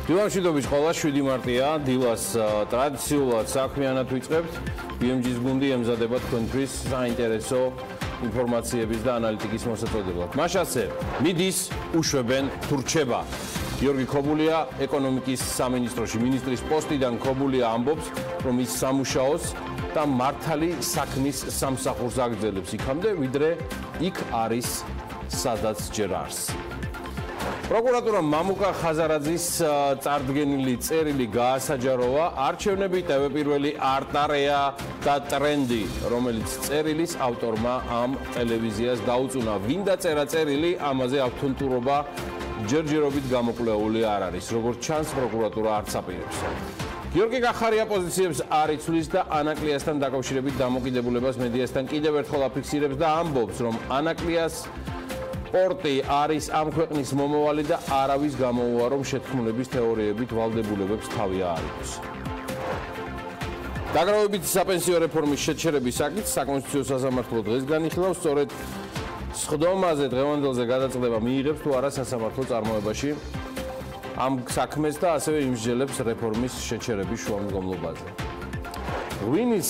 დილამშვიდობის ყველა 7 მარტია დილას ტრადიციულად საქმიანად ვიწყებთ. RMG-ის გუნდი ემზადება თქვენთვის საინტერესო ინფორმაციების და ანალიტიკის მოსაწოდებლად. მას ასე მიდის, უშვებენ, თუ რჩება. გიორგი ქობულია ეკონომიკის სამინისტროში მინისტრის პოსტიდან ქობულია ამბობს, რომ ის სამუშაოს და მართალი საქმის სამსახურს აგრძელებს იქამდე, ვიდრე იქ არის, სადაც ჯერ არს. პროკურატურა მამუკა ხაზარაძის წარდგენილი წერილი გაასაჯაროვა არჩევნები Pirveli არტარეა და ტრენდი, რომელიც წერილის ავტორმა ამ ტელევიზიას დაუწუნა. ვინ დაწერა წერილი, ამაზე ავთენტურობა ჯერჯერობით გამოკვლეული არ არის. როგორც ჩანს, პროკურატურა არც აპირებს. გიორგი კახარია პოზიციებს არ იცვლის და ანაკლიასთან დაკავშირებით დამოკიდებულებას მედიასთან კიდევ ერთხელ აფიქსირებს და ამბობს, რომ ანაკლიას სპორტი არის ამ ქვეყნის მომავალი და არავის გამოუვა, რომ შეთქმულების თეორიებით ვალდებულებებს თავი აარიდოს. დაგროვებითი საპენსიო რეფორმის შეჩერების საკითხი საკონსტიტუციო სასამართლო დღეს განიხილავს, სწორედ სხდომაზე დღევანდელზე გადაწყდება მიიღებს თუ არა სასამართლო წარმოებაში ამ საქმეს და ასევე იმსჯელებს რეფორმის შეჩერების შუამდგომლობაზე. ღვინის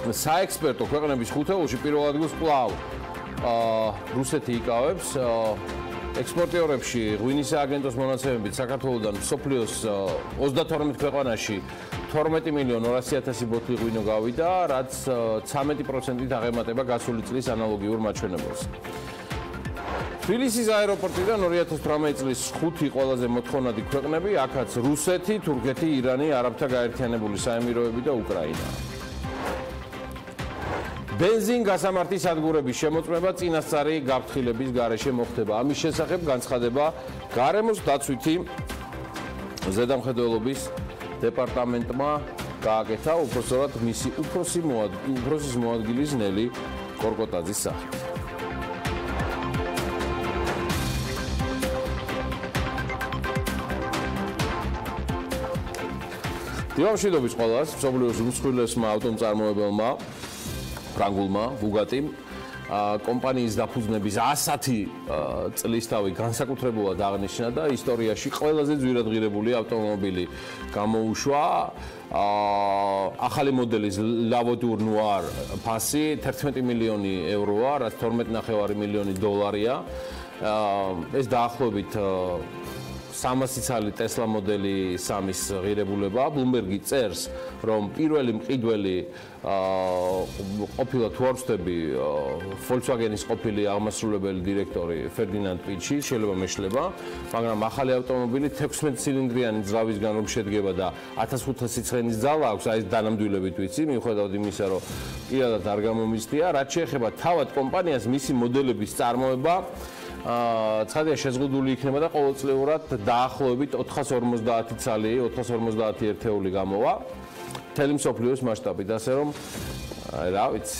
საექსპერტო ქვეყნების ხუთეულში პირველ ადგილს კვლავ რუსეთი იკავებს. ექსპორტიორებში ღვინის სააგენტოს მონაცემებით საქართველოსთან მსოფლიოს 32 ქვეყანაში 12,200,000 ბოთლი ღვინო გავიდა, რაც 13%-ით აღემატება გასული წლის ანალოგიურ მაჩვენებელს. თბილისის აეროპორტიდან 2018 წლის 5 ყველაზე მოთხოვნადი ქვეყნები, აქაც რუსეთი, თურქეთი, ირანი, არაბთა გაერთიანებული საემიროები და უკრაინა. ბენზინ გასამართის სადგურების შემოწმება წინასწარი გაფრთხილების გარეშე მოხდება. ამის შესახებ განცხადება გარემოსდაცვითი ზედამხედველობის დეპარტამენტმა გააკეთა, უпростоრად მისი უფროსის მოადგილის ნელი კორკოტაძის სახით. დილამშვიდობის ყველას, მსოფლიოს უმსხვილესმა ავტომწარმოებელმა ფრანგულმა ბუგატიმ კომპანიის დაფუძნების 100 წლისთავი განსაკუთრებულად აღნიშნა და ისტორიაში ყველაზე ძვირადღირებული ავტომობილი გამოუშვა. ახალი მოდელის ლავოდურ ნუარ ფასი 11 მილიონი ევროა, რაც 12,5 მილიონი დოლარია. ეს დაახლოებით 300 ცალი ტესლა მოდელი 3-ის ღირებულება. ბლუმბერგი წერს, რომ პირველი მყიდველი ყოფილა თუ არ ვცდები Volkswagen-ის ყოფილი აღმასრულებელი დირექტორი ფერდინანდ პიჩი, შეიძლება მეშლება, მაგრამ ახალი ავტომობილი 16 ცილინდრიანი ძრავისგან რომ შედგება და 1500 სიცხენის ძალა აქვს, აი ეს დანამდვილებით ვიცი, მიუხედავად იმისა, რომ პირადად არ გამომიცდია, რაც შეეხება თავად კომპანიას, მისი მოდელების წარმოება ცხადია შეზღუდული იქნება და ყოველწლიურად დაახლოებით 450 ცალი, 450 ერთეული გამოვა მთელი მსოფლიოს მასშტაბით, ასე რომ რა ვიცი.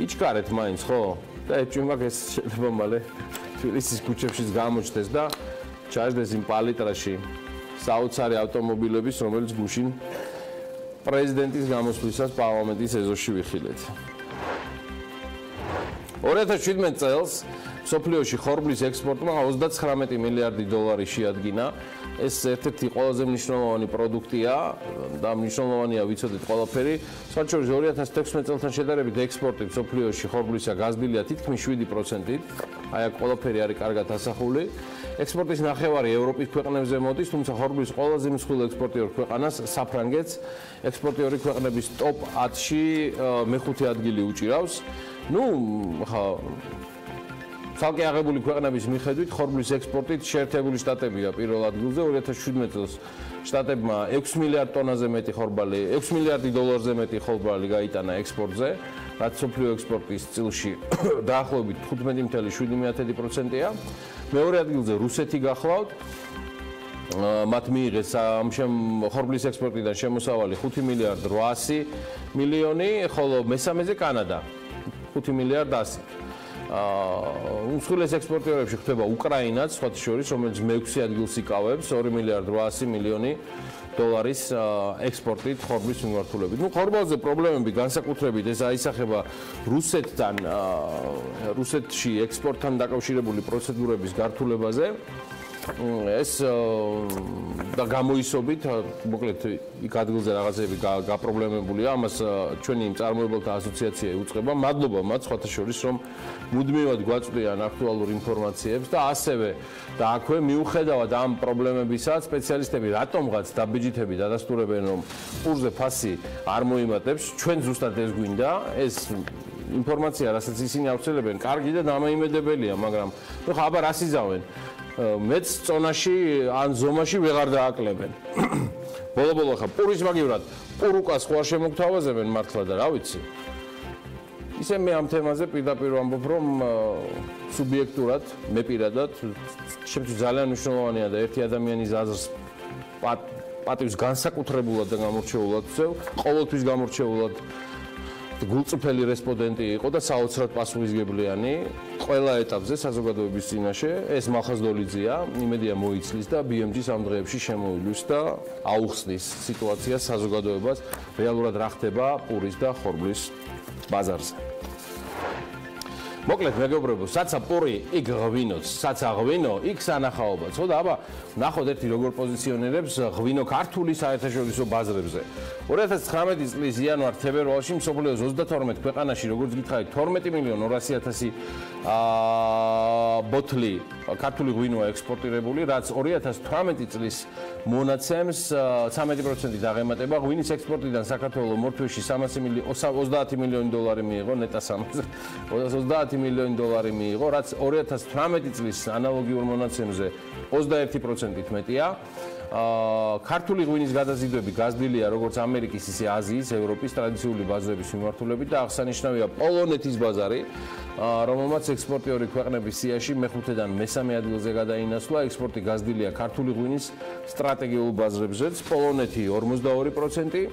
იჩქარეთ მაინც, ხო? და ეჭვი მაქვს ეს შეიძლება მალე თბილისის ქუჩებშიც გამოჩნდეს და ჩაჯდეს იმ პალიტრაში საოცარი ავტომობილების, რომელიც გუშინ პრეზიდენტის გამოსვლისას პარლამენტის ეზოში ვიხილეთ. 2017 წელს მსოფლიოში ხორბლის ექსპორტმა 39 მილიარდი დოლარი შეადგინა. ეს ერთ-ერთი ყველაზე მნიშვნელოვანი პროდუქტია და მნიშვნელოვანია ვიცოდეთ ყველაფერი. საერთოდ 2016 წელთან შედარებით ექსპორტი მსოფლიოში ხორბლისა გაზრდილია თითქმის 7%-ით. აი აქ ყველაფერი არის კარგად ასახული. ექსპორტის ნახევარი ევროპის ქვეყნებზე მოდის, თუმცა ხორბლის ყველაზე მსხვილ ექსპორტიორ ქვეყანას საფრანგეთს ექსპორტიორი ქვეყნების ტოპ 10-ში მეხუთე ადგილი უჭირავს. ხა ცალკე აღებული ქვეყნების მიხედვით ხორბლის ექსპორტით შეერთებული შტატებია პირველ ადგილზე. 2017 წელს შტატებმა 6 მილიარდ ტონაზე მეტი ხორბალი, 6 მილიარდი დოლარზე მეტი ხორბალი გაიტანა ექსპორტზე, რაც მსოფლიო ექსპორტის წილში დაახლოებით 15,7%-ია. მეორე ადგილზე რუსეთი გახლავთ. მათ მიიღეს ხორბლის ექსპორტიდან შემოსავალი 5 მილიარდ 800 მილიონი, ხოლო მესამეზე კანადა 5 მილიარდ 100. უმსხვილეს ექსპორტიორებში ხდება უკრაინაც, სხვათა შორის, რომელიც მე-6 ადგილს იკავებს 2 მილიარდ 800 მილიონი დოლარის ექსპორტით ხორბლის მიმართულებით. ხორბალზე პრობლემები განსაკუთრებით ეს აისახება რუსეთში ექსპორტთან დაკავშირებული პროცედურების გართულებაზე. ეს და გამოისობით, მოკლედ იქ ადგილზე რაღაცები გაპრობლემებულია, ამას ჩვენი მწარმოებელთა ასოციაცია იუწყება. მადლობა მათ სხვათა შორის, რომ მუდმივად გვაწვდიან აქტუალურ ინფორმაციებს და ასევე და აქვე მიუხედავად ამ პრობლემებისა, სპეციალისტები რატომღაც დაბეჯითები დადასტურებენ, რომ პურზე ფასი არ მოიმატებს, ჩვენ ზუსტად ეს გვინდა, ეს ინფორმაცია, რასაც ისინი ავრცელებენ, კარგი და დამაიმედებელია, მაგრამ ნუ ხა აბა რას იზავენ? მეც წონაში ან ზომაში ვეღარ დააკლებენ. ბოლო-ბოლო ხა პურის მაგივრად, პურუკას ხوار შემოგთავაზებენ მართლა და რა ვიცი. ისე მე ამ თემაზე პირდაპირ ვამბობ, რომ სუბიექტურად, მე პირადად, შემთხვევით ძალიან მნიშვნელოვანია და ერთი ადამიანის აზრს პატივს განსაკუთრებულად და გამორჩეულად ვწევ, ყოველთვის გამორჩეულად გულწრფელი რესპონდენტი იყო და საოცრად პასუხისმგებლიანი ყველა ეტაპზე საზოგადოების წინაშე. ეს მახაზდოლიძეა, იმედია მოიცლის და BMG-ის ამ დღეებში შემოილვის და აუხსნის სიტუაციას საზოგადოებას რეალურად რა ხდება პურის და ხორბლის ბაზარზე. მოკლედ მეგობრებო, საცა პური იქ ღვინოც, საცა ღვინო იქ სანახაობაც. ხო და აბა ნახოთ ერთი როგორ პოზიციონერებს ღვინო ქართული საერთაშორისო ბაზრებზე. 2019 წლის იანვარ-თებერვალში მსოფლიოს 32 ქვეყანაში, როგორც გითხარით, 12,200,000 ბოთლი ქართული ღვინოა ექსპორტირებული, რაც 2018 წლის მონაცემს 13% დაღემატება. ღვინის ექსპორტიდან საქართველოს მორთვეში $30 მილიონი მიიღო, ნეტას ამაზე $30 მილიონი მიიღო, რაც 2018 წლის ანალოგიურ მონაცემზე 21%-ით მეტია. ქართული ღვინის გადაზიდვები გაზრდილია როგორც ამერიკის, ისე აზიის, ევროპის ტრადიციული ბაზრების მიმართულებით და აღსანიშნავია პოლონეთის ბაზარი, რომელმაც ექსპორტიორი ქვეყნების სიაში მეხუთედან მესამე ადგილზე გადაინაცვლა. ექსპორტი გაზრდილია ქართული ღვინის სტრატეგიულ ბაზრებზეც, პოლონეთი 42%,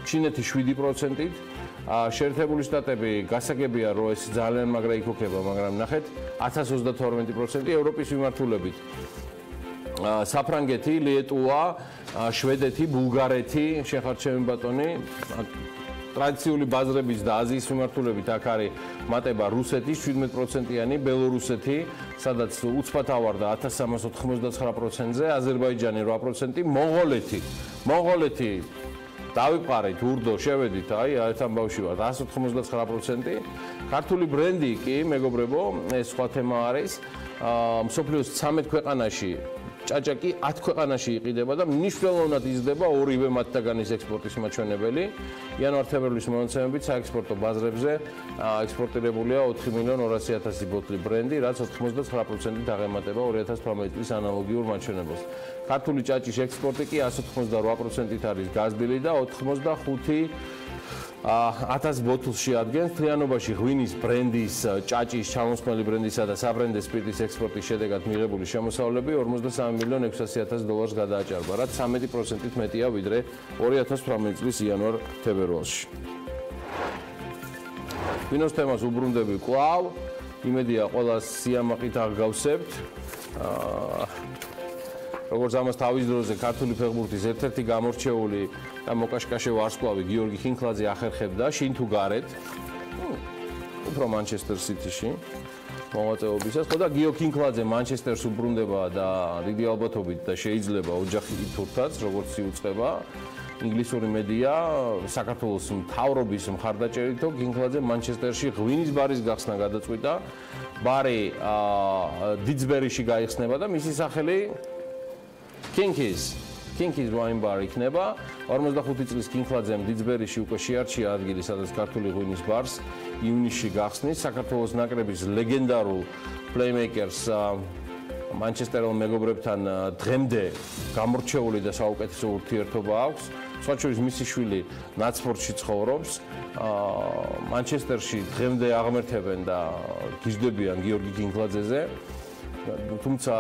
ჩინეთი 7%-ით. შეერთებული შტატები გასაგებია, რომ ეს ძალიან მაგრა იქოქება, მაგრამ ნახეთ 1032%, ევროპის მიმართულებით საფრანგეთი, ლიეტუვა, შვედეთი, ბულგარეთი, შეხარჩევენ ბატონი, ტრადიციული ბაზრების და აზიის მიმართულებით აქ არის მატება რუსეთის 17%-იანი, ბელორუსეთი, სადაც უცბათავარდა 1399%-ზე, აზერბაიჯანი 8%, მონღოლეთი დავიყარეთ, ურდო, შევედით, აი, ერთ ამბავში ვართ, 199%. ქართული ბრენდი კი, მეგობრებო, ეს სხვა თემა არის. მსოფლიოს 13 ქვეყანაში ჭაჭაკი 10 ქვეყანაში იყიდება და მნიშვნელოვნად იზრდება ორივე მათგანის ექსპორტის მაჩვენებელი. იანვარ-თებერვლის მონაცემებით საექსპორტო ბაზრებზე ექსპორტირებულია 4,200,000 ბოთლი ბრენდი, რაც 99%-ით დაღემატება 2018 წლის ანალოგიურ მაჩვენებელს. ქართული ჭაჭის ექსპორტი კი 188%-ით არის გაზრდილი და 85,000 ბოთლს შეადგენს. მთლიანობაში ღვინის ბრენდის, ჭაჭის, ჩამოსხმელი ბრენდისა და საბრენდე სპირტის ექსპორტის შედეგად მიღებული შემოსავლები $43,600,000 გადააჭარბა, რაც 13%-ით მეტია ვიდრე 2018 წლის იანვარ-თებერვალში. ღვინოს თემას უბრუნდები კვლავ, იმედია ყველა სიამაყით აღგავსებთ. როგორც ამას თავის დროზე ქართული ფეხბურთის ერთ-ერთი გამორჩეული და მოკაშკაშე ვარსკვლავი გიორგი ხინქლაძე ახერხებდა შინ თუ გარეთ უფრო მანჩესტერ სიტიში მოღვაწეობისას. ხო და გიო ხინქლაძე მანჩესტერს უბრუნდება და დიდი ალბათობით და შეიძლება ოჯახი ითურთაც, როგორც იუწყება. ინგლისური მედია საქართველოს მთავრობის მხარდაჭერითო ხინქლაძე მანჩესტერში ღვინის ბარის გახსნა გადაწყვიტა. ბარი დიცბერიში გაიხსნება და მისი სახელი Kinkies wine bar იქნება. 45 წლის ხინქლაძემ დიცბერიში უკვე შეარჩია ადგილი, სადაც ქართული ღვინის ბარს ივნისში გახსნის. საქართველოს ნაკრების ლეგენდარულ playmakers მანჩესტერელ მეგობრებთან დღემდე გამორჩეული და საუკეთესო ურთიერთობა აქვს. სხვაჩვერის მისი შვილი ნაცსპორტში ცხოვრობს. მანჩესტერში დღემდე აღმერთებენ და გიждდებიან გიორგი ხინქლაძეზე. თუმცა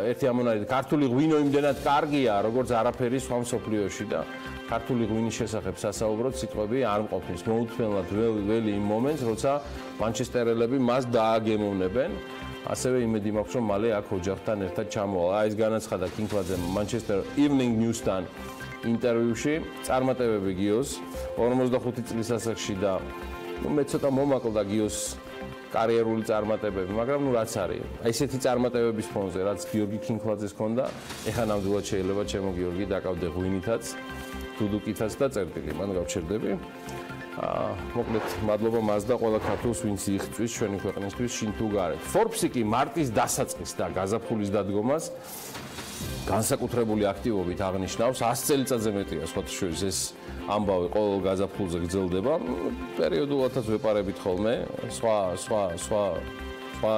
ერთი ამონარით ქართული ღვინო იმდენად კარგია, როგორც არაფერი სხვა მსოფლიოში და ქართული ღვინის შესახებ სასაუბროდ სიტყვები არ მყოფნის. მოუთმენლად ველი იმ მომენტს, როცა მანჩესტერელები მას დააგემოვნებენ. ასევე იმედი მაქვს, რომ მალე აქ ოჯახთან ერთად ჩამოვალ. ეს განაცხადა ხინქლაძემ Manchester Evening News-თან ინტერვიუში. წარმატებები გიოს 45 წლის ასაკში და მე ცოტა მომაკლდა გიოს კარიერული წარმატებები, მაგრამ ნუ რაც არის, ესეთი წარმატებების ფონზე, რაც გიორგი ქინქლაძეს ჰქონდა, ეხლა ნამდვილად შეიძლება ჩემო გიორგი დაკავდე ღვინითაც, დუდუკითაც და წერტილი. მან გავჩერდები. მოკლედ, მადლობა მას და ყველა ქართულს, ვინც იღწვის ჩვენი ქვეყნისთვის შინ თუ გარეთ. Forbes-ი კი მარტის დასაწყის და გაზაფხულის დადგომას განსაკუთრებული აქტივობით აღნიშნავს 100 წელიწადზე მეტია სხვათა შორის ეს ამბავი ყოველ გაზაფხულზე გრძელდება. პერიოდულადაც ვეპარებით ხოლმე სხვა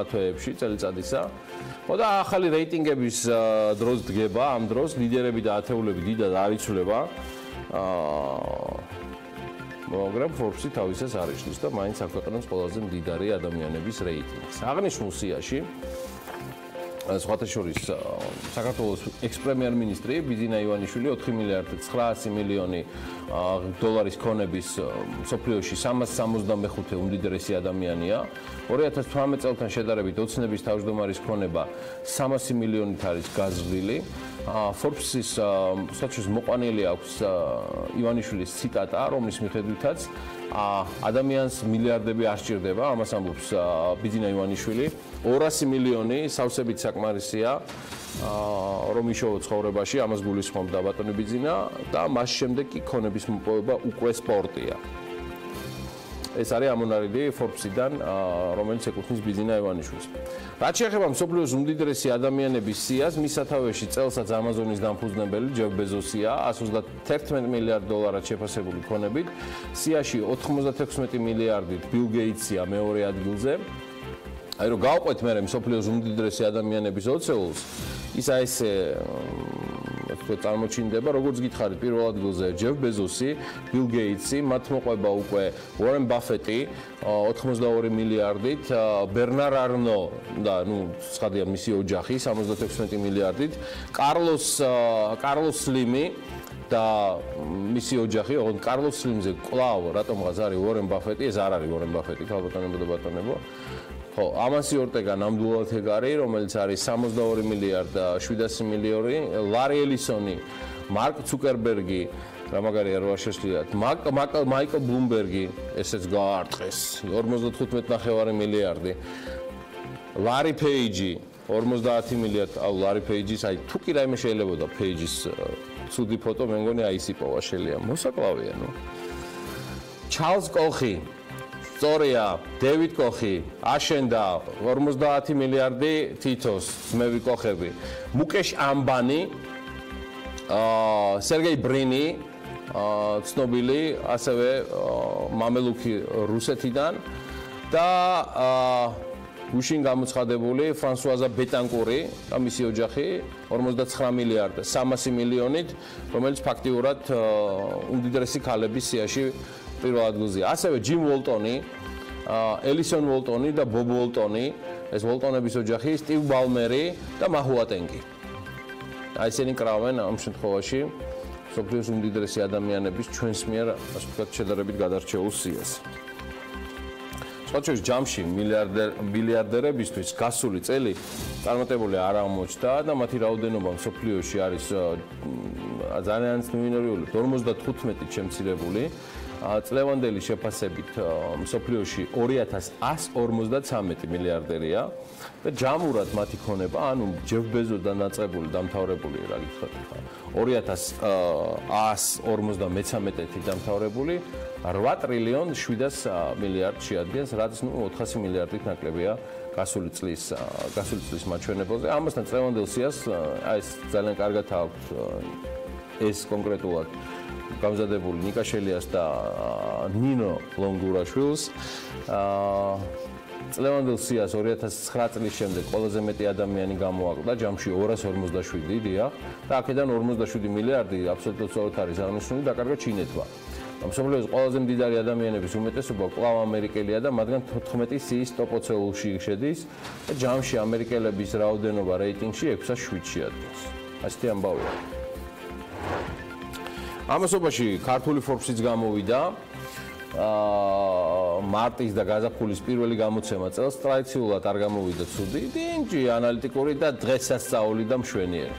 თვეებში წელიწადისა. და ახალი რეიტინგების დროს დგება, ამ დროს ლიდერები და ათეულები დიდად არ იცვლება. მაგრამ Forbes-ი თავისას არ იშლის და მაინც აქვეყნებს ყველაზე მდიდარი ადამიანების რეიტინგს. აღნიშნულ სიაში სხვათა შორის საქართველოს ექს-პრემიერ-მინისტრი ბიძინა ივანიშვილი 4 მილიარდი 900 მილიონი დოლარის ქონების მსოფლიოში 365 უმდიდრესი ადამიანია. 2018 წელთან შედარებით ოცნების თავმჯდომარის ქონება 300 მილიონით არის გაზრდილი. Forbes-ის საჩუქრის მოყვანილი აქვს ივანიშვილის ციტატა, რომლის მიხედვითაც ადამიანს მილიარდები არ სჭირდება, ამას ამბობს ბიძინა ივანიშვილი. 200 მილიონი სავსებით საკმარისია, რომ იშოვო ცხოვრებაში, ამას გულისხმობდა ბატონი ბიძინა და მას შემდეგ კი ქონების მოპოვება უკვე სპორტია. ეს არის ამონარიდი Forbes-იდან, რომელიც ეკუთვნის ბიძინა ივანიშვილს. რაც შეეხება მსოფლიოს უმდიდრესი ადამიანების სიას, მის სათავეში წელსაც Amazon-ის დამფუძნებელი ჯეფ ბეზოსია 131 მილიარდ დოლარად შეფასებული ქონებით, სიაში 96 მილიარდით ბილ გეიტსია მეორე ადგილზე. აი რომ გავყვეთ მე მსოფლიოს უმდიდრესი ადამიანების ოცეულს, ის ესე წარმოჩინდება, როგორც გითხარით, პირველ ადგილზე ჯეფ ბეზოსი, ბილ გეიტსი, მათ მოყვება უკვე უორენ ბაფეტი 82 მილიარდით, ბერნარ არნო და ცხადია მისი ოჯახი 76 მილიარდით, კარლოს სლიმი და მისი ოჯახი, ოღონდ კარლოს სლიმზე კვლავ რატომღაც არის უორენ ბაფეტი, ეს არ არის უორენ ბაფეტი, ქალბატონებო და ბატონებო. ხო, ამასი ორტეგა ნამდვილად ეგ არის, რომელიც არის 62 მილიარდ 700 მილიონი, ლარი ელისონი, მარკ ცუკერბერგი, რა მაგარია რა შეშლიათ, მაიკლ ბლუმბერგი, ესეც გაარტყეს 55.5 მილიარდი. ლარი პეიჯი 50 მილიარდ, ლარი პეიჯის, აი თუ კი რაიმე შეიძლებოდა პეიჯის ცუდი ფოტო, მე მგონი აი ის იპოვა შეიძლება. მოსაკლავია, ჩარლზ კოხი სწორია, დევიდ კოხი აშენდა 50 მილიარდი თითოს ძმები კოხები. მუკეშ ამბანი, სერგეი ბრინი, ცნობილი ასევე მამელუქი რუსეთიდან და გუშინ გამოცხადებული ფრანსუაზა ბეტანკური და მისი ოჯახი 59 მილიარდ 300 მილიონით, რომელიც ფაქტიურად უმდიდრესი ქალების სიაში პირველ ადგილზეა. ასევე ჯიმ უოლტონი, ელისონ უოლტონი და ბობ უოლტონი, ეს უოლტონების ოჯახი, სტივ ბალმერი და მაჰუატენგი. აი ესენი კრავენ ამ შემთხვევაში მსოფლიოს უმდიდრესი ადამიანების ჩვენს მიერ, ასე ვთქვათ, შედარებით გადარჩეულ სიას. სხვათა ჯამში მილიარდერებისთვის გასული წელი წარმატებული არ აღმოჩნდა და მათი რაოდენობა მსოფლიოში არის ძალიან მინორიული, 55-ით შემცირებული. წლევანდელი შეფასებით მსოფლიოში 2153 მილიარდერია და ჯამურად მათი ქონება, ანუ ჯეფ ბეზოსთან დაწყებული დამთავრებული რა გითხოთ ხა 2153-ით დამთავრებული 8 ტრილიონ 700 მილიარდ შეადგენს, რაც 400 მილიარდით ნაკლებია გასული წლის მაჩვენებელზე. ამასთან წლევანდელ სიას ეს ძალიან კარგად აქვს ეს კონკრეტულად გამზადებული ნიკა შელიას და ნინო ლონგურაშვილს. წლევანდელ სიას 2009 წლის შემდეგ ყველაზე მეტი ადამიანი გამოაკლდა, ჯამში 257 დიახ, და აქედან 57 მილიარდი აბსოლუტურად სწორად არის აღნიშნული დაკარგა ჩინეთმა. მსოფლიოს ყველაზე მდიდარი ადამიანების უმეტესობა კვლავ ამერიკელია და მათგან 14 სიის ტოპ 20-ში შედის და ჯამში ამერიკელების რაოდენობა რეიტინგში 607 შეადგენს. ასეთი ამბავია. ამასობაში ქართული Forbes-იც გამოვიდა მარტის და გაზაფხულის პირველი გამოცემა წელს, ტრადიციულად არ გამოვიდა ცუდი, დინჯი, ანალიტიკური და დღესასწაული და მშვენიერი.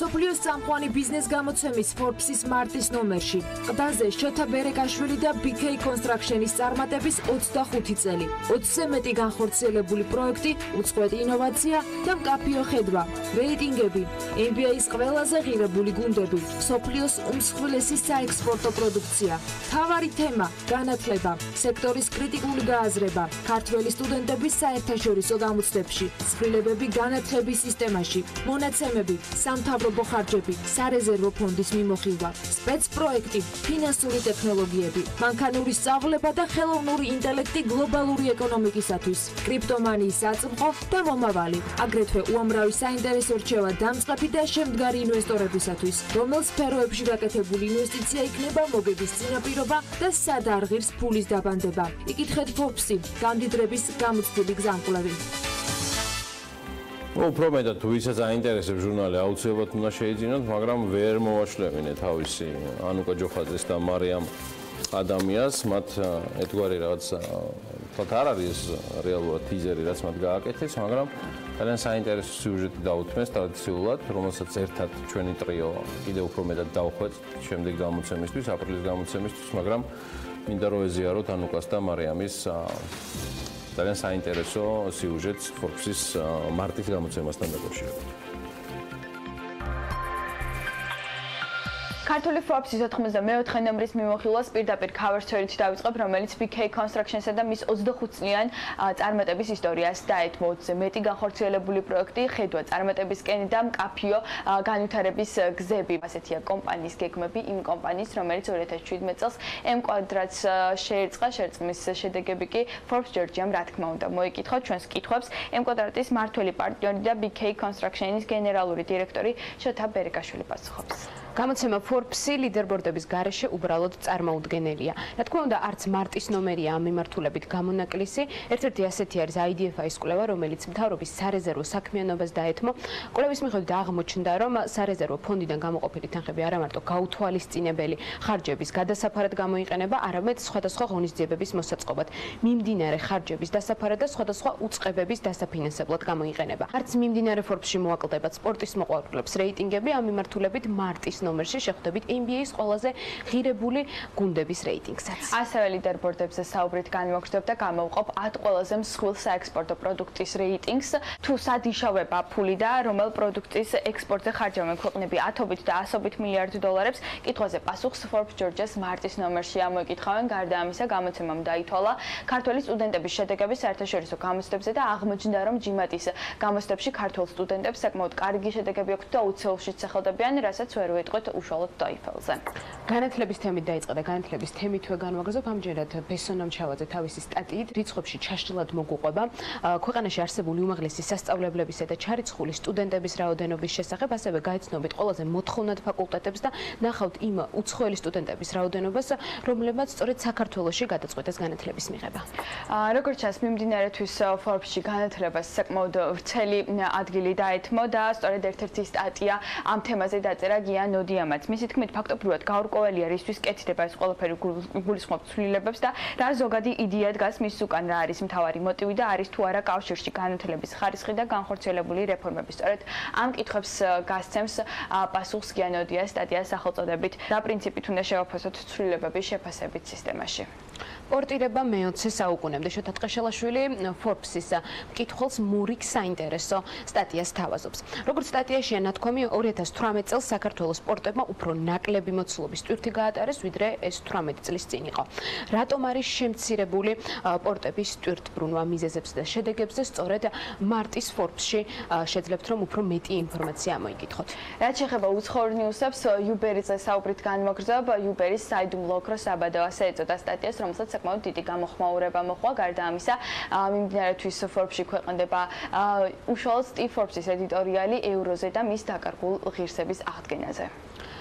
მსოფლიოს წამყვანი ბიზნეს გამოცემის Forbes-ის მარტის ნომერში. ყდაზე შოთა ბერეკაშვილი და BK Construction-ის წარმატების 25 წელი. 20-ზე მეტი განხორციელებული პროექტი, უწყვეტი ინოვაცია და მკაფიო ხედვა. რეიტინგები, NBA-ის ყველაზე ღირებული გუნდები, მსოფლიოს უმსხვილესი საექსპორტო პროდუქცია. მთავარი თემა, განათლება, სექტორის კრიტიკული გააზრება, ქართველი სტუდენტების საერთაშორისო გამოცდებში, ცვლილებები განათლების სისტემაში, მონაცემები, სამთავრობო ხარჯები, სარეზერვო ფონდის მიმოხილვა, სპეცპროექტი, ფინანსური ტექნოლოგიები, მანქანური სწავლება და ხელოვნური ინტელექტი გლობალური ეკონომიკისათვის, კრიპტომანიის აწმყო და მომავალი. აგრეთვე უამრავი საინტერესო რჩევა დამწყები და შემდგარი ინვესტორებისათვის, რომელ სფეროებში გაკეთებული ინვესტიცია იქნება მოგების წინაპირობა და სად არღირს ფულის დაბანდება. იკითხეთ Forbes-ი, გამდიდრების გამოცდილი გზამკვლევი. უფრო მეტად თუ ვისაც აინტერესებს ჟურნალი, აუცილებლად უნდა შეიძინოთ, მაგრამ ვერ მოვაშლევინე თავისი ანუკა ჯოხაძეს და მარიამ ადამიანს, მათ ერთგვარი რაღაც თქვათ არ არის რეალურად ტიზერი, რაც მათ გააკეთეს, მაგრამ ძალიან საინტერესო სიუჟეტი დაუთმეს ტრადიციულად, რომელსაც ერთად ჩვენი ტრიო კიდევ უფრო მეტად დავხვეწ შემდეგ გამოცემისთვის, აპრილის გამოცემისთვის, მაგრამ მინდა რომ ეზიაროთ ანუკას და მარიამის ძალიან საინტერესო სიუჟეტს Forbes-ის მარტის გამოცემასთან დაკავშირებით. ქართული Forbes-ის 94 ნომრის მიმოხილვას პირდაპირ cover story-ით დავიწყებ, რომელიც BK Construction-სა და მის 25 წლიან წარმატების ისტორიას დაეთმო. 20-ზე მეტი განხორციელებული პროექტი, ხედვა წარმატებისკენ და მკაფიო განვითარების გზები. ასეთია კომპანიის გეგმები იმ კომპანიის, რომელიც 2017 წელს M-კვადრატს შეერწყა, შერწყმის შედეგები კი Forbes Georgia-მ რა თქმა უნდა მოიკითხოთ ჩვენს კითხვებს. M-კვადრატის მმართველი პარტნიორი და BK Construction-ის გენერალური დირექტორი შოთა ბერეკაშვილი პასუხობს. გამოცემა Forbes-ი ლიდერბორდების გარეშე უბრალოდ წარმოუდგენელია. რა თქმა უნდა, არც მარტის ნომერია ამ მიმართულებით გამონაკლისი. ერთ-ერთი ასეთი არის IDFI-ის კვლევა, რომელიც მთავრობის სარეზერვო საქმიანობას დაეთმო. კვლევის მიხედვით აღმოჩნდა, რომ სარეზერვო ფონდიდან გამოყოფილი თანხები არა მარტო გაუთვალისწინებელი ხარჯების გადასაფარად გამოიყენება, არამედ სხვადასხვა ღონისძიებების მოსაწყობად, მიმდინარე ხარჯების დასაფარად და სხვადასხვა უწყებების დასაფინანსებლად გამოიყენება. არც მიმდინარე Forbes-ში მოაკლდებათ სპორტის მოყვარულებს რეიტინგები, ამ მიმართულებით მარტის ნომერში შეხვდებით NBA-ის ყველაზე ღირებული გუნდების რეიტინგსაც. ასევე ლიდერბორდებზე საუბრით განვაგრძობ და გამოვყოფ 10 ყველაზე მსხვილ საექსპორტო პროდუქტის რეიტინგს. თუ სად იშავება ფული და რომელ პროდუქტის ექსპორტზე ხარჯავენ ქვეყნები ათობით და ასობით მილიარდ დოლარებს, კითხვაზე პასუხს Forbes Georgia-ს მარტის ნომერში ამოიკითხავენ. გარდა ამისა, გამოცემამ დაითვალა ქართველი სტუდენტების შედეგები საერთაშორისო გამოცდებზე და აღმოჩნდა, რომ GMAT-ის გამოცდებში ქართველ სტუდენტებს საკმაოდ კარგი შედეგები აქვთ და უცეულშიც სახელდებიან, რასაც ვერ ვეტყვით უშუალოდ TOEFL-ზე. განათლების თემით დაიწყე და განათლების თემითვე განვაგრძობ. ამჯერად ბესონამ ჩავაძე თავისი სტატიით რიცხვებში ჩაშლილად მოგუყვება ქვეყანაში არსებული უმაღლესი სასწავლებლებისა და ჩარიცხული სტუდენტების რაოდენობის შესახებ, ასევე გაეცნობით ყველაზე მოთხოვნად ფაკულტეტებს და ნახავთ იმ უცხოელი სტუდენტების რაოდენობას, რომლებმაც სწორედ საქართველოში გადაწყვეტეს განათლების მიღება. როგორც ჩანს, მიმდინარეთვის Forbes-ში განათლებას საკმაოდ ვრცელი ადგილი დაეთმო და სწორედ ერთ-ერთი სტატია ამ თემაზე დაწერა გია ნოდიამაც. მისი თქმით, ფაქტობრივად გაურკვეველია რისთვის კეთდება ეს ყველაფერი გულისხმობ ცვლილებებს და რა ზოგადი იდეა დგას მის უკან, რა არის მთავარი მოტივი და არის თუ არა კავშირში განათლების ხარისხი და განხორციელებული რეფორმები. სწორედ ამ კითხვებს გასცემს პასუხს გია ნოდიას სტატიას სახელწოდებით რა პრინციპით უნდა შევაფასოთ ცვლილებების შეფასებით სისტემაში. პორტირება მე-20 საუკუნემდე. შოთა ტყეშელაშვილი Forbes-ის მკითხველს მურიკ საინტერესო სტატიას თავაზობს. როგორც სტატიაშია ნათქვამი, 2018 წელს საქართველოს სპორტებმა უფრო ნაკლები მოცულობის ტვირთი გაატარეს, ვიდრე ეს 18 წლის წინ იყო. რატომ არის შემცირებული პორტების ტვირთბრუნვა მიზეზებს და შედეგებზე, სწორედ მარტის Forbes-ში შეძლებთ, რომ უფრო მეტი ინფორმაცია მოიკითხოთ. რაც შეეხება უცხოურ ნიუსებს, Uber-ზე საუბრით განვაგრძობ. Uber-ის საიდუმლო ოქროს საბადო ასე ეწოდა სტატიას, რომელსაც საკმაოდ დიდი გამოხმაურება მოჰყვა. გარდა ამისა, მიმდინარეთვის Forbes-ში ქვეყნდება უშუალოდ Forbes-ის ედიტორიალი ევროზე და მის დაკარგულ ღირსების აღდგენაზე.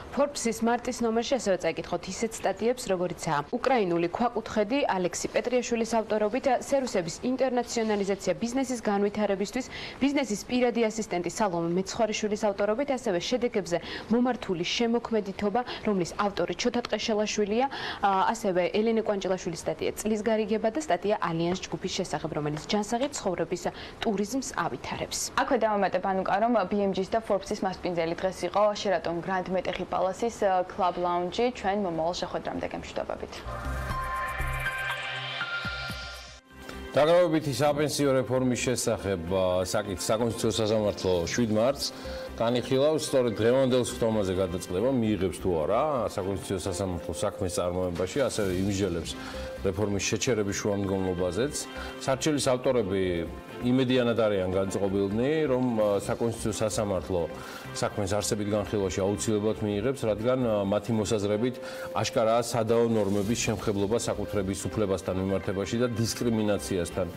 Forbes-ის მარტის ნომერში ასევე წაიკითხოთ ისეთ სტატიებს, როგორიცაა უკრაინული ქვაკუთხედი ალექსი პეტრიაშვილის ავტორობით, სერვისების ინტერნაციონალიზაცია ბიზნესის განვითარებისთვის, ბიზნესის პირადი ასისტენტი სალომე მეცხვარიშვილის ავტორობით, ასევე შედეგებზე მომართული შემოქმედითობა, რომლის ავტორი ჩოთა ტყეშელაშვილია, ასევე ელენე კვანჭელაშვილის სტატია წლის გარიგება და სტატია ალიანს ჯგუფის შესახებ, რომელიც ჯანსაღი ცხოვრების ტურიზმს ავითარებს. აქვე დავამატებ ანუკა, რომ BMG-ის და Forbes-ის მასპინძელი დღეს იყო Sheraton Grand მეტეხი პალასის Club Lounge-ი ჩვენ მომავალ შეხვედრამდე გემშვიდობებით. დაგროვებითი საპენსიო რეფორმის შესახებ საკითხი საკონსტიტუციო სასამართლო 7 მარტს განიხილავს, სწორედ დღევანდელ სხდომაზე გადაწყდება მიიღებს თუ არა საკონსტიტუციო სასამართლო საქმის წარმოებაში, ასევე იმსჯელებს რეფორმის შეჩერების შუამდგომლობაზეც. სარჩელის ავტორები იმედიანად არიან განწყობილნი, რომ საკონსტიტუციო სასამართლო საქმის არსებით განხილვაში აუცილებლად მიიღებს, რადგან მათი მოსაზრებით აშკარაა სადაო ნორმების შემხებლობა საკუთრების უფლებასთან მიმართებაში და დისკრიმინაციასთან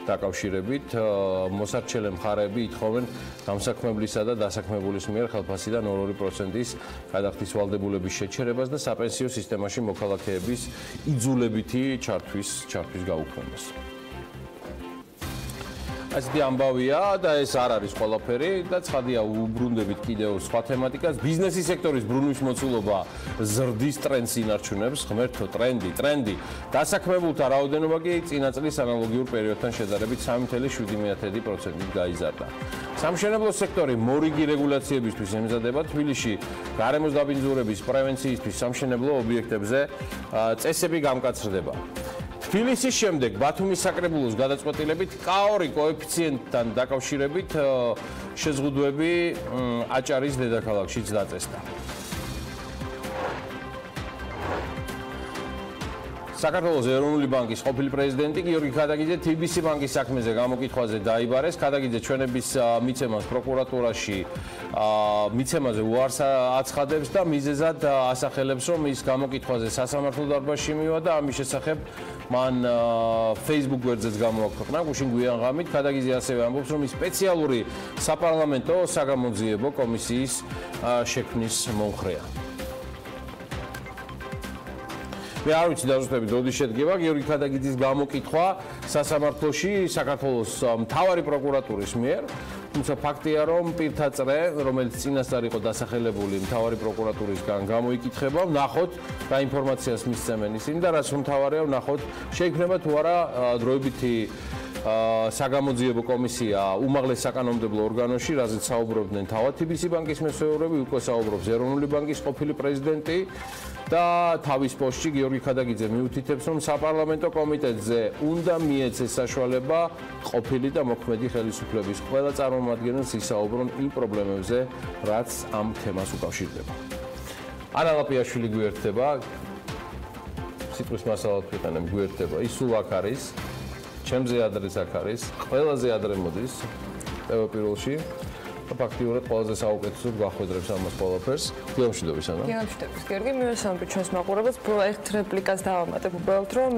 დაკავშირებით. მოსარჩელე მხარეები ითხოვენ გამსაქმებლისა და დასაქმებულის მიერ ხელფასიდან 2% გადახდის ვალდებულების შეჩერებას და საპენსიო სისტემაში მოქალაქეების იძულებითი ჩართვის გაუქმებას. ასეთი ამბავია და ეს არ არის ყველაფერი და ცხადია უბრუნდებით კიდევ სხვა თემატიკას. ბიზნესის სექტორის ბრუნვის მოცულობა ზრდის ტრენდს ინარჩუნებს. ღმერთო, ტრენდი. დასაქმებულთა რაოდენობა კი წინა წლის ანალოგიურ პერიოდთან შედარებით 3.7%-ით გაიზარდა. სამშენებლო სექტორი მორიგი რეგულაციებისთვის ემზადება. თბილისში გარემოსდაბინძურების პრევენციისთვის სამშენებლო ობიექტებზე წესები გამკაცრდება. თბილისის შემდეგ ბათუმის საკრებულოს გადაწყვეტილებით K2 კოეფიციენტთან დაკავშირებით შეზღუდვები აჭარის დედაქალაქშიც დაწესდა. საქართველოს ეროვნული ბანკის ყოფილი პრეზიდენტი გიორგი ქადაგიძე TBC ბანკის საქმეზე გამოკითხვაზე დაიბარეს. ქადაგიძე ჩვენების მიცემას პროკურატურაში მიცემაზე უარს აცხადებს და მიზეზად ასახელებს, რომ ის გამოკითხვაზე სასამართლო დარბაზში მივა და ამის შესახებ მან Facebook გვერდზეც გამოაქვეყნა გუშინ გვიან ღამით. ქადაგიძე ასევე ამბობს, რომ ის სპეციალური საპარლამენტო საგამოძიებო კომისიის შექმნის მომხრეა. მე არ ვიცი დაზუსტებით როდი შედგება გიორგი ქადაგიძის გამოკითხვა სასამართლოში საქართველოს მთავარი პროკურატურის მიერ. თუმცა ფაქტია, რომ პირთა წრე, რომელიც წინასწარ იყო დასახელებული მთავარი პროკურატურისგან, გამოიკითხება, ვნახოთ რა ინფორმაციას მისცემენ ისინი და რაც მთავარია, ვნახოთ შეიქმნება თუ არა დროებითი საგამოძიებო კომისია უმაღლეს საკანონმდებლო ორგანოში, რაზეც საუბრობდნენ თავად TBC ბანკის მესვეურები, უკვე საუბრობს ეროვნული ბანკის ყოფილი პრეზიდენტი. და თავის პოსტში გიორგი ქადაგიძე მიუთითებს, რომ საპარლამენტო კომიტეტზე უნდა მიეცეს საშუალება ყოფილი და მოქმედი ხელისუფლების ყველა წარმომადგენელს ისაუბრონ იმ პრობლემებზე, რაც ამ თემას უკავშირდება. ანა ლაპიაშვილი გვერდება, სიტყვის მასალად ვიყენებ, გვერდება, ის სულ აქ არის, ჩემზე ადრეს აქ არის, ყველაზე ადრე მოდის, პირველში. ფაქტიურად ყველაზე საუკეთესოდ გახვედრებს ამას ყველაფერს. გიამშვიდობის ანა. გიამშვიდობის გიორგი, მივესალმებით ჩვენს მაყურებელს. ერთ რეპლიკას დავამატებ უბრალოდ, რომ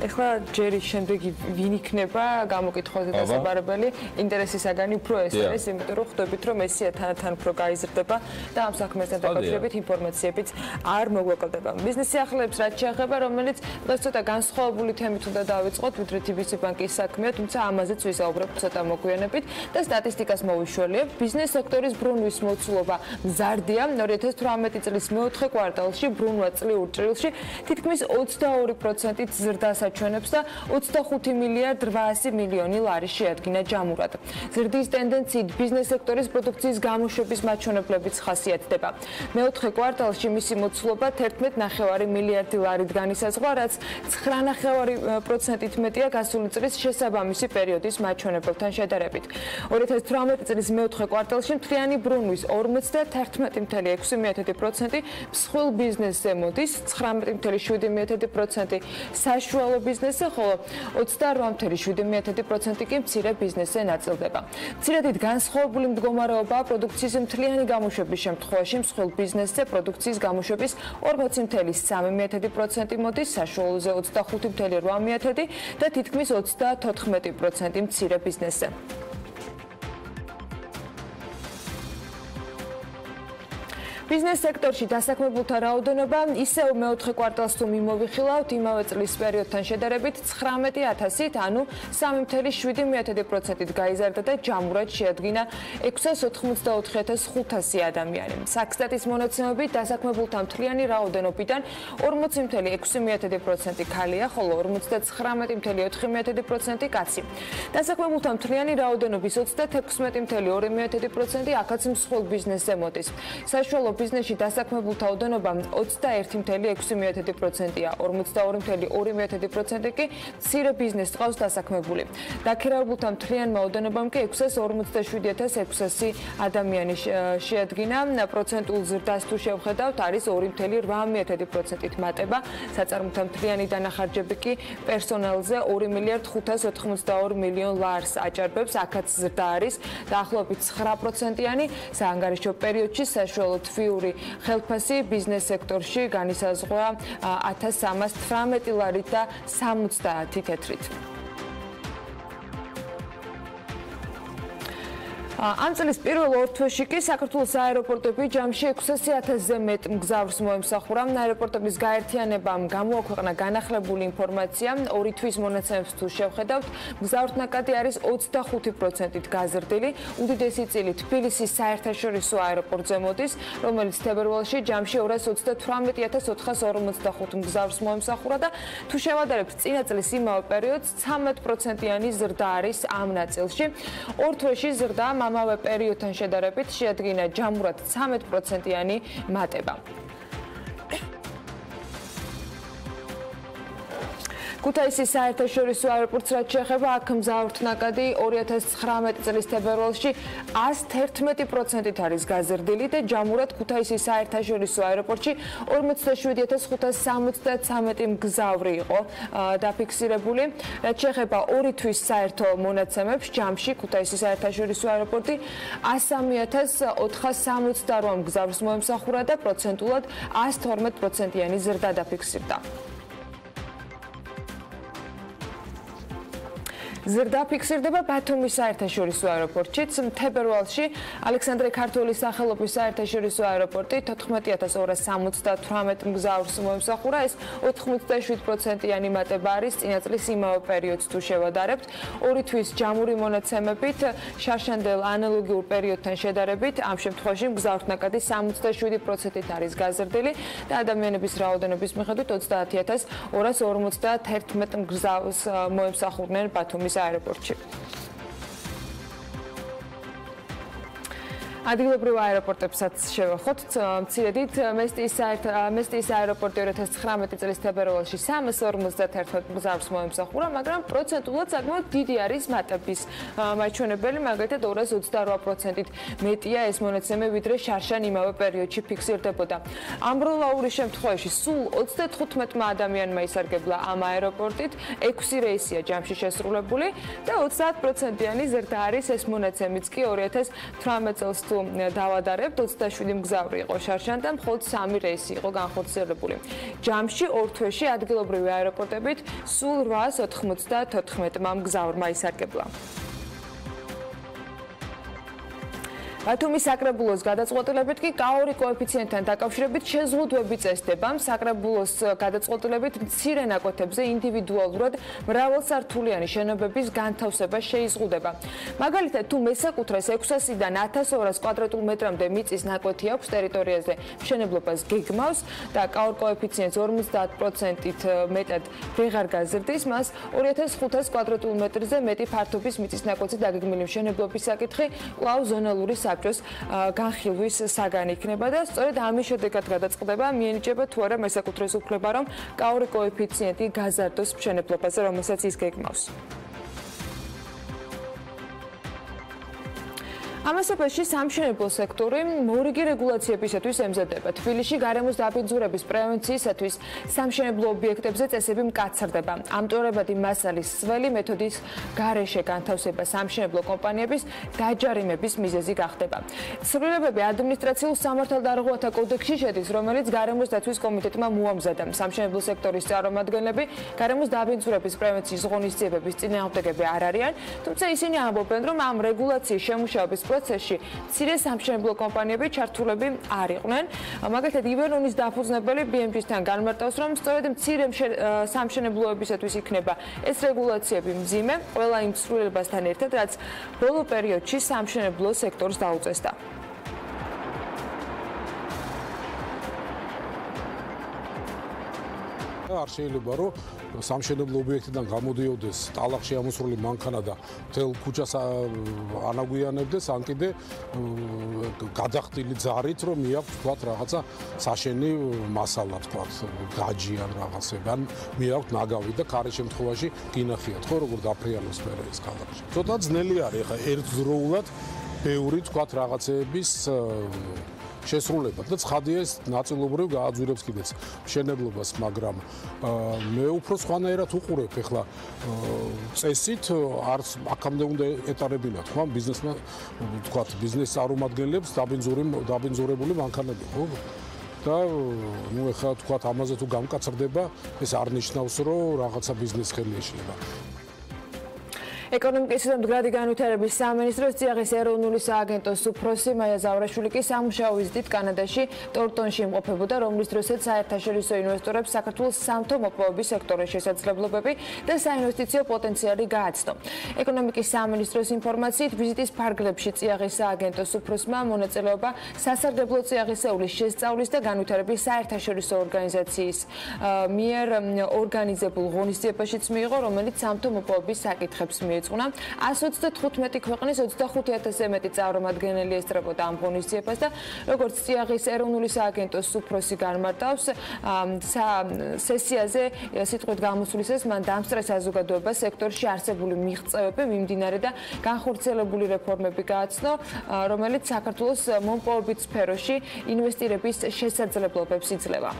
ეხლა ჯერი შემდეგი ვინ იქნება გამოკითხვაზე დასაბარებელი ინტერესისაგანი უფრო ეს არის, იმიტომ რომ ხვდებით, რომ ესია თანდათან უფრო გაიზრდება და ამ საქმესთან დაკავშირებით ინფორმაციებიც არ მოგვეკლდება. ბიზნესი ახლებებს რაც შეეხება, რომელიც დღეს ცოტა განსხვავებული თემით უნდა დავიწყოთ, ვიდრე TBC ბანკის საქმეა, თუმცა ამაზეც ვისაუბრებთ ცოტა მოგვიანებით და სტატისტიკას მოვიშველიებ. ბიზნეს სექტორის ბრუნვის მოცულობა მზარდია. 2018 წლის მეოთხე კვარტალში ბრუნვა წლიურ ჭრილში თითქმის 22%-ით ზრდას აჩვენებს და 25 მილიარდ 800 მილიონი ლარი შეადგინა ჯამურად. ზრდის ტენდენციით ბიზნეს სექტორის პროდუქციის გამოშვების მაჩვენებლებიც ხასიათდება. მეოთხე კვარტალში მისი მოცულობა 11.5 მილიარდი ლარით განისაზღვრა, რაც 9.5%-ით მეტია გასული წლის შესაბამისი პერიოდის მაჩვენებლებთან შედარებით. 2018 წლის მეოთხე კვარტალში მთლიანი ბრუნვის 51.6% მსხვილ ბიზნესზე მოდის, 19.7% საშუალო ბიზნესზე, ხოლო 28.7% კი მცირე ბიზნესზე ნაწილდება. მცირედით განსხვავებული მდგომარეობაა პროდუქციის მთლიანი გამოშვების შემთხვევაში, მსხვილ ბიზნესზე პროდუქციის გამოშვების 40.3% მოდის, საშუალოზე 25.8% და თითქმის 34% მცირე ბიზნესზე. ბიზნეს სექტორში დასაქმებულთა რაოდენობა ისევ მეოთხე კვარტალს თუ მიმოვიხილავთ, იმავე წლის პერიოდთან შედარებით 19,000-ით, ანუ 3,7%-ით გაიზარდა და ჯამურად შეადგინა 684,500 ადამიანი. საქსტატის მონაცემებით დასაქმებულთა მთლიანი რაოდენობიდან 40,6% ქალია, ხოლო 59,4% კაცი. დასაქმებულთა მთლიანი რაოდენობის 36,2% აქაც მსხვილ ბიზნესზე მოდის. საშუალო ბიზნესში დასაქმებულთა ოდენობა 21,6%-ია, 42,2% კი მცირე ბიზნესს ყავს დასაქმებული. დაქირავებულთა მთლიანმა ოდენობამ კი 647,600 ადამიანი შეადგინა. პროცენტულ ზრდას თუ შევხედავთ, არის 2,8%-ით მატება. საწარმოთა მთლიანი დანახარჯები კი პერსონალზე 2,582 მილიონ ლარს აჭარბებს. აქაც ზრდა არის დაახლოებით 9%-იანი. საანგარიშო პერიოდში საშუალო თვიური ხელფასი ბიზნეს სექტორში განისაზღვრა 1318 ლარით და 70 თეთრით. ამ წლის პირველ ორ თვეში კი საქართველოს აეროპორტები ჯამში 600,000-ზე მეტ მგზავრს მოემსახურა. აეროპორტების გაერთიანებამ გამოაქვეყნა განახლებული ინფორმაცია. ორი თვის მონაცემებს თუ შევხედავთ, მგზავრთნაკადი არის 25%-ით გაზრდილი. უდიდესი წილი თბილისის საერთაშორისო აეროპორტზე მოდის, რომელიც თებერვალში ჯამში 218,445 მგზავრს მოემსახურა და თუ შევადარებთ წინა წლის იმავე პერიოდს, 13%-იანი ზრდა არის ამ ნაწილში. ორ თვეში ზრდა ამავე პერიოდთან შედარებით შეადგინა ჯამურად 13%-იანი მატება. ქუთაისის საერთაშორისო აეროპორტს რაც შეეხება, აქ მგზავრთნაკადი 2019 წლის თებერვალში 111%-ით არის გაზრდილი და ჯამურად ქუთაისის საერთაშორისო აეროპორტში 47,573 მგზავრი იყო დაფიქსირებული. რაც შეეხება ორი თვის საერთო მონაცემებს, ჯამში ქუთაისის საერთაშორისო აეროპორტი 103,468 მგზავრს მოემსახურა და პროცენტულად 112%-იანი ზრდა დაფიქსირდა. ზრდა ფიქსირდება ბათუმის საერთაშორისო აეროპორტშიც. თებერვალში ალექსანდრე ქართველის სახელობის საერთაშორისო აეროპორტი 14,278 მგზავრს მოემსახურა. ეს 87%-იანი მატება არის წინა წლის იმავე პერიოდს თუ შევადარებთ. ორი თვის ჯამური მონაცემებით შარშანდელ ანალოგიურ პერიოდთან შედარებით ამ შემთხვევაში მგზავრთნაკადი 67%-ით არის გაზრდილი და ადამიანების რაოდენობის მიხედვით 30,251 მგზავრს მოემსახურნენ ბათუმის აეროპორტში. ადგილობრივ აეროპორტებსაც შევახოთ. მცირედით მესტიის აეროპორტი 2019 წლის თებერვალში 351 მგზავრს მოემსახურა, მაგრამ პროცენტულად საკმაოდ დიდი არის მატების მაჩვენებელი, მაგალითად 228%-ით მეტია ეს მონაცემი, ვიდრე შარშან იმავე პერიოდში ფიქსირდებოდა. ამბროლაური შემთხვევაში სულ 35 ადამიანმა ისარგებლა ამ აეროპორტით, 6 რეისია ჯამში შესრულებული და 30%-იანი ზრდა არის ეს მონაცემიც კი 2018 წელს თუ დავადარებთ 27 მგზავრი იყო შარშან და მხოლოდ 3 რეისი იყო განხორციელებული. ჯამში ორ თვეში ადგილობრივი აეროპორტებით სულ 894 მგზავრმა ისარგებლა. ბათუმის საკრებულოს გადაწყვეტილებით კი კაორი კოეფიციენტთან დაკავშირებით შეზღუდვები წესდება. საკრებულოს გადაწყვეტილებით მცირე ნაკვეთებზე ინდივიდუალურად მრავალსართულიანი შენობების განთავსება შეიზღუდება. მაგალითად, თუ მესაკუთრეს 600-დან 1200 კვადრატულ მეტრამდე მიწის ნაკვეთი აქვს ტერიტორიაზე, მშენებლობას გეგმავს და კაორ კოეფიციენტს 50%-ით მეტად ვეღარ გაზრდის, მას 2500 კვადრატულ მეტრზე მეტი ფართობის მიწის ნაკვეთზე დაგეგმილი მშენებლობის საკითხი კვლავ ზონალური საბჭოს განხილვის საგანი იქნება და სწორედ ამის შედეგად გადაწყდება, მიენიჭება თუ არა მესაკუთრეს უფლება, რომ კაორი კოეფიციენტი გაზარდოს მშენებლობაზე, რომელსაც ის გეგმავს. ამასობაში სამშენებლო სექტორი მორიგი რეგულაციებისათვის ემზადება. თბილისში გარემოს დაბინძურების პრევენციისათვის სამშენებლო ობიექტებზე წესები მკაცრდება. ამტვერებადი მასალის სველი მეთოდის გარეშე განთავსება სამშენებლო კომპანიების დაჯარიმების მიზეზი გახდება. ცვლილებები ადმინისტრაციულ სამართალდარღვევათა კოდექსში შედის, რომელიც გარემოს დაცვის კომიტეტმა მოამზადა. სამშენებლო სექტორის წარმომადგენლები გარემოს დაბინძურების პრევენციის ღონისძიებების წინააღმდეგები არ არიან, თუმცა ისინი ამბობენ, რომ ამ რეგულაციის შემუშავების პროცესში მცირე სამშენებლო კომპანიები ჩართულები არ იყვნენ. მაგალითად, ივერონის დაფუძნებელი BMG-სთან განმარტავს, რომ სწორედ მცირე სამშენებლოებისათვის იქნება ეს რეგულაციები მძიმე, ყველა იმ ცვლილებასთან ერთად, რაც ბოლო პერიოდში სამშენებლო სექტორს დაუწესდა. არ შეიძლება რომ სამშენებლო ობიექტიდან გამოდიოდეს ტალახში ამოსრული მანქანა და მთელ ქუჩას ანაგვიანებდეს, ან კიდე გადახდილი ძარით რომ მიაქვს თქვა რაღაცა საშენი მასალა, თქვა გაჯი ან რაღაცები, ან მიაქვს ნაგავი და ქარის შემთხვევაში გინახიათ ხო როგორ დაფრიალებს მერე ეს ქალაქში. ცოტა ძნელი არის ხა ერთდროულად ბევრი თქვა რაღაცეების შესრულება და ცხადია ეს ნაწილობრივ გააძვირებს კიდეც მშენებლობას, მაგრამ მე უფრო სხვანაირად უყურებ ეხლა წესით არც აქამდე უნდა ეტარებინათ ხო ბიზნესმა თქვა ბიზნეს წარმომადგენლებს დაბინძურებული მანქანები ხო და ნუ ეხლა თქვა ამაზე თუ გამკაცრდება ეს არ ნიშნავს რომ რაღაცა ბიზნეს ხელი ეშლება. ეკონომიკის და მდგრადი განვითარების სამინისტროს წიაღის ეროვნული სააგენტოს უფროსი მაია ზავრაშვილი კი სამუშაო ვიზიტით კანადაში ტორტონში იმყოფებოდა, რომლის დროსაც საერთაშორისო ინვესტორებს საქართველოს სამთო მოპოვების სექტორის შესაძლებლობები და საინვესტიციო პოტენციალი გააცნო. ეკონომიკის სამინისტროს ინფორმაციით ვიზიტის ფარგლებში წიაღის სააგენტოს უფროსმა მონაწილეობა სასარგებლო წიაღისეულის შესწავლის და განვითარების საერთაშორისო ორგანიზაციის მიერ ორგანიზებულ ღონისძიებაშიც მიიღო, რომელიც სამთო მოპოვების საკითხებს მიეწუნა. 125 ქვეყნის 25,000-ზე მეტი წარმომადგენელი ესწრებოდა ამ ღონისძიებას და როგორც წიაღის ეროვნული სააგენტოს უფროსი განმარტავს, სესიაზე სიტყვით გამოსვლისას მან დამსწრა საზოგადოებას სექტორში არსებული მიღწევები, მიმდინარე და განხორციელებული რეფორმები გააცნო, რომელიც საქართველოს მომპოვების სფეროში ინვესტირების შესაძლებლობებს იძლევა.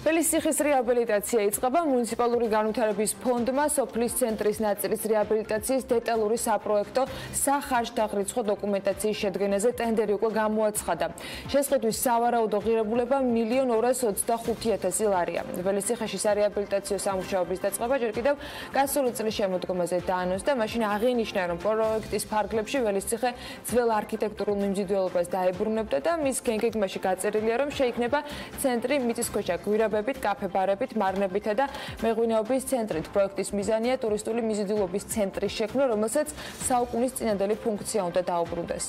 Pirveli რეაბილიტაცია იწყება მუნიციპალური განვითარების ფონდმა სოფლის ცენტრის ნაწილის რეაბილიტაციის დეტალური საპროექტო სახარჯ-დაღრიცხვა დოკუმენტაციის შედგენაზე ტენდერი უკვე გამოაცხადა. შესყიდვის სავარაუდო ღირებულება 1,225,000 ლარია. ველისიხეში სარეაბილიტაციო სამუშაოების დაწყება ჯერ კიდევ გასული წლის შემოდგომაზე დაანონსდა, მაშინ აღინიშნა, რომ პროექტის ფარგლებში ველისიხე ძველ არქიტექტურულ მიმზიდველობას დაებრუნებდა და მის გეგმაში გაწერილია, რომ შეიქმნება ცენტრი მიწისქვეშა გვირაბებით, კაფე-ბარებით, მარნებითა და მეღვინეობის ცენტრით. პროექტის მიზანია ტურისტული მიზიდულობის ცენტრის შექმნა, რომელსაც საუკუნის წინანდელი ფუნქცია უნდა დაუბრუნდეს.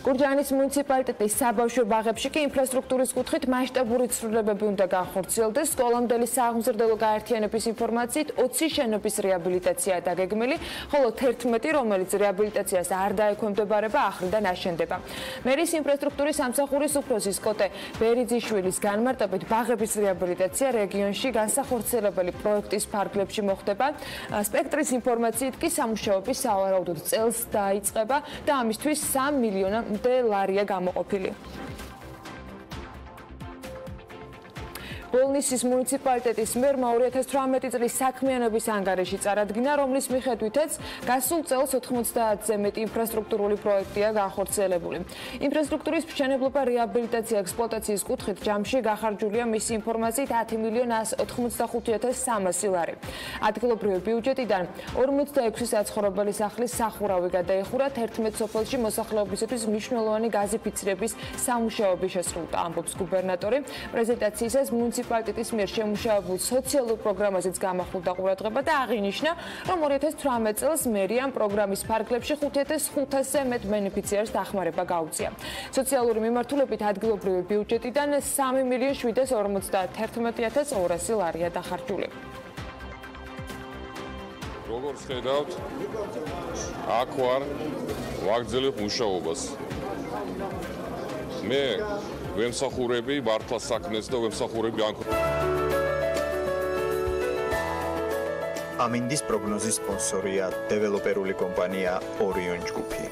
გურჯაანის მუნიციპალიტეტის საბავშვო ბაღებში კი ინფრასტრუქტურის კუთხით მასშტაბური ცვლილებები უნდა განხორციელდეს. სკოლამდელი სააღმზრდელო გაერთიანების ინფორმაციით 20 შენობის რეაბილიტაციაა დაგეგმილი, ხოლო 11, რომელიც რეაბილიტაციას არ დაექვემდებარება, ახრიდან აშენდება. მერის ინფრასტრუქტურის სამსახურის უფროსის კოტე ბერიძიშვილის განმარტებით, ბაღების რეაბილიტაცია რეგიონში განსახორციელებელი პროექტის ფარგლებში მოხდება. სპექტრის ინფორმაციით კი სამუშაოები სავარაუდოდ წელს დაიწყება და ამისთვის 3 მილიონამდე ლარია გამოყოფილი. ბოლნისის მუნიციპალიტეტის მიერ 2018 წლის საქმიანობის ანგარიში წარადგინა, რომლის მიხედვითაც გასულ წელს 90-ზე მეტი ინფრასტრუქტურული პროექტია განხორციელებული. ინფრასტრუქტურის მშენებლობა, რეაბილიტაცია, ექსპლუატაციის კუთხით ჯამში გახარჯულია მისი ინფორმაციით 10,185,300 ლარი. ადგილობრივი ბიუჯეტიდან 46 საცხოვრებელი სახლის სახურავი გადაეხურა, 11 სოფელში მოსახლეობისათვის მნიშვნელოვანი გაზიფიცირების სამუშაოები შესრულდა, ამბობს გუბერნატორი. პრეზენტაციისას მუნიციპალიტეტის მიერ შემუშავებულ სოციალურ პროგრამაზეც გამახვილდა ყურადღება და აღინიშნა, რომ 2018 წელს მერიამ პროგრამის ფარგლებში 5,500-ზე მეტ ბენეფიციარს დახმარება გაუწია. სოციალური მიმართულებით ადგილობრივი ბიუჯეტიდან 3,751,200 ლარია დახარჯული. როგორც ხედავთ, აქ ვარ ვაგრძელებ მუშაობას. მე ვემსახურები მართლა საქმეს და ვემსახურები ამინდის პროგნოზის სპონსორია დეველოპერული კომპანია ორიონ ჯგუფი.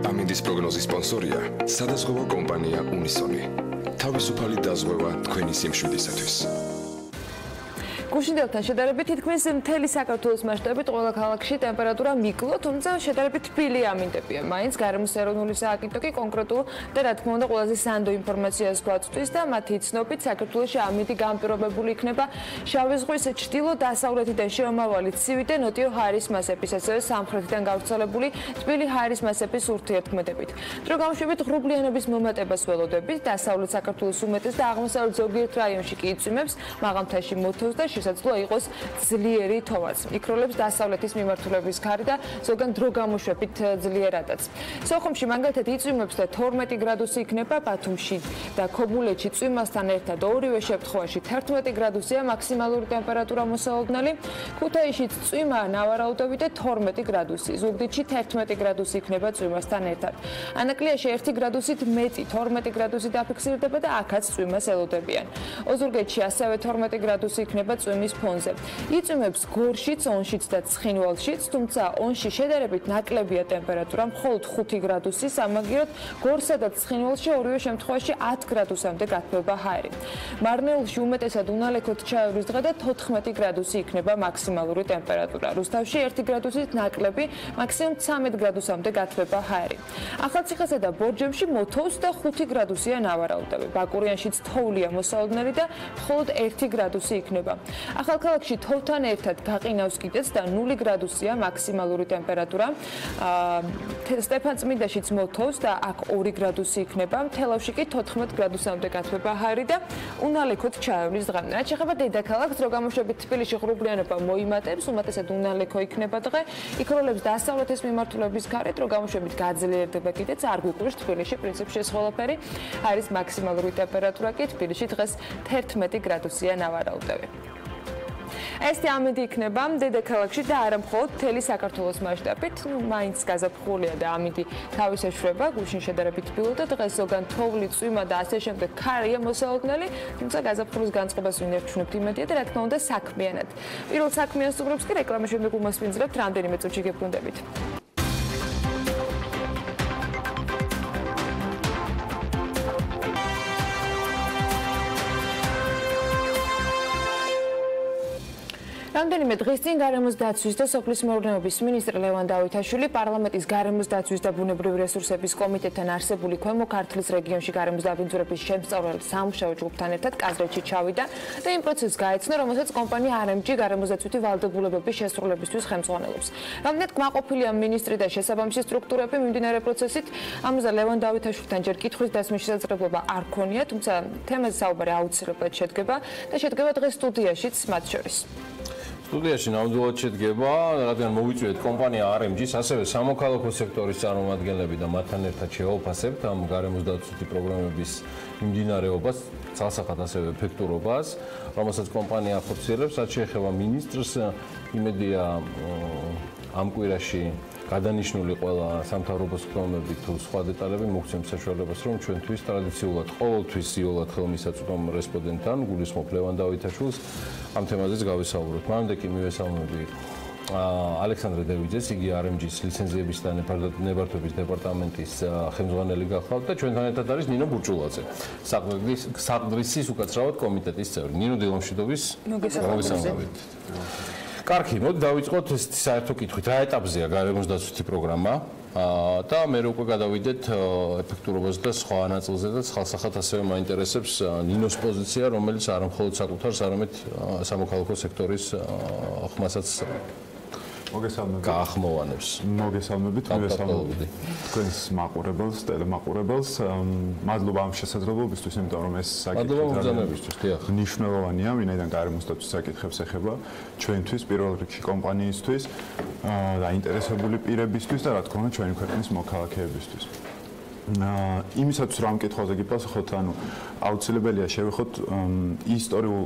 ამინდის პროგნოზის სპონსორია სადაზღვევო კომპანია უნისონი. თავისუფალი დაზღვევა თქვენი სიმშვიდისათვის. გუშინდელთან შედარებით თითქმის მთელი საქართველოს მასშტაბით ყველა ქალაქში ტემპერატურა მიკლო, თუმცა შედარებით თბილი ამინდებია. მაინც გარემოს ეროვნული სააგენტო კი კონკრეტულ და რა თქმა უნდა ყველაზე სანდო ინფორმაციას გვაწვდის და მათი ცნობით საქართველოში ამინდი განპირობებული იქნება შავი ზღვის ჩრდილო-დასავლეთიდან შემავალი ცივი და ნოტიო ჰაერის მასების, ასევე სამხრეთიდან გავრცელებული თბილი ჰაერის მასების ურთიერთქმედებით. დრო გამოშვებით ღრუბლიანობის მომატებას ველოდებით, დასავლეთ საქართველოს უმეტეს და აღმოსავლეთ ზოგიერთ რაიონში კი იწვიმებს, მაღალმთაში მოთოვს და შესაძლოა იყოს ძლიერი თოვაც. იქროლებს დასავლეთის მიმართულების ქარი და ზოგან დრო გამოშვებით ძლიერადაც. სოხუმში მაგალითად იწვიმებს და 12 გრადუსი იქნება, ბათუმში და ქობულეთში წვიმასთან ერთად ორივე შემთხვევაში 11 გრადუსია მაქსიმალური ტემპერატურა მოსალოდნელი, ქუთაისშიც წვიმა ნავარაუდები და 12 გრადუსი, ზუგდიდში 11 გრადუსი იქნება წვიმასთან ერთად. ანაკლიაში 1 გრადუსით მეტი 12 გრადუსი დაფიქსირდება და აქაც წვიმას ელოდებიან. ოზურგეთში ასევე 12 გრადუსი იქნება წვიმის ფონზე. იწვიმებს გორშიც, ონშიც და ცხინვალშიც, თუმცა ონში შედარებით ნაკლებია ტემპერატურა, მხოლოდ 5 გრადუსი, სამაგიეროდ გორსა და ცხინვალში ორივე შემთხვევაში 10 გრადუსამდე გათბება ჰაერი. მარნეულში უმეტესად უნალექოდ ჩაევრის დღე და 14 გრადუსი იქნება მაქსიმალური ტემპერატურა. რუსთავში 1 გრადუსით ნაკლები, მაქსიმუმ 13 გრადუსამდე გათბება ჰაერი. ახალციხესა და ბორჯომში მოთოვს და 5 გრადუსია ნავარაუდები. ბაკურიანშიც თოვლია მოსალოდნელი და მხოლოდ 1 გრადუსი იქნება. ახალქალაქში თოვთან ერთად გაყინავს კიდეც და 0 გრადუსია მაქსიმალური ტემპერატურა. სტეფანწმინდაშიც მოთოვს და აქ 2 გრადუსი იქნება. თელავში კი 14 გრადუსამდე გათბება ჰაერი და უნალექოდ ჩაევრის დღე. რაც შეეხება დედაქალაქს, დრო გამოშვებით თბილისში ღრუბლიანობა მოიმატებს, უმეტესად უნალექო იქნება დღე. იქროლებს დასავლეთის მიმართულების ქარი, დრო გამოშვებით გაძლიერდება კიდეც, არ გვიკვირს თბილისში პრინციპში ეს ყველაფერი. ჰაერის მაქსიმალური ტემპერატურა კი თბილისში დღეს 11 გრადუსია ნავარაუდები. ეს ამინდი იქნება დედაქალაქში და არა მხოლოდ მთელი საქართველოს მასშტაბით. მაინც გაზაფხულია და ამინდი თავის ეშვება, გუშინ შედარებით თბილო და დღეს ზოგან თოვლი, წვიმა და ასე შემდეგ ქარია მოსალოდნელი, თუმცა გაზაფხულის განწყობას ვინ ერჩუნებთ იმედია და რა თქმა უნდა საქმიანად. პირველ საქმიანს უბრალოდ კი რეკლამის შემდეგ უმასპინძლებთ, რამდენიმე წუთში გებრუნდებით. რამდენიმე დღის წინ გარემოსდაცვის და სოფლის მეურნეობის მინისტრი ლევან დავითაშვილი პარლამენტის გარემოსდაცვის და ბუნებრივი რესურსების კომიტეტთან არსებული ქვემო ქართლის რეგიონში გარემოსდაბინძურების შემსწავლელ სამუშაო ჯგუფთან ერთად კაზრეთში ჩავიდა და იმ პროცესს გაეცნო, რომელსაც კომპანია RMG გარემოსდაცვითი ვალდებულებების შესრულებისთვის ხელმძღვანელობს. რამდენად კმაყოფილია მინისტრი და შესაბამისი სტრუქტურები მიმდინარე პროცესით, ამაზე ლევან დავითაშვილთან ჯერ კითხვის დასმის შესაძლებლობა არ ქონია, თუმცა თემაზე საუბარი აუცილებლად შედგება და შედგება დღეს სტუდიაშიც მათ შორის. სტუდიაში ნამდვილად შედგება, რადგან მოვიწვიეთ კომპანია RMG-ის, ასევე სამოქალაქო სექტორის წარმომადგენლები და მათთან ერთად შევაფასებთ ამ გარემოსდაცვითი პროგრამების მიმდინარეობას, ცალსახად ასევე ეფექტურობას, რომელსაც კომპანია ახორციელებს, რაც შეეხება მინისტრს, იმედია ამ კვირაში გადანიშნული ყველა სამთავრობო სხდომები თუ სხვა დეტალები მოგცემს საშუალებას, რომ ჩვენთვის ტრადიციულად ყოველთვის იოლად ხელმისაწვდომ რესპონდენტთან, გულისხმობ ლევან დავითაშვილს, ამ თემაზეც გავისაუბროთ. მანამდე კი მივესალმები ალექსანდრე დევიძეს, იგი RMG-ის ლიცენზიების და ნებართვების დეპარტამენტის ხელმძღვანელი გახლავთ და ჩვენთან ერთად არის ნინო ბურჭულაძე, საყდრისის უკაცრავად კომიტეტის წევრი. ნინო დილამშვიდობის, მოგესალმებით. კარგი, მოდი დავიწყოთ ეს საერთო კითხვით. რა ეტაპზეა გარემოსდაცვითი პროგრამა და მე უკვე გადავიდეთ ეფექტურობაზე და სხვა ნაწილზე და ხალხსახად ასევე მაინტერესებს ნინოს პოზიცია, რომელიც არ მხოლოდ საკუთარს, არამედ სამოქალაქო სექტორის ხმასაც გაახმოვანებს. მოგესალმებით, მივესალმებით თქვენს მაყურებელს, ტელემაყურებელს. მადლობა ამ შესაძლებლობისთვის, იმიტომ რომ ეს საკითხი მნიშვნელოვანია, ვინაიდან გარემოსდაცვის საკითხებს ეხება ჩვენთვის, პირველ რიგში კომპანიისთვის, დაინტერესებული პირებისთვის და რა თქმა უნდა ჩვენი ქვეყნის მოქალაქეებისთვის. იმისათვის რომ კითხვაზე გიპასუხოთ, ანუ აუცილებელია შევეხოთ ისტორიულ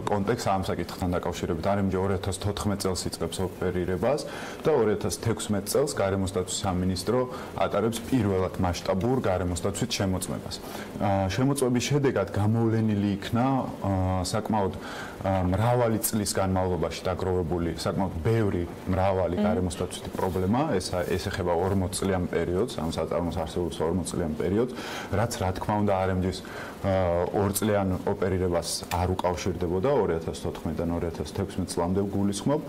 კონტექსტს ამ საკითხთან დაკავშირებით. RMG 2014 წელს იწყებს ოპერირებას და 2016 წელს გარემოსდაცვის სამინისტრო ატარებს პირველად მასშტაბურ გარემოსდაცვით შემოწმებას. შემოწმების შედეგად გამოვლენილი იქნა საკმაოდ მრავალი წლის განმავლობაში დაგროვებული საკმაოდ ბევრი მრავალი გარემოსდაცვითი პრობლემა. ეს ეხება 40 წლიან პერიოდს, ამ საწარმოს არსებობს 40 წლიან პერიოდს, რაც რა თქმა უნდა RMG-ის 2 წლიან ოპერირებას არ უკავშირდებოდა 2014-დან 2016 წლამდე გულისხმობ.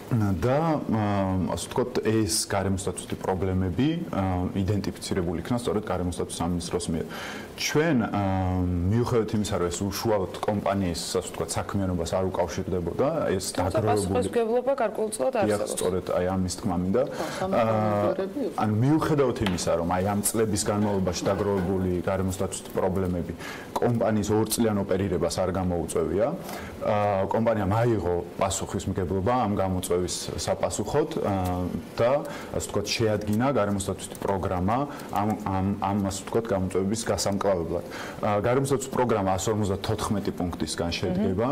და ასე ვთქვათ, ეს გარემოსდაცვითი პრობლემები იდენტიფიცირებული იქნა სწორედ გარემოსდაცვის სამინისტროს მიერ. ჩვენ მიუხედავად იმისა, რომ ეს უშუალოდ კომპანიის ასე ვთქვათ საქმიანობას არ უკავშირდებოდა, ეს დაგროვებული პასუხისმგებლობა გარკვეულწილად არსებობს. სწორედ აი ამის თქმა მინდა. ან მიუხედავად იმისა, რომ აი ამ წლების განმავლობაში დაგროვებული გარემოსდაცვითი პრობლემები კომპანიის 2 წლიან ოპერირებას არ გამოუწევია, კომპანიამ აიღო პასუხისმგებლობა ამ გამოწვევის საპასუხოდ და ასე ვთქვათ შეადგინა გარემოსდაცვითი პროგრამა ამ ასე ვთქვათ გამოწვევების გასამკლავებლად. გარემოსდაცვითი პროგრამა 154 პუნქტისგან შედგება.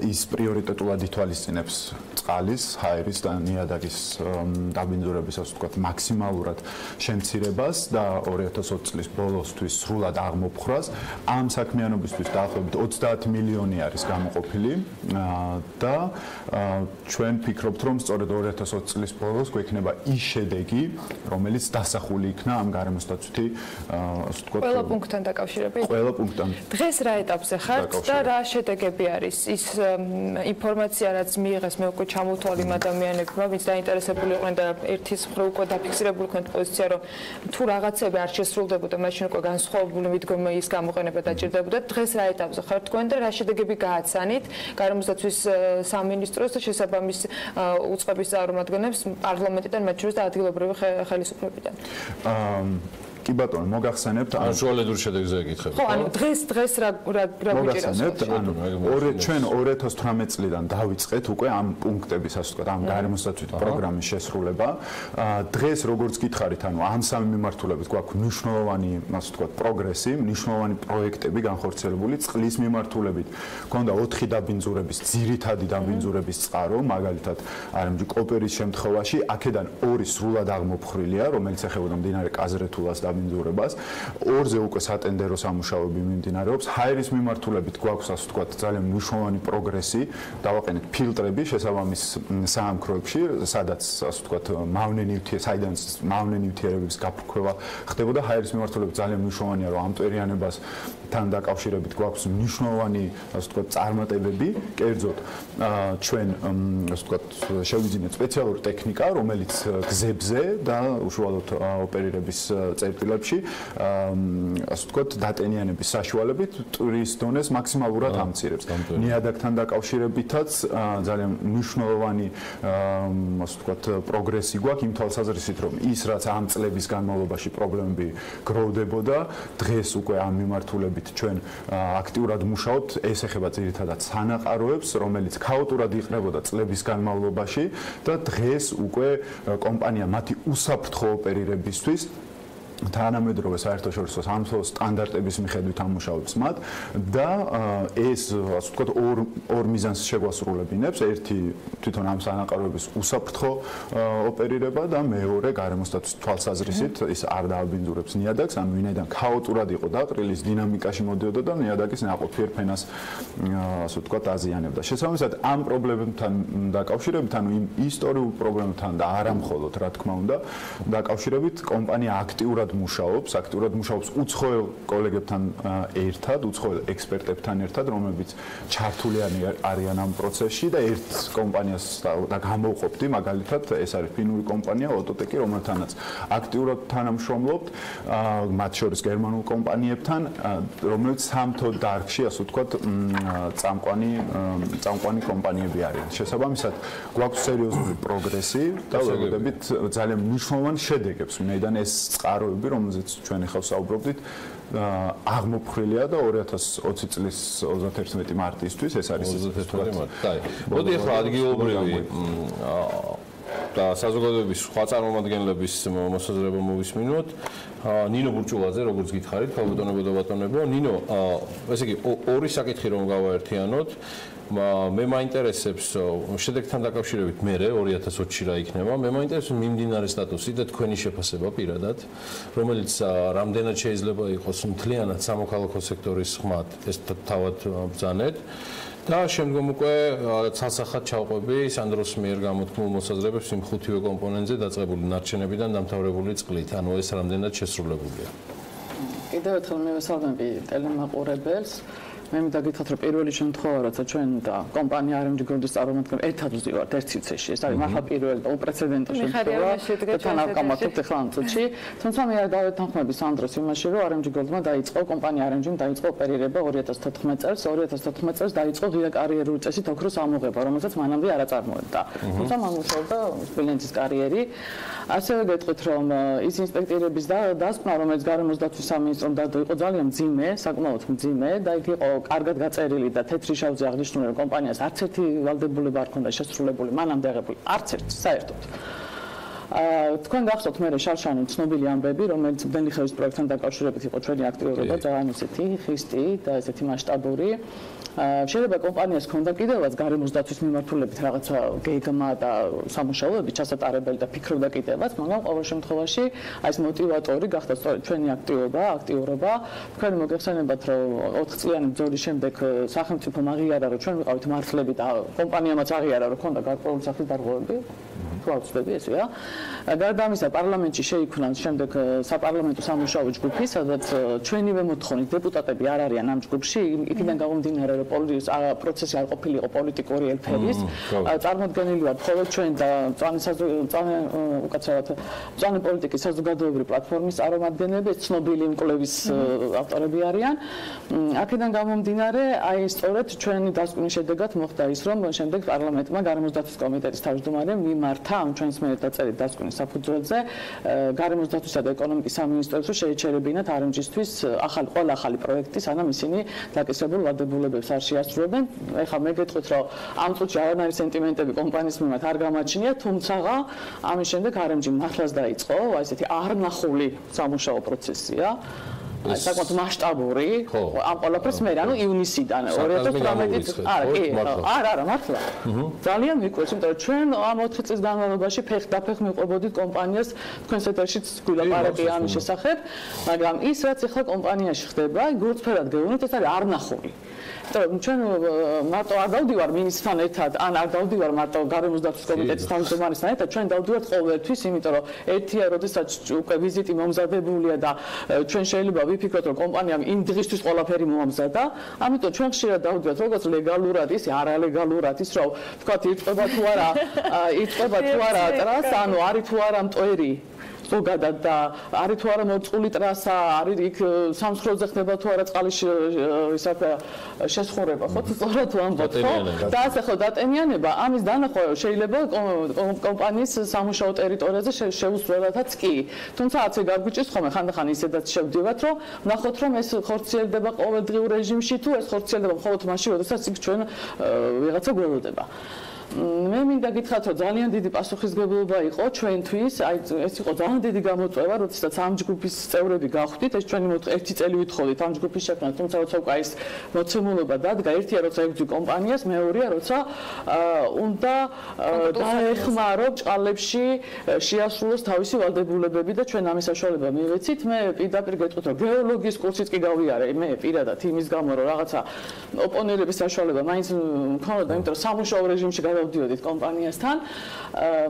ის პრიორიტეტულად ითვალისწინებს წყალის, ჰაერის და ნიადაგის დაბინძურების ასე ვთქვათ მაქსიმალურად შემცირებას და 2020 წლის ბოლოსთვის სრულად აღმოფხვრას. ამ საქმიანობისთვის დაახლოებით 30 მილიონი არის გამოყოფილი და ჩვენ ვფიქრობთ, რომ სწორედ 2020 წლის ბოლოს გვექნება ის შედეგი, რომელიც დასახული იქნა ამ გარემოსდაცვითი ასე ვთქვათ ყველა პუნქტთან დაკავშირებით. ყველა პუნქტთან. დღეს რა ეტაპზე ხართ და რა შედეგები არის? ის ინფორმაცია, რაც მიიღეს მე უკვე ჩამოთვალ იმ ადამიანებმა, ვინც დაინტერესებული იყვნენ და ერთის მხრივ უკვე დაფიქსირებული ქონდათ პოზიცია, რომ თუ რაღაცები არ შესრულდებოდა, მაშინ უკვე განსხვავებული მიდგომის გამოყენება დაჭირდებოდა. დღეს რა ეტაპზე ხართ თქვენ და რა შედეგები გააცანით გარემოსდაცვის სამინისტროს და შესაბამის უწყების წარმომადგენლებს პარლამენტიდან, მათ შორის და ადგილობრივი ხელისუფლებიდან? კი ბატონო, მოგახსენებთ ან შუალედურ შედეგზე ეკითხები. ხო, ანუ დღეს რა მოგახსენებთ, ანუ ჩვენ 2018 წლიდან დავიწყეთ უკვე ამ პუნქტების, ასე ვთქვათ, ამ გარემოსდაცვითი პროგრამის შესრულება. დღეს როგორც გითხარით, ანუ ამ სამი მიმართულებით გვაქვს მნიშვნელოვანი, ასე ვთქვათ, პროგრესი, მნიშვნელოვანი პროექტები განხორციელებული წყლის მიმართულებით. გვქონდა 4 დაბინძურების, ძირითადი დაბინძურების წყარო, მაგალითად, RMG კოპერის შემთხვევაში, აქედან 2 სრულად აღმოფხრილია, რომელიც ეხებოდა მდინარე კაზრეთულას დაბინძურებას. 2-ზე უკვე სატენდერო სამუშაოები მიმდინარეობს. ჰაერის მიმართულებით გვაქვს, ასე ვთქვათ, ძალიან მნიშვნელოვანი პროგრესი. დავაყენეთ ფილტრები შესაბამის საამქროებში, სადაც, ასე ვთქვათ, საიდანაც მავნე ნივთიერებების გაფრქვევა ხდებოდა. ჰაერის მიმართულებით ძალიან მნიშვნელოვანია, რომ ამ მტვერიანებასთან დაკავშირებით გვაქვს მნიშვნელოვანი, ასე ვთქვათ, წარმატებები. კერძოდ, ჩვენ, ასე ვთქვათ, შევიძინეთ სპეციალური ტექნიკა, რომელიც გზებზე და უშუალოდ ოპერირების წერტილებში, ასე ვთქვათ, დატენიანების საშუალებით ტურის დონეს მაქსიმალურად ამცირებს. ნიადაგთან დაკავშირებითაც ძალიან მნიშვნელოვანი, ასე ვთქვათ, პროგრესი გვაქვს იმ თვალსაზრისით, რომ ის რაც ამ წლების განმავლობაში პრობლემები გროვდებოდა, დღეს უკვე ამ მიმართულებით ჩვენ აქტიურად მუშაობთ. ეს ეხება ძირითადად სანაყაროებს, რომელიც ქაოტურად იყრებოდა წლების განმავლობაში და დღეს უკვე კომპანია მათი უსაფრთხო ოპერირებისთვის თანამედროვე საერთაშორისო სამსახურის სტანდარტების მიხედვით ამუშავებს მათ და ეს, ასე ვთქვათ, ორ მიზანს შეგვასრულებინებს. ერთი თვითონ ამ სანაყაროების უსაფრთხო ოპერირება და მეორე გარემოსდაცვის თვალსაზრისით ის არ დააბინძურებს ნიადაგს, ანუ ვინაიდან ქაოტურად იყო დაყრილი, დინამიკაში მოდიოდა და ნიადაგის ნაყოფიერ ფენას, ასე ვთქვათ, აზიანებდა. შესაბამისად, ამ პრობლემებთან დაკავშირებით, ანუ იმ ისტორიულ პრობლემებთან და არა მხოლოდ, რა თქმა უნდა, დაკავშირებით კომპანია აქტიურად მუშაობს უცხოელ კოლეგებთან ერთად, უცხოელ ექსპერტებთან ერთად, რომლებიც ჩართული არიან ამ პროცესში და ერთ კომპანიას და გამოვყოფდი, მაგალითად, ეს არის ფინური კომპანია ოტოტეკი, რომელთანაც აქტიურად თანამშრომლობთ, მათ შორის გერმანულ კომპანიებთან, რომლებიც სამთო დარგში, ასე ვთქვათ, წამყვანი კომპანიები არიან. შესაბამისად, გვაქვს სერიოზული პროგრესი და ვებოდებით ძალიან მნიშვნელოვან შედეგებს, ვინაიდან ეს წყაროები, რომელზეც ჩვენ ახლა ვსაუბრობდით, აღმოფხრილია და 2020 წლის 31 მარტისთვის ეს არის 31 მარტი. მოდი ახლა ადგილობრივი და საზოგადოების სხვა წარმომადგენლების მოსაზრება მოვისმინოთ. ნინო ბურჭულაძე, როგორც გითხარით, ქალბატონებო და ბატონებო, ნინო, ესე იგი, ორი საკითხი რომ გავაერთიანოთ. მე მაინტერესებს შედეგთან დაკავშირებით მე 2020-ში რა იქნება მე მაინტერესებს მიმდინარე სტატუსი და თქვენი შეფასება პირადად რომელიც რამდენად შეიძლება იყოს მთლიანად სამოქალაქო სექტორის ხმად ეს თავად ბრძანეთ და შემდგომ უკვე ცალსახად ჩავყვები სანდროს მიერ გამოთქმულ მოსაზრებებს იმ ხუთივე კომპონენტზე დაწყებული ნარჩენებიდან დამთავრებული წყლით ანუ ეს რამდენად შესრულებულია კიდევ ერთხელ მივესალმები ტელემაყურებელს მე მინდა გითხრათ რომ პირველი შემთხვევა როცა ჩვენ და კომპანია RMG-ის წარმომადგენლები ერთად ვზივართ ერთ სივრცეში ეს არის მართლა პირველი და უპრეცედენტო შემთხვევა და თან ავკამათებთ ახლა ამ წუთში თუმცა მე არ დავეთანხმები სანდროს იმაში რომ RMG-მა დაიწყო კომპანია RMG-მ დაიწყო ოპერირება 2014 წელს 2014 წელს დაიწყო ღია კარიერული წესით ოქროს ამოღება რომელსაც მანამდე არ აწარმოებდა თუმცა მან მუშაობდა სპილენძის კარიერი ასევე გეტყვით რომ ის ინსპექტორების დასკვნა რომელიც გარემოსდაცვის სამინისტრომ დადო იყო ძალიან მძიმე საკმაოდ მძიმე და იქ იყო კარგად გაწერილი და თეთრი შავზე აღნიშნული რომ კომპანიას არც ერთი ვალდებულება არ ჰქონდა შესრულებული მანამდე აღებული არც ერთი საერთოდ თქვენ გახსოვთ მე შარშანი ცნობილი ამბები რომელიც ბენიხევის პროექტთან დაკავშირებით იყო ჩვენი აქტიურობა ძალიან ისეთი ხისტი და ესეთი მასშტაბური შეიძლება კომპანიას ჰქონდა კიდევაც გარემოსდაცვის მიმართულებით რაღაცა გეგმა და სამუშაოები ჩასატარებელი და ფიქრობდა კიდევაც მაგრამ ყოველ შემთხვევაში აი ეს მოტივატორი გახდა სწორედ ჩვენი აქტიურობა თქვენ მოგეხსენებათ რომ 4 წლიანი ბრძოლის შემდეგ სახელმწიფომ აღიარა რომ ჩვენ ვიყავით მართლები და კომპანიამაც აღიარა რომ ჰქონდა გარკვეული სახის დარღვევები ვაუწდები ესეა. გარდა ამისა პარლამენტში შეიქმნა შემდეგ საპარლამენტო სამუშაო ჯგუფი, სადაც ჩვენივე მოთხოვნით დეპუტატები არ არიან ამ ჯგუფში, იქიდან გამომდინარე რომ პროცესი არ ყოფილიყო პოლიტიკური ელფერის, წარმოდგენილი ვართ მხოლოდ ჩვენ და მწვანე პოლიტიკის საზოგადოებრივი პლატფორმის წარმომადგენლები, ცნობილი მკვლევის ავტორები არიან. აქედან გამომდინარე, აი სწორედ ჩვენი დასკვნის შედეგად მოხდა ის, რომ შემდეგ პარლამენტმა გარემოსდაცვის კომიტეტის თავმჯდომარემ მიმართა ამ ჩვენს მიერ დაწერილი დასკვნის საფუძველზე გარემოსდაცვისა და ეკონომიკის სამინისტროს შეეჩერებინათ RMG-ისთვის ყველა ახალი პროექტი, სანამ ისინი დაკისრებულ ვადებულებებს არ შეასრულებენ. ეხლა მე გეტყვით, რომ ამ წუთში არანაირი სენტიმენტები კომპანიის მიმართ არ გამაჩნია, თუმცა ამის შემდეგ RMG-მ მართლაც დაიწყო ესეთი არნახული სამუშაო პროცესია. საკმაოდ მასშტაბური ამ ყველაფერს მე ანუ ივნისიდან 2018 არა მართლა ძალიან მიყვარს იმიტომ რომ ჩვენ ამ 4 წლის განმავლობაში ფეხ მიყვებოდით კომპანიას თქვენს ეთერშიც გულაპარაკი ამის შესახებ მაგრამ ის რაც ახლა კომპანიაში ხდება გულწრფელად გეუბნით ეს არის არნახული ჩვენ მარტო არ დავდივარ მინისტრთან ერთად ან არ დავდივარ მარტო გარემოსდაცვის კომიტეტის თავმჯდომარესთან ერთად ჩვენ დავდივართ ყოველთვის იმიტომ რომ ერთია როდესაც უკვე ვიზიტი მომზადებულია და ჩვენ შეიძლება ვიფიქროთ რომ კომპანიამ იმ დღისთვის ყველაფერი მოამზადა ამიტომ ჩვენ ხშირად დავდივართ როგორც ლეგალურად ის არალეგალურად ის რომ თქვათ იწება თუ არა ტრასა ანუ არის თუ არა მტვერი ზოგადად და არის თუ არა მოწყული ტრასა არის იქ სამსხვროზე ხდება თუ არა წყალის შესხურება ხო სწორად ვამბობ ხო და ასე ხო დატენიანება ამის დანახვა შეიძლება კომპანიის სამუშაო ტერიტორიაზე შეუსრულათაც კი თუმცა ასე გარგვიჭირს ხოლმე ხანდახან ისედაც შევდივართ რომ ვნახოთ რომ ეს ხორციელდება ყოველდღიურ რეჟიმში თუ ეს ხორციელდება მხოლოდ მაშინ როდესაც იქ ჩვენ ვიღაცა გველოდება მე მინდა გითხრათ რომ ძალიან დიდი პასუხისმგებლობა იყო ჩვენთვის აი ეს იყო ძალიან დიდი გამოწვევა როდესაც ამ ჯგუფის წევრები გავხდით ეს ჩვენი ერთი წელი ვითხოვდით ამ ჯგუფის შექმნას თუმცა როცა უკვე ის მოცემულობა დადგა ერთია როცა ებრძვი კომპანიას მეორეა როცა უნდა დაეხმარო ჭყალებში შეასრულოს თავისი ვალდებულებები და ჩვენ ამის საშუალება მივეცით მე პირდაპირ გეტყვით რომ გეოლოგიის კურსიც კი გავიარე მე პირადად იმის გამო რომ რაღაცა ოპონერების საშუალება მაინც მქონოდა იმიტომ რომ სამუშაო რეჟიმში დავდიოდით კომპანიასთან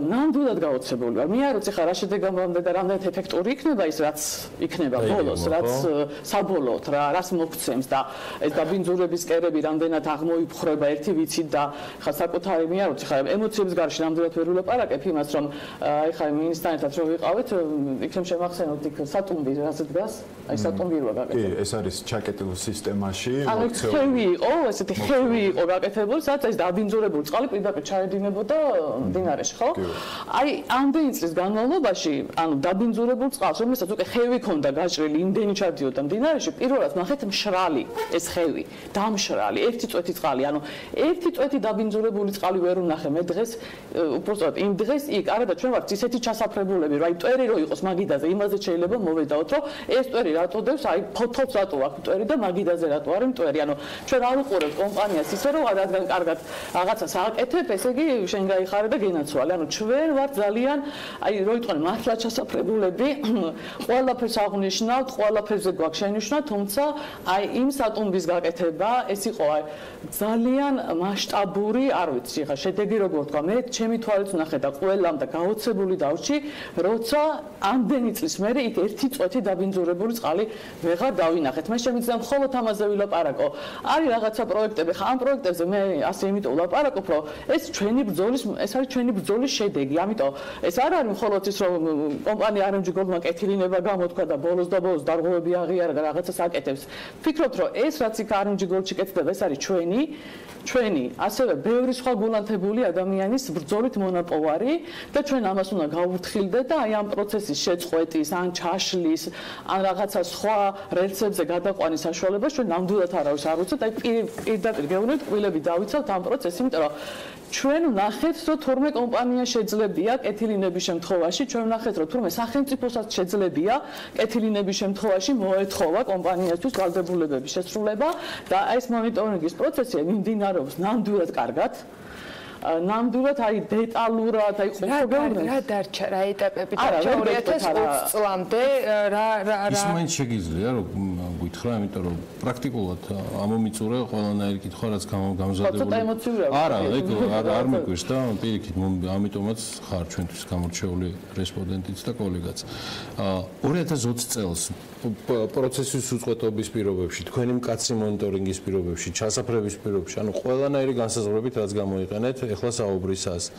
ნამდვილად გაოცებული ვარ. მე არ ვიცი ხა რა შედეგამდე და რამდენად ეფექტური იქნება ის რაც იქნება ბოლოს, რაც საბოლოოდ რას მოგცემს და ეს დაბინძურების კერები რამდენად აღმოიფხრება ერთი ვიცით და ხა საკუთარი მე არ ვიცი ხა ემოციების გარშე ნამდვილად ვერ ვილაპარაკებ იმას რომ აი ხა მინისტრთან ერთად რო ვიყავით იქნებ შემახსენოთ იქ სატუმბი რასაც დგას აი სატუმბი როა გაკეთებული. კი, ეს არის ჩაკეტილ სისტემაში მოქცეული. ხევი იყო, ესეთი ხევი იყო გაკეთებული, სადაც ეს დაბინძურებული წყალი პირდაპირ პირდაპირ ჩაედინებოდა მდინარეში, ხო? აი, ამდენი წლის განმავლობაში, ანუ დაბინძურებულ წყალს, რომელსაც უკვე ხევი ქონდა გაჭრილი, იმდენი ჩადიოდა მდინარეში, პირველად ნახეთ მშრალი ეს ხევი, დამშრალი, ერთი წვეთი წყალი, ანუ ერთი წვეთი დაბინძურებული წყალი ვერ ვნახე მე დღეს, უბრალოდ იმ დღეს იქ არა და ჩვენ ვართ ისეთი ჩასაფრებულები, რომ აი მტვერი რო იყოს მაგიდაზე, იმაზე შეიძლება მოვედავოთ, რომ ეს მტვერი რატო დევს, აი ფოთოლს რატო აქვს მტვერი და მაგიდაზე რატო არის მტვერი, ანუ ჩვენ არ უყურებთ კომპანიას ისე რომ რადგან კარგად რაღაცას ააკეთებ, ესე იგი შენ გაიხარე და გენაცვალე, ანუ ჩვენ ვართ ძალიან აი რო იტყვიან მართლა ჩასაფრებულები, ყველაფერს აღნიშნავთ, ყველაფერზე გვაქვს შენიშვნა, თუმცა აი იმ სატუმბის გაკეთება, ეს იყო აი ძალიან მასშტაბური, არ ვიცი, ხა შედეგი როგორ თქვა, მე ჩემი თვალით ვნახე და ყველამ და გაოცებული დავრჩი, როცა ამდენი წლის მერე იქ ერთი წვეთი დაბინძურებული წყალი ვეღარ დავინახეთ. მე შემიძლია მხოლოდ ამაზე ვილაპარაკო. არის რაღაცა პროექტები, ხა ამ პროექტებზე მე ასე იმიტომ ვლაპარაკობ, რომ ეს არის ჩვენი ბრძოლის შედეგი. ამიტომ ეს არ არის მხოლოდ ის, რომ კომპანია RMG-მა კეთილინება გამოთქვა და ბოლოს დარღვევები აღიარა და რაღაცას აკეთებს. ფიქრობთ, რომ ეს რაც იქ RMG-ში კეთდება, ეს არის ჩვენი, ასევე ბევრი სხვა გულანთებული ადამიანის ბრძოლით მონაპოვარი და ჩვენ ამას უნდა გავურთხილდეთ და აი ამ პროცესის შეწყვეტის, ან ჩაშლის, ან რაღაცა სხვა რელსებზე გადაყვანის საშუალებას ჩვენ ნამდვილად არავის არ უცეთ, აი პირდაპირ გეუბნებით, კვილები დავიცავთ ამ პროცესს, იმიტომ რომ ჩვენ ვნახეთ, რომ თურმე კომპანია შეძლებია კეთილინების შემთხვევაში, ჩვენ ვნახეთ, რომ თურმე სახელმწიფოსაც შეძლებია კეთილინების შემთხვევაში მოეთხოვა კომპანიისთვის ვალდებულებების შესრულება და ეს მონიტორინგის პროცესი მიმდინარეობს ნამდვილად კარგად. ნამდვილად აი დეტალურად აი რა დარჩა რა ეტაპები დარჩა 2020 წლამდე რა ის მაინც შეგიძლია რომ გითხრა იმიტომ რომ პრაქტიკულად ამომიწურე ყველანაირი კითხვა რაც გამზადებული არა არ მეკვირს და პირიქით ამიტომაც ხარ ჩვენთვის გამორჩეული რესპონდენტიც და კოლეგაც 2020 წელს პროცესის უწყვეტობის პირობებში თქვენი მკაცრი მონიტორინგის პირობებში ჩასაფრების პირობებში ანუ ყველანაირი განსაზღვრებით რაც გამოიყენეთ ეხლა საუბრისას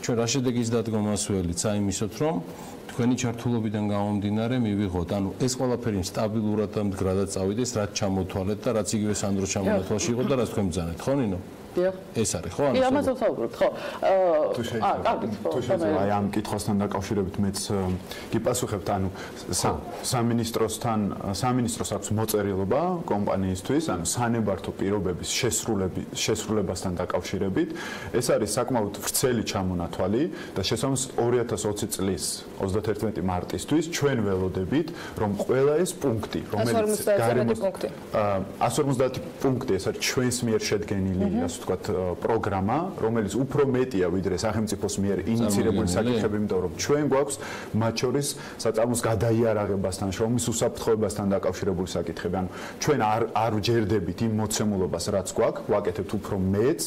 ჩვენ რა შედეგის დადგომას ველით საიმისოთ რომ თქვენი ჩართულობიდან გამომდინარე მივიღოთ ანუ ეს ყველაფერი სტაბილურად და მდგრადად წავიდეს რაც ჩამოთვალეთ და რაც იგივე სანდროს ჩამონათვალში იყო და რაც თქვენ ბრძანეთ ხო ნინო ეს არის ხო? კი, ამაზე ვსაუბრობთ, ხო. თუ შეიძლება აი ამ კითხვასთან დაკავშირებით მეც გიპასუხებთ, ანუ სამინისტროს აქვს მოწერილობა კომპანიისთვის, ანუ სანებართო პირობების შესრულებასთან დაკავშირებით. ეს არის საკმაოდ ვრცელი ჩამონათვალი და შესაბამისად 2020 წლის 31 მარტისთვის ჩვენ ველოდებით, რომ ყველა ეს პუნქტი, რომელიც 150 პუნქტი, ეს არის ჩვენს მიერ შედგენილი ვთქვათ პროგრამა, რომელიც უფრო მეტია ვიდრე სახელმწიფოს მიერ ინიცირებული საკითხები, იმიტომ რომ ჩვენ გვაქვს მათ შორის საწარმოს გადაიარაღებასთან, შრომის უსაფრთხოებასთან დაკავშირებული საკითხები. ანუ ჩვენ არ ვჯერდებით იმ მოცემულობას, რაც გვაქვს, ვაკეთებთ უფრო მეც.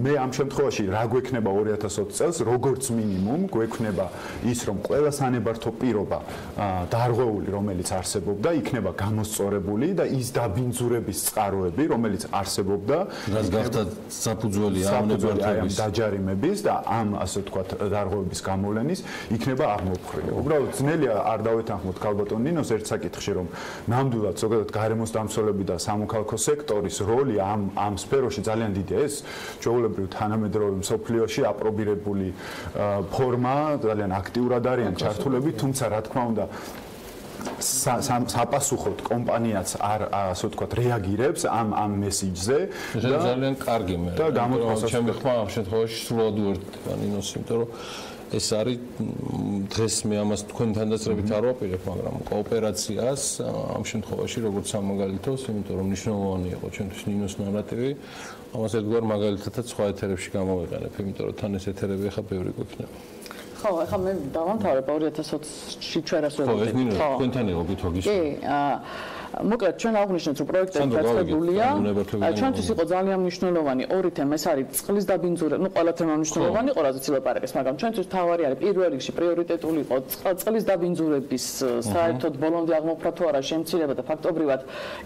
მე ამ შემთხვევაში რა გვექნება 2020 წელს, როგორც მინიმუმ გვექნება ის, რომ ყველა სანებართო პირობა დარღვეული, რომელიც არსებობდა, იქნება გამოსწორებული და ის დაბინძურების წყაროები, რომელიც არსებობდა, რაც გახდა საფუძველი ამ დაჯარიმების და ამ ასე ვთქვათ დარღვევების გამოვლენის იქნება აღმოფხვრილი. უბრალოდ ძნელია არ დავეთანხმოთ ქალბატონ ნინოს ერთ საკითხში რომ ნამდვილად ზოგადად გარემოს დამცველები და სამოქალაქო სექტორის როლი ამ სფეროში ძალიან დიდია. ეს ჩვეულებრივ თანამედროვე მსოფლიოში აპრობირებული ფორმა, ძალიან აქტიურად არიან ჩართულები, თუმცა რა თქმა უნდა საპასუხოდ კომპანიაც არ ასე ვთქვათ რეაგირებს ამ მესიჯზე და ძალიან კარგი მე და ჩემი ხმა ამ შემთხვევაში სრულად უერთდება ნინოს იმიტომ რომ ეს არის დღეს მე ამას თქვენთან დასწრებით არ ვაპირებ მაგრამ კოოპერაციას ამ შემთხვევაში როგორც სამაგალითოს იმიტომ რომ მნიშვნელოვანი იყო ჩვენთვის ნინოს ნარატივი ამას ერთგვარ მაგალითადაც სხვა ეთერებში გამოვიყენებ იმიტომ რომ თან ეს ეთერები ახლა ბევრი გვექნება ხო, ახლა მე დავამთავრებ 2020-ში ჩვენ რას ვეუბნებით. ხო, ეს ნინო თქვენთან იყო კითხვა გისურვებთ. კი, მოკლედ ჩვენ აღვნიშნეთ რომ პროექტები დაწყებულია. ჩვენთვის იყო ძალიან მნიშვნელოვანი ორი თემა, ეს არის წყლის დაბინძურება, ну ყველა თემა მნიშვნელოვანი იყო, რაზეც ილაპარაკეს, მაგრამ ჩვენთვის თავარი არის პირველ რიგში პრიორიტეტული იყო წყლის დაბინძურების საერთოდ ბოლომდე აღმოფხვრა თუ არა შემცირება და ფაქტობრივად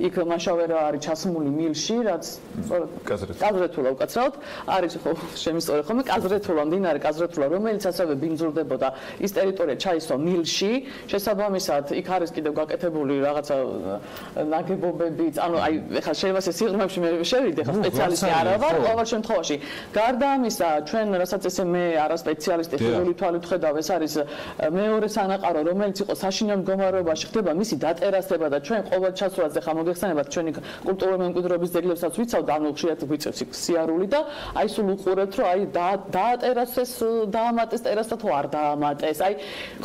იქ მაშავე რა არის ჩასმული მილში, რაც კაზრეთულა უკაცრავად არის ხო შემისწორე ხოლმე კაზრეთულა, მდინარე კაზრეთულა, რომელიც ასევე ბინძურდებოდა ის ტერიტორია ჩაისვა მილში, შესაბამისად იქ არის კიდევ გაკეთებული რაღაცა ნაგებობებიც, ანუ აი ეხლა შეიძლება სიღრმეებში მე შევიდე, ხა სპეციალისტი არა ვარ, ყოველ შემთხვევაში. გარდა ამისა, ჩვენ რასაც ესე მე არა სპეციალისტი, ხელოვნური თვალით ხედავ, ეს არის მეორე სანაყარო, რომელიც იყო საშინელ მდგომარეობაში, ხდება მისი დატერასება და ჩვენ ყოველ ჩასვლაზე ხა მოგეხსენებათ ჩვენი კულტურული მემკვიდრეობის ძეგლებსაც ვიცავთ, ანუ ხშირად გვიწევს სიარული და აი სულ უყურებთ, რომ აი დაატერასეს, დაამატეს ტერასა თუ არ დაამატეს. აი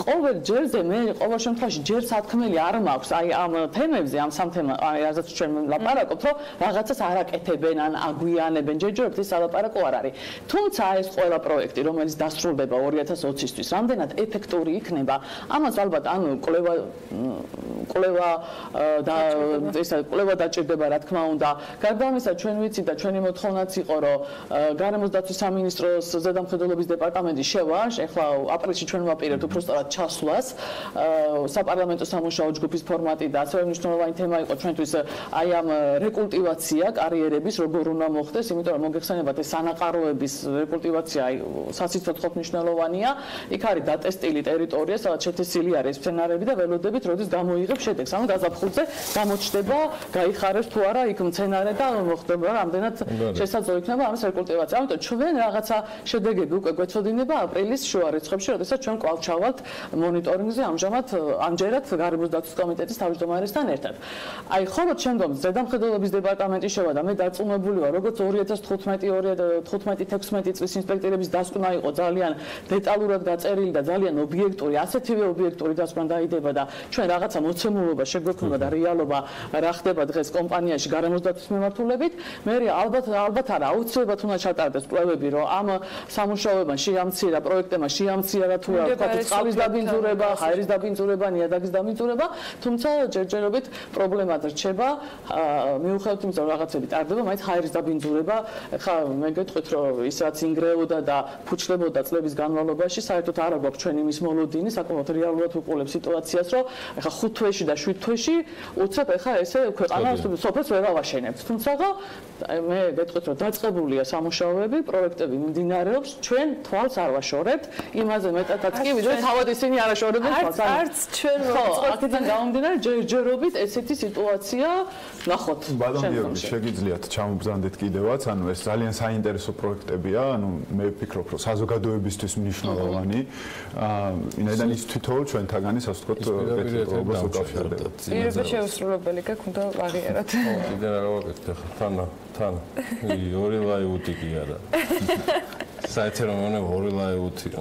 ყოველ ჯერზე მე ყოველ შემთხვევაში ჯერ სათქმელი არ მაქვს, აი ამ თემებზე, ამ სამ თემას, აი რასაც ჩვენ ვლაპარაკობთ, რომ რაღაცას არ აკეთებენ ან აგვიანებენ, ჯერჯერობით ეს ალაპარაკო არ არის. თუმცა ეს ყველა პროექტი, რომელიც დასრულდება 2020-ისთვის, რამდენად ეფექტური იქნება, ამას ალბათ ანუ კვლევა დაჭირდება, რა თქმა უნდა. გარდა ამისა, ჩვენ ვიცით და ჩვენი მოთხოვნაც იყო, რომ გარემოსდაცვის სამინისტროს ზედამხედველობის დეპარტამენტი შევაშ, ეხლა აპრილში ჩვენ ვაპირებთ უბრალოდ ჩასვლას საპარლამენტო სამუშაო ჯგუფის ფორმატი და ასევე მნიშვნელოვანი თემა იყო ჩვენთვის აი ამ რეკულტივაცია კარიერების როგორ უნდა მოხდეს, იმიტომ რომ მოგეხსენებათ ეს სანაყაროების რეკულტივაცია აი სასიცოცხლოდ მნიშვნელოვანია. იქ არის დატესტილი ტერიტორია, სადაც შეთესილი არის სცენარები და ველოდებით როდის გამოიღებს შედეგს. ანუ გაზაფხულზე გამოჩნდება, გაიხარებს თუ არა იქ სცენარე და მოხდება რამდენად შესაძლო იქნება ამის რეკულტივაცია. ამიტომ ჩვენ რაღაცა შედეგები უკვე გვეცოდინება აპრილის შუა რიცხვებში, როდესაც ჩვენ კვლავ ჩავალთ მონიტორინგზე ამჯერად გარემოსდაცვის კომიტეტის თავმჯდომარესთან ერთად. აი ხოლოდ შემდგომ ზედამხედველობის დეპარტამენტი შევა და მე დარწმუნებული ვარ, როგორც 2015-16 წლის ინსპექტორების დასკვნა იყო ძალიან დეტალურად გაწერილი და ძალიან ობიექტური, ასეთივე ობიექტური დასკვნა დაიდება და ჩვენ რაღაცა მოცემულობა შეგვექნება და რეალობა რა ხდება დღეს კომპანიაში გარემოსდაცვის მიმართულებით. მე ალბათ არა, აუცილებლად უნდა ჩატარდეს კვლევები, რომ ამ სამუშაოებმა შეამცირა, პროექტებმა შეამცირა თუ რა ვთქვათ, წყალის დაბინძურება, ჰაერის დაბინძურება, ნიადაგის დაბინძურება, თუმცა ჯერჯერობით პრობლემა რჩება, მიუხედავად იმისა, რომ რაღაცები ტარდება, მაინც ჰაერის დაბინძურება, ხა მე გეტყვით, რომ ის რაც ინგრეოდა და ფუჩლებოდა წლების განმავლობაში, საერთოდ არ აქვს ჩვენ იმის მოლოდინი, საკმაოდ რეალურად ვუყურებ სიტუაციას, რომ ხა 5 თვეში და 7 თვეში უცებ ხა ესე ქვეყანას სოფელს ვერ ავაშენებთ. თუმცა მე გეტყვით, რომ დაწყებულია სამუშაოები, პროექტები მიმდინარეობს, ჩვენ თვალს არ ვაშორებთ, იმაზე მეტადაც კი, ვიდრე თავად ისინი არ აშორებენ თვალს. არც ჩვენ ვიწყოთ. აქედან გამომდინარე, ჯერჯერობით ესეთი სიტუაცია ნახოთ. ბადონგიორი, შეგიძლიათ ჩამობრძანდეთ კიდევაც, ანუ ეს ძალიან საინტერესო პროექტებია, ანუ მე ვფიქრობ, რომ საზოგადოებისთვის მნიშვნელოვანი. ვინაიდან ის თვითონ ჩვენთაგანი ასე ვთქვათ, პრობლემას უკავშირდება. პირობი შეუსრულებელი გაქვს, უნდა ვაღიაროთ. კიდე რა ვაკეთებ ახლა თან. ორი ლაივუთი კი არა. საერთოდ მომენა ორი ლაივუთიო.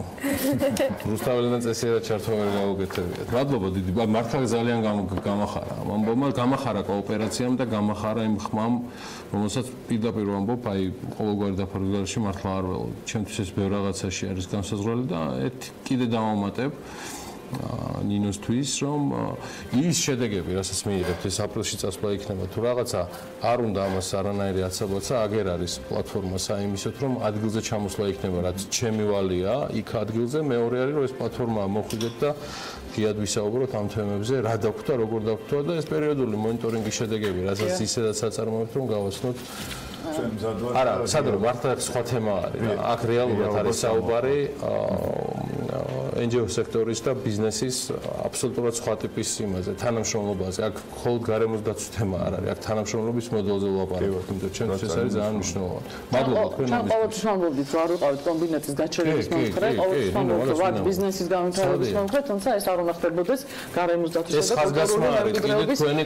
რუსთაველიდან წესიერად ჩართვა ვერ გავუკეთებიათ. მადლობა დიდი. მართლა ძალიან გამახარა. ამბობმა გამახარა კოოპერაციამ და გამახარა იმ ხმამ, რომელსაც პირდაპირ ვამბობ, აი ყოველგვარი დაფარველში მართლა არ ველოდი. ჩემთვის ეს ბევრ რაღაცაში არის განსაზღვრელი და კიდე დავამატებ ნინოსთვის, რომ ის შედეგები, რასაც მიიღებთ, ეს აპრილში წასვლა იქნება თუ რაღაცა, არ უნდა ამას არანაირი აცაბოცა, აგერ არის პლატფორმა საიმისოთ, რომ ადგილზე ჩამოსვლა იქნება, რაც ჩემი ვალია, იქ ადგილზე, მეორე არის, რომ ეს პლატფორმა მოხვიდეთ და ღიად ვისაუბროთ ამ თემებზე, რა დაგვხდა, როგორ დაგვხდა და ეს პერიოდული მონიტორინგის შედეგები, რასაც ისედაც აწარმოებთ, რომ გავაცნოთ არა, სადრო მართლა სხვა თემა არის. აქ რეალურად არის საუბარი NGO სექტორის და ბიზნესის აბსოლუტურად სხვა ტიპის იმაზე, თანამშრომლობაზე. აქ მხოლოდ გარემოსდაცვის თემა არ არის, აქ თანამშრომლობის მოდელზე ვლაპარაკობთ, იმიტომ რომ ჩვენთვის ეს არის ძალიან მნიშვნელოვანი. მადლობა თქვენ ამისთვის. ყოველთვის ვამბობდით, რომ არ ვიყავით კომბინატის გაჩერების მომხრე, ყოველთვის ვამბობთ, რომ ვართ ბიზნესის განვითარების მომხრე, თუმცა ეს არ უნდა ხდებოდეს გარემოსდაცვის და კულტურული თქვენი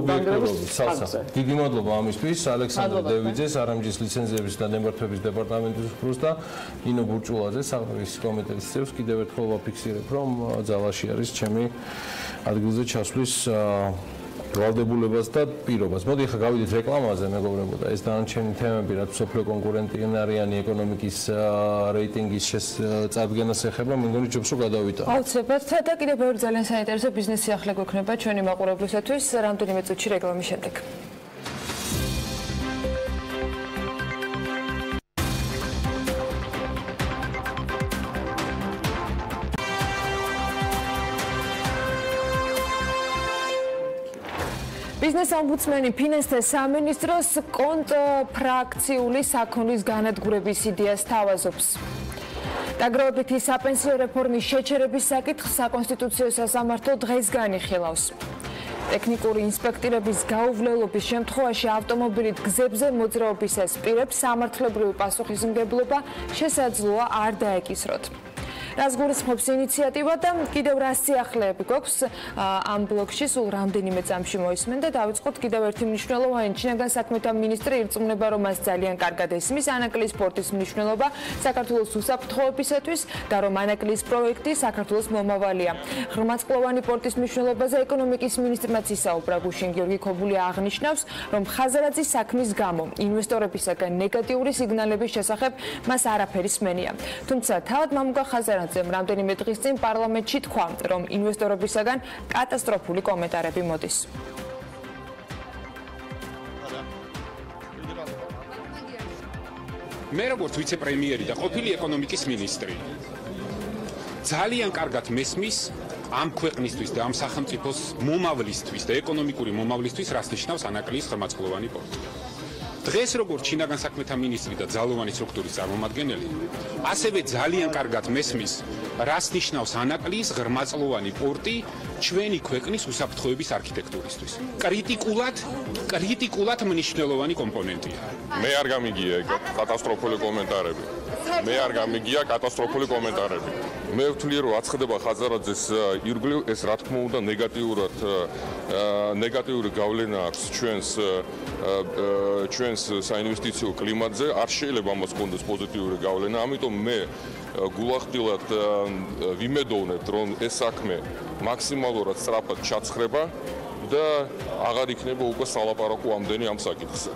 ობიექტურობის სალსა. დიდი მადლობა ამისთვის, ალექსანდრე დევიძეს, RMG-ის ლიცენზიების და ნებართვების დეპარტამენტის უფროს და ნინო ბურჭულაძეს, საქმის კომიტეტის წევრს კიდევ ერთხელ ვაფიქსირებ, რომ ძალაში არის ჩემი ადგილზე ჩასვლის ვალდებულებას და პირობას. მოდი ახლა გავიდეთ რეკლამაზე, მეგობრებო, და ეს დანარჩენი თემები, რაც სოფლიო კონკურენტიანარიანი ეკონომიკის რეიტინგის წარდგენას ეხება, მე მგონი ჯობს რომ გადავიტანო. აუცილებლად და კიდევ ბევრი ძალიან საინტერესო ბიზნეს სიახლე გვექნება ჩვენი მაყურებლისათვის რამდენიმე წუთში რეკლამის შემდეგ. ბიზნესამბუდსმენი ფინანსთა სამინისტროს კონტრფრაქციული საქონლის განადგურების იდეას თავაზობს. დაგროვებითი საპენსიო რეფორმის შეჩერების საკითხს საკონსტიტუციო სასამართლო დღეს განიხილავს. ტექნიკური ინსპექტორების გაუვლელობის შემთხვევაში ავტომობილით გზებზე მოძრაობისას პირებს სამართლებრივი პასუხისმგებლობა შესაძლოა არ დაეკისროთ. რას გულისხმობს ინიციატივა და კიდევ რა სიახლეები გვაქვს ამ ბლოკში სულ რამდენიმე წამში მოისმენ და დავიწყოთ კიდევ ერთი მნიშვნელოვანი შინაგან საქმეთა მინისტრი ირწმუნება რომ მას ძალიან კარგად ესმის ანაკლის სპორტის მნიშვნელობა საქართველოს უსაფრთხოებისათვის და რომ ანაკლის პროექტი საქართველოს მომავალია. ღრმაწყლოვანი პორტის მნიშვნელობაზე ეკონომიკის მინისტრმაც ისაუბრა. გუშინ გიორგი ქობული აღნიშნავს რომ ხაზარაძის საქმის გამო ინვესტორებისაგან ნეგატიური სიგნალების შესახებ მას არაფერი სმენია. თუმცა თავად მამუკა ხაზარაძე რამდენიმე დღის წინ პარლამენტში თქვა, რომ ინვესტორებისაგან კატასტროფული კომენტარები მოდის. მე როგორც ვიცე-პრემიერი და ყოფილი ეკონომიკის მინისტრი ძალიან კარგად მესმის ამ ქვეყნისთვის და ამ სახელმწიფოს მომავლისთვის და ეკონომიკური მომავლისთვის რას ნიშნავს ანაკლის ღრმაწყლოვანი პორტი. დღეს როგორც შინაგან საქმეთა მინისტრი და ძალოვანი სტრუქტურის წარმომადგენელი, ასევე ძალიან კარგად მესმის, რას ნიშნავს ანაკლის ღრმაწყლოვანი პორტი ჩვენი ქვეყნის უსაფრთხოების არქიტექტურისთვის. კრიტიკულად მნიშვნელოვანი კომპონენტია. მე არ გამიგია კატასტროფული კომენტარები. მე ვთვლი რომ აცხადება ხაზარაძეს ირგვლივ ეს რა თქმა უნდა ნეგატიური გავლენა აქვს ჩვენს საინვესტიციო კლიმატზე, არ შეიძლება ამას კონდეს პოზიტიური გავლენა, ამიტომ მე გულახდილად ვიმედოვნებთ რომ ეს საქმე მაქსიმალურად სწრაფად ჩაცხრება და აღარ იქნება უკვე სალაპარაკო ამდენი ამ საკითხზე.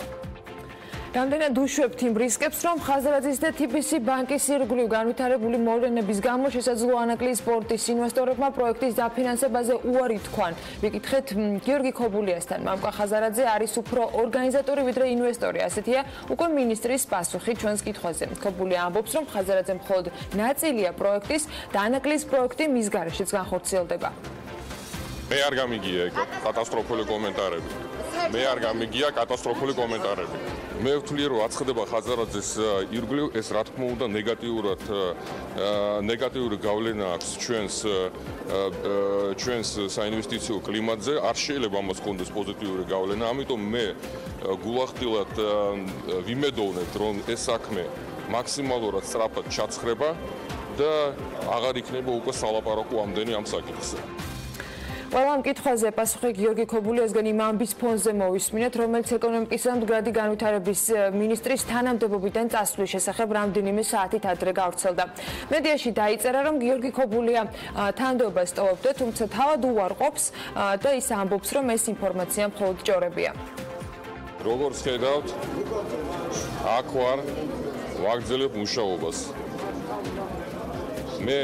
რამდენად უშვებთ იმ რისკებს, რომ ხაზარაძის და TBC ბანკის ირგვლივ განვითარებული მოვლენების გამო შესაძლოა ანაკლის სპორტის ინვესტორებმა პროექტის დაფინანსებაზე უარი თქვან. ვიკითხეთ გიორგი ქობულიასთან, მამუკა ხაზარაძე არის უფრო ორგანიზატორი ვიდრე ინვესტორი, ასეთია უკვე მინისტრის პასუხი ჩვენს კითხვაზე. ქობულია ამბობს, რომ ხაზარაძე მხოლოდ ნაწილია პროექტის და ანაკლის პროექტი მის გარეშეც განხორციელდება. მე არ გამიგია კატასტროფული კომენტარები. მე ვთვლი რომ აცხადება ხაზარაძეს ირგვლივ ეს რა თქმა უნდა ნეგატიური გავლენა აქვს ჩვენს საინვესტიციო კლიმატზე, არ შეიძლება ამას კონდეს პოზიტიური გავლენა, ამიტომ მე გულახდილად ვიმედოვნებთ რომ ეს საქმე მაქსიმალურად სწრაფად ჩაცხრება და აღარ იქნება უკვე სალაპარაკო ამდენი ამ საკითხზე. ყველა ამ კითხვაზე პასუხი გიორგი ქობულიასგან იმ ამბის ფონზე მოვისმინეთ, რომელიც ეკონომიკისა და მდგრადი განვითარების მინისტრის თანამდებობიდან წასვლის შესახებ რამდენიმე საათით ადრე გავრცელდა. მედიაში დაიწერა, რომ გიორგი ქობულია თანამდებობას ტოვებდა, თუმცა თავად უარყოფს და ის ამბობს, რომ ეს ინფორმაცია მხოლოდ ჭორებია. როგორც ხედავთ, აქ ვარ, ვაგრძელებ მუშაობას. მე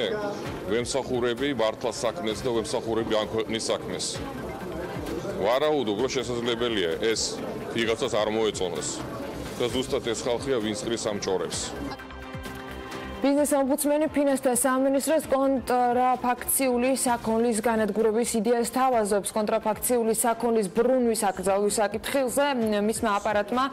ვემსახურები მართლაც საქმეს და ვემსახურები ამ ქვეყნის საქმეს. ვარაუდობ, რომ შესაძლებელია ეს ვიღაცას არ მოეწონოს და ზუსტად ეს ხალხია, ვინც ყრის ამ ჭორებს. ბიზნესამბუდსმენი ფინანსთა სამინისტროს კონტრაფაქციული საქონლის განადგურების იდეას თავაზობს. კონტრაფაქციული საქონლის ბრუნვის აკრძალვის საკითხზე მისმა აპარატმა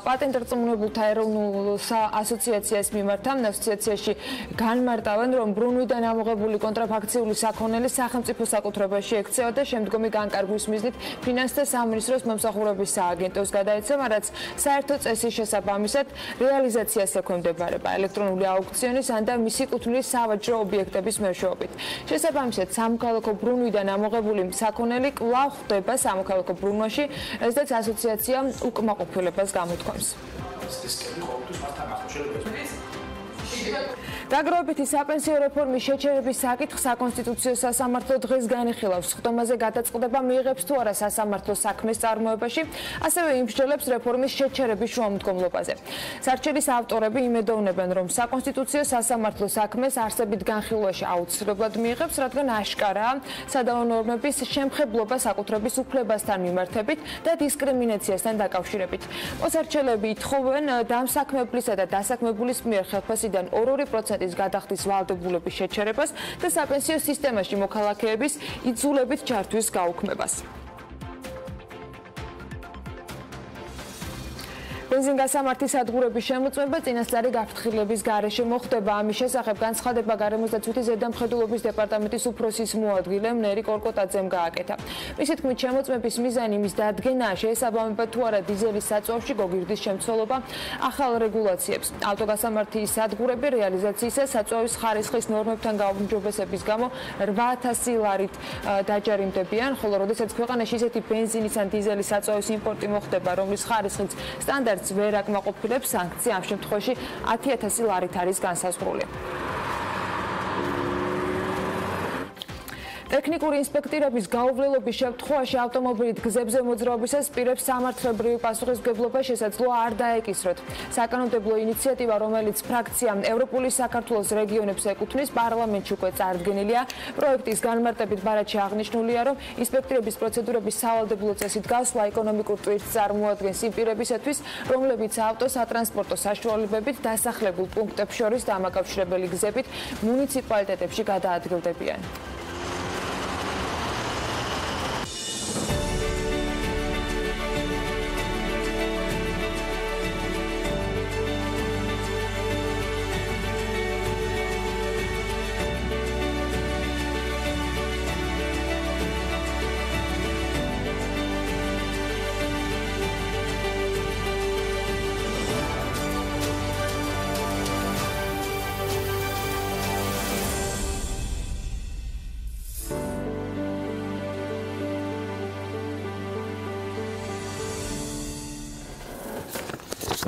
პატენტ-რწმუნებულთა ეროვნულ ასოციაციას მიმართა. ასოციაციაში განმარტავენ, რომ ბრუნვიდან ამოღებული კონტრაფაქციული საქონელი სახელმწიფო საკუთრებაში ექცევა და შემდგომი განკარგვის მიზნით ფინანსთა სამინისტროს მომსახურების სააგენტოს გადაეცემა, რაც საერთო წესის შესაბამისად რეალიზაციას ექვემდებარება ელექტრონული აუქცია და მისი კუთვნილის სავაჭრო ობიექტების მეშვეობით. შესაბამისად, სამოქალაქო ბრუნვიდან ამოღებული საქონელი კვლავ ხდება სამოქალაქო ბრუნვაში, რაზეც ასოციაცია უკმაყოფილებას გამოთქვამს. დაგროვებითი საპენსიო რეფორმის შეჩერების საკითხს საკონსტიტუციო სასამართლო დღეს განიხილავს. ხტომაზე გადაწყდება მიიღებს თუ არა სასამართლო საქმეს წარმოებაში, ასევე იმსჯელებს რეფორმის შეჩერების შუამდგომლობაზე. სარჩელის ავტორები იმედოვნებენ, რომ საკონსტიტუციო სასამართლო საქმეს არსებით განხილვაში აუცილებლად მიიღებს, რადგან აშკარაა სადავო ნორმების შემხებლობა საკუთრების უფლებასთან მიმართებით და დისკრიმინაციასთან დაკავშირებით. მოსარჩელები ითხოვენ დამსაქმებლისა და დასაქმებულის მიერ ხელფასიდან 2% გადახდის ვალდებულების შეჩერებას და საპენსიო სისტემაში მოქალაქეების იძულებით ჩართვის გაუქმებას. ბენზინგასამართის სადგურების შემოწმება წინასწარი გაფრთხილების გარეშე მოხდება. ამის შესახებ განცხადება გარემოსდაცვითი ზედამხედველობის დეპარტამენტის უფროსის მოადგილემ ნერი კორკოტაძემ გააკეთა. მისი თქმით, შემოწმების მიზანი მის დადგენაა, შეესაბამება თუ არა დიზელის საწვავში გოგირდის შემცველობა ახალ რეგულაციებს. ავტოგასამართის სადგურები რეალიზაციისას საწვავის ხარისხის ნორმებთან გაუმჯობესების გამო 8000 ლარით დაჯარიმდებიან, ხოლო როდესაც ქვეყანაში ისეთი ბენზინის ან დიზელის საწვავის იმპორტი მოხდება, რომლის ხარისხიც სტანდარტს ვერ აკმაყოფილებს, სანქცია ამ შემთხვევაში 10000 ლარით არის განსაზღვრული. ტექნიკური ინსპექტირების გაუვლელობის შემთხვევაში ავტომობილით გზებზე მოძრაობისას პირებს სამართლებრივი პასუხისმგებლობა შესაძლოა არ დაეკისროთ. საკანონმდებლო ინიციატივა, რომელიც ფრაქცია ევროპული საქართველოს რეგიონებს ეკუთვნის, პარლამენტში უკვე წარდგენილია. პროექტის განმარტებით ბარათში აღნიშნულია, რომ ინსპექტირების პროცედურების სავალდებულო წესით გასვლა ეკონომიკურ ტვირთს წარმოადგენს იმ პირებისათვის, რომლებიც ავტოსატრანსპორტო საშუალებებით დასახლებულ პუნქტებს შორის დამაკავშირებელი გზებით მუნიციპალიტეტებში გადაადგილდებიან.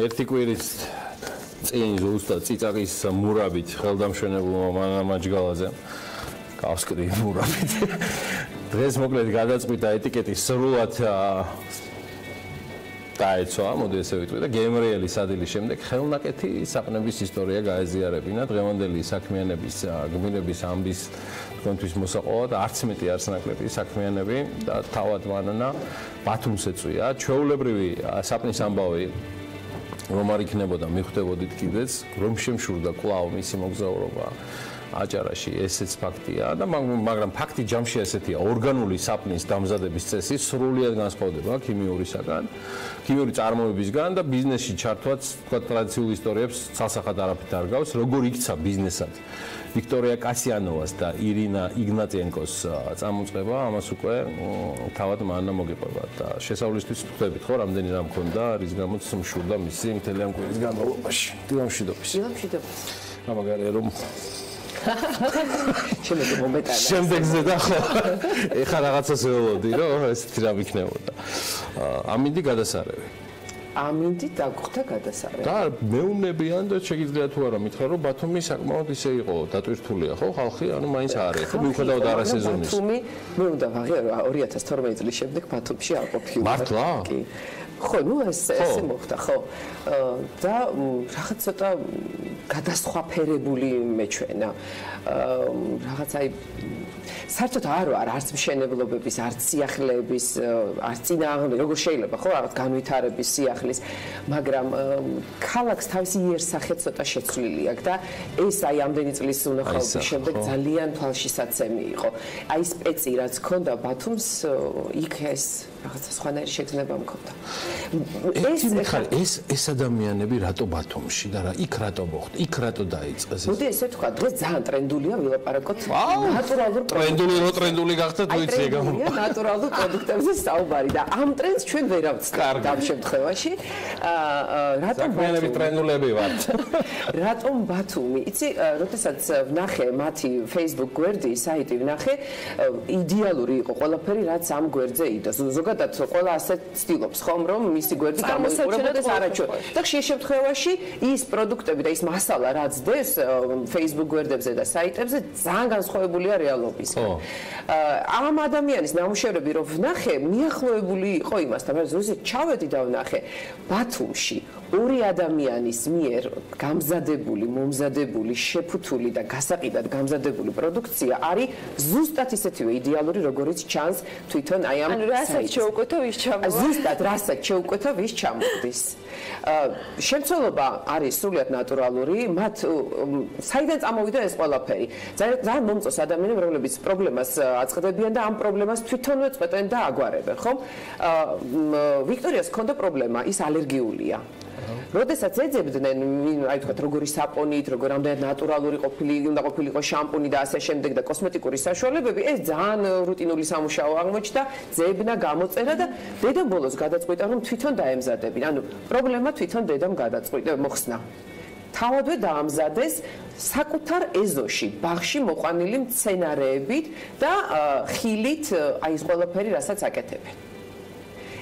ერთი კვირის წინ ზუსტად წიწაკის მურაბით ხელდამშვენებელმა მანამაჯგალაზე გავსკრი მურაბით დღეს მოკლედ გადაწყვიტა ეტიკეტის სრულად დაეცვა, მოდი ესე ვიტყვი და გემრიელის ადილის შემდეგ ხელნაკეთი საყნების ისტორია გაეზიარებინა დღევანდელი საქმიანების გმირების ამბის თქვენთვის მოსაყოვად არც მეტი არც ნაკლები საქმიანები და თავად მანანა ბათუმს ეწვია ჩვეულებრივი sapnis ამბავი რომ არ იქნებოდა მიხვდებოდით კიდეც რომ შემშურდა კვლავ მისი მოგზაურობა აჭარაში ესეც ფაქტია და მაგრამ ფაქტი ჯამში ესეთია ორგანული sapnis დამზადების წესი სრულიად განსხვავდება ქიმიურისაგან ქიმიური წარმოებისგან და ბიზნესში ჩართვაც თქვა ტრადიციულ ისტორიებს ცალსახად არაფრით არ გავს როგორ იქცა ბიზნესად ვიქტორია კასიანოვას და ირინა იგნატიენკოს წამოწყება ამას უკვე თავად მანნა მოგიყვება და შესავლისთვის ვხვდებით ხო რამდენი რამ მქონდა რის გამოც მშურდა მისი მთელი ამ კვირის განმავლობაში დილამშვიდობის ამაგარია რომ შემდეგზე და ხო ეხლა რაღაცას ველოდი რომ ესეთი რამ იქნებოდა ამინდი გადასარევი ამინდი დაგხვდა გადასარევი და მეუნებიან და შეგიძლია თუ არა მითხრა რომ ბათუმი საკმაოდ ისე იყო დატვირთულია ხო ხალხი ანუ მაინც არის ხო მიუხედავად არასეზონის ბათუმი მე უნდა ვაღიარო 2012 წლის შემდეგ ბათუმში არ ყოფილიო მართლა კი ხო ნუ ესე მოხდა ხო და რაღაც ცოტა გადასხვაფერებული მეჩვენა რაღაც აი საერთოდ არ ვარ არც მშენებლობების არც სიახლეების არც წინააღმდეგ როგორ შეიძლება ხო რაღაც განვითარების სიახლის მაგრამ ქალაქს თავისი იერსახე ცოტა შეცვლილი აქვს და ეს აი ამდენი წლის უნახაობის შემდეგ ძალიან თვალშისაცემი იყო აი სპეცი რაც ქონდა ბათუმს იქ ეს რაღაცა სხვანაირი შეგრძნება მქონდა ეს ადამიანები რატო ბათუმში და იქ რატო მოხდა იქ რატო დაიწყეს მოდი ესე თქვა დღეს ძალიან ტრენდულია ვილაპარაკოთ ნატურალურ ტრენდული გახდა თუ იცი ეგ ნატურალურ პროდუქტებზე საუბარი და ამ ტრენდს ჩვენ ვერ ავწევთ ამ შემთხვევაში რატომ ბათუმი ტრენდულები ვართ რატომ ბათუმი იცი როდესაც ვნახე მათი Facebook გვერდი საიტი ვნახე იდეალური იყო ყველაფერი რაც ამ გვერდზე იდა ზოგადად ყველა ასე ცდილობს ხომ რომ მისი გვერდი გამოიყურებოდეს არაჩვენ და ხშირ შემთხვევაში ის პროდუქტები და ის მასალა რაც დეს Facebook გვერდებზე და საიტებზე ძალიან განსხვავებულია რეალობისგან ამ ადამიანის ნამუშევრები რომ ვნახე მიახლოებული იყო იმასთან მაგრამ ზუსტად ჩავედი და ვნახე ბათუმში ორი ადამიანის მიერ გამზადებული, მომზადებული, შეფუთული და გასაყიდად გამზადებული პროდუქცია არის ზუსტად ისეთივე იდეალური, როგორიც ჩანს თვითონ აი ამ რასაც შეუკვეთო ის ჩამოვა. ზუსტად რასაც შეუკვეთო ვის ჩამოდის. შემცველობა არის სრულიად ნატურალური, მათ საიდან წამოვიდა ეს ყველაფერი. ძალიან მომწონს ადამიანები, რომლებიც პრობლემას აწყდებიან და ამ პრობლემას თვითონვე წყვეტენ და აგვარებენ, ხო? ვიქტორიას ჰქონდა პრობლემა, ის ალერგიულია. როდესაც ეძებდნენ, აი თქვათ, როგორი საპონით, როგორ ამდენად ნატურალური უნდა ყოფილიყო შამპუნი და ასე შემდეგ და კოსმეტიკური საშუალებები, ეს ძალიან რუტინული სამუშაო აღმოჩნდა, ძებნა, გამოწერა და დედამ ბოლოს გადაწყვიტა, რომ თვითონ დაემზადებინ. ანუ პრობლემა თვითონ დედამ მოხსნა. თავადვე დაამზადეს საკუთარ ეზოში, ბაღში მოყვანილი მცენარეებით და ხილით, აი ეს ყველაფერი, რასაც აკეთებენ.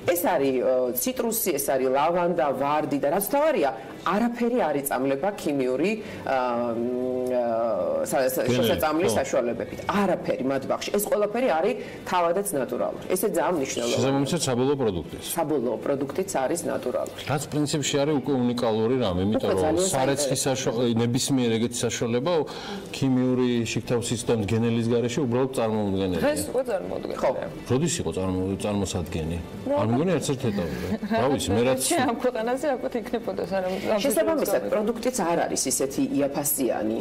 ეს არის ციტრუსი, ეს არის ლავანდა, ვარდი და რაც თავარია, არაფერი არ იწამლება ქიმიური შესაწამლის საშუალებებით. არაფერი მათ ბაღში. ეს ყველაფერი არის თავადაც ნატურალური. ესე ძალიან მნიშვნელოვანია. შესაბამისად საბოლოო პროდუქტიც. საბოლოო პროდუქტიც არის ნატურალური. რაც პრინციპში არის უკვე უნიკალური რამე, იმიტომ რომ სარეცხის ნებისმიერ ეგეთი საშუალება ქიმიური შიგთავსის და მდგენელის გარეშე უბრალოდ წარმოუდგენელია. დღეს უკვე წარმოუდგენელია. ხო. როდის იყო წარმოსადგენი? არ მგონია ერთ-ერთ ეტაპზე. რა ვიცი, მე რაც ამ ქვეყანაზე აკვეთ იქნებოდა სანამ შესაბამისად პროდუქტიც არ არის ისეთი იაფასიანი,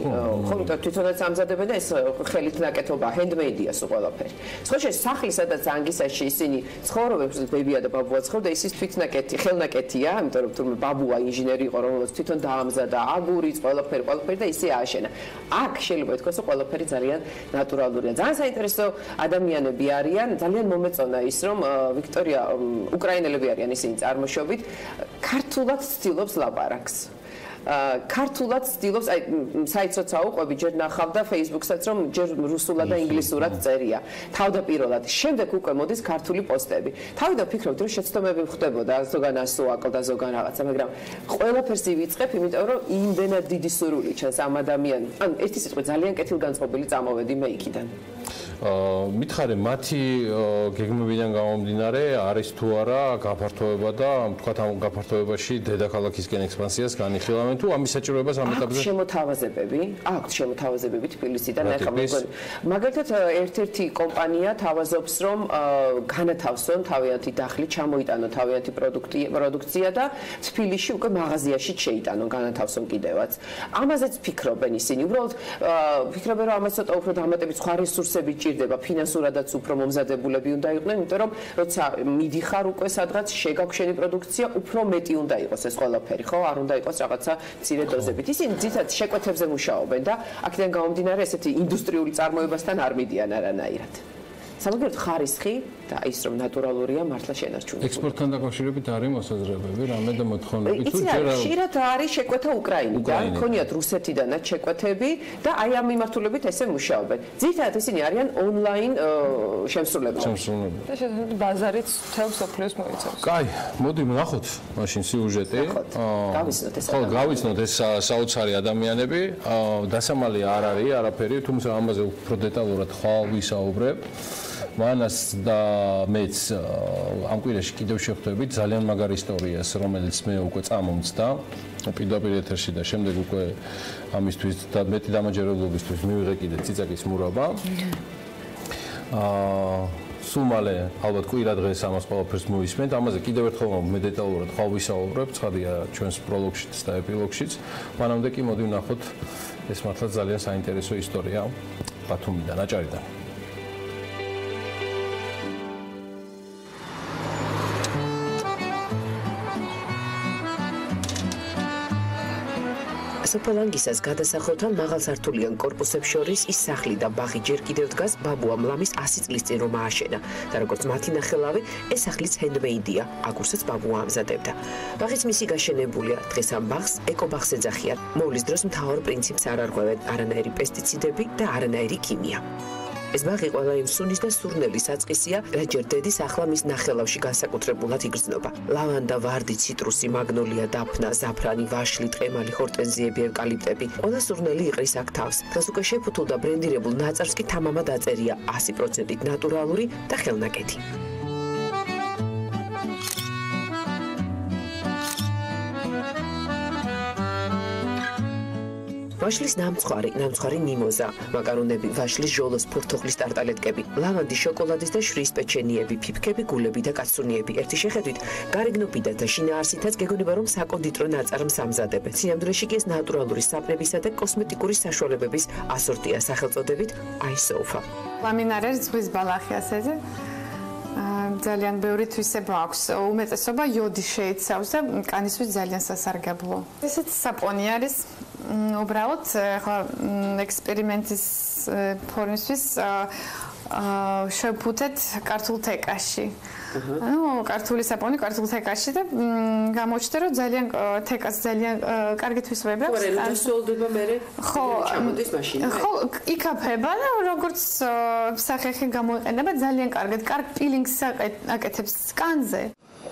ხოლმე თვითონაც ამზადებენ და ეს ხელით ნაკეთობა, handmade-ია სულ ყველაფერი. სხვა სახლის სადაც ანგისაში ისინი ცხოვრობენ, ბებია და ბაბუა ცხოვრობდა, ის თვითნაკეთი, ხელნაკეთია, იმიტომ რომ თურმე ბაბუა ინჟინერი იყო, რომელიც თვითონ დაამზადა აგურიც, ყველაფერი და ისე ააშენა. აქ შეიძლება ითქვას, რომ ყველაფერი ძალიან ნატურალურია. ძალიან საინტერესო ადამიანები არიან, ძალიან მომეწონა ის, რომ ვიქტორია უკრაინელები არიან ისინი წარმოშობით, ქართულად ცდილობს ლაპარაკს. ქართულად ცდილობს, აი საიტსაც აუყვები, ჯერ ნახავდა Facebook-საც, რომ ჯერ რუსულად და ინგლისურად წერია. თავდაპირველად, შემდეგ უკვე მოდის ქართული პოსტები. თავიდან ვფიქრობდი, რომ შეცდომები ხდებოდა, ზოგან ასო აკლდა, ზოგან რაღაცა, მაგრამ ყველაფერს ივიწყებ, იმიტომ რომ იმდენად დიდი სურვილი ჩანს ამ ადამიანს. ანუ ერთი სიტყვით ძალიან კეთილგანწყობილი წამოვედი მე იქიდან. მითხარე, მათი გეგმებიდან გამომდინარე, არის თუ არა გაფართოება და თქვათ ამ გაფართოებაში დედაქალაქისკენ ექსპანსიას განიხილავენ თუ ამის საჭიროებას ამ ეტაპზე? აქვს შემოთავაზებები თბილისიდან, ახლა მაგალითად ერთ-ერთი კომპანია თავაზობს, რომ განათავსონ თავიანთი დახლი, ჩამოიტანონ თავიანთი პროდუქცია და თბილისში უკვე მაღაზიაში შეიტანონ, განათავსონ კიდევაც. ამაზეც ფიქრობენ ისინი, უბრალოდ ფიქრობენ, რომ ამას ცოტა უფრო დამატებით სხვა რესურსები ჭირდება, ფინანსურადაც უფრო მომზადებულები უნდა იყვნენ, იმიტომ რომ როცა მიდიხარ უკვე სადღაც შეგაგვშენი პროდუქცია, უფრო მეტი უნდა იყოს ეს ყველაფერი, ხო? არ უნდა იყოს რაღაცა მცირე დოზებით. ისინი ძირითადად შეკვეთებზე მუშაობენ და აქედან გამომდინარე ესეთი ინდუსტრიული წარმოებასთან არ მიდიან არანაირად. სამაგიეროდ ხარისხი და ის რომ ნატურალურია მართლა შენარჩუნებული. ექსპორტთან დაკავშირებით არის მოსაზრებები, რამე და მოთხოვნები თუ ჯერა ხშირად არის შეკვეთა უკრაინიდან, ქონიათ რუსეთიდანაც შეკვეთები და აი ამ მიმართულებით ესე მუშაობენ. ძირითადად ისინი არიან ონლაინ შემსრულებლები. და შესაძლოა ბაზარიც თელ სოფლიოს მოიცავს. კაი, მოდი ვნახოთ მაშინ სიუჟეტი. გავიცნოთ ეს საოცარი ადამიანები. დასამალი არ არის არაფერი, თუმცა ამაზე უფრო დეტალურად ხვალ ვისაუბრებ. მანას და მეც ამ კვირაში კიდევ შევხვდებით ძალიან მაგარი ისტორიას, რომელიც მე უკვე წამომცდა პირდაპირ ეთერში და შემდეგ უკვე ამისთვის და მეტი დამაჯერებლობისთვის მივიღე კიდე ციცაკის მურაბა. სულ მალე ალბათ კვირა დღეს ამას ყველაფერს მოვისმენთ. ამაზე კიდევ ერთხელ მე დეტალურად ხვალ ვისაუბრებ, ცხადია ჩვენს პროლოგშიც და ეპილოგშიც. მანამდე კი მოდი ვნახოთ ეს მართლა ძალიან საინტერესო ისტორია ბათუმიდან, აჭარიდან. საფალანგისას გადასახელთან მაღალსართულიან კორპუსებს შორის ის სახლი და ბაღი ჯერ კიდევ დგას ბაბუამ ლამის 100 წლის წინ რომ ააშენა და როგორც მათი ნახელავი ეს სახლიც handmade-ია, აგურსაც ბაბუა ამზადებდა. ბაღიც მისი გაშენებულია, დღეს ამ ბაღს ეკობაღს ეძახიან. მოვლის დროს მთავარ პრინციპს არ არღვევენ არანაირი პესტიციდები და არანაირი ქიმია. ეს ბაღი ყველა იმ სუნის და სურნელის საწყისია, რაც ჯერ დედის ახლა მის ნახელავში განსაკუთრებულად იგრძნობა. ლავანდა, ვარდი, ციტრუსი, მაგნოლია, დაფნა, ზაფრანი, ვაშლი, ტყემალი, ჰორტენზიები, ევკალიპტები. ყველა სურნელი იყრის აქ თავს. დღეს უკვე შეფუთულ და ბრენდირებულ ნაწარს კი თამამად აწერია 100%-ით ნატურალური და ხელნაკეთი. ვაშლის ნამცხვარი მიმოზა, მაკარონები, ვაშლის ჟოლოს ფურთოხლის ტარტალეტკები, ლავანდის შოკოლადის და შრის პეჩენიები, ფიფქები, გულები და კაცუნიები. ერთი შეხედვით, გარეგნობიდან და შინაარსითაც გეგონება რომ საკონდიტრო ნაწარმს ამზადებენ. სინამდვილეში კი ეს ნატურალური საპნებისა და კოსმეტიკური საშუალებების ასორტია სახელწოდებით iSofa. ლამინარეს ზღვის ბალახი ასეზე. ძალიან ბევრი თვისება აქვს. უმეტესობა იოდი შეიცავს და კანისთვის ძალიან სასარგებლო. ესეც საპონი არის. უბრალოდ ახლა ექსპერიმენტის ფორმისთვის შევფუთეთ ქართულ თეკაში. ანუ ქართული საპონი ქართულ თეკაში და გამოჩნდა რომ ძალიან თეკას ძალიან კარგი თვისებები აქვს. ხო, როდესოლდება მე ჩამოდის მაშინ. ხო, იქაფება და როგორც სახეხი გამოიყენება ძალიან კარგად, კარგ პილინგს აკეთებს სკანზე.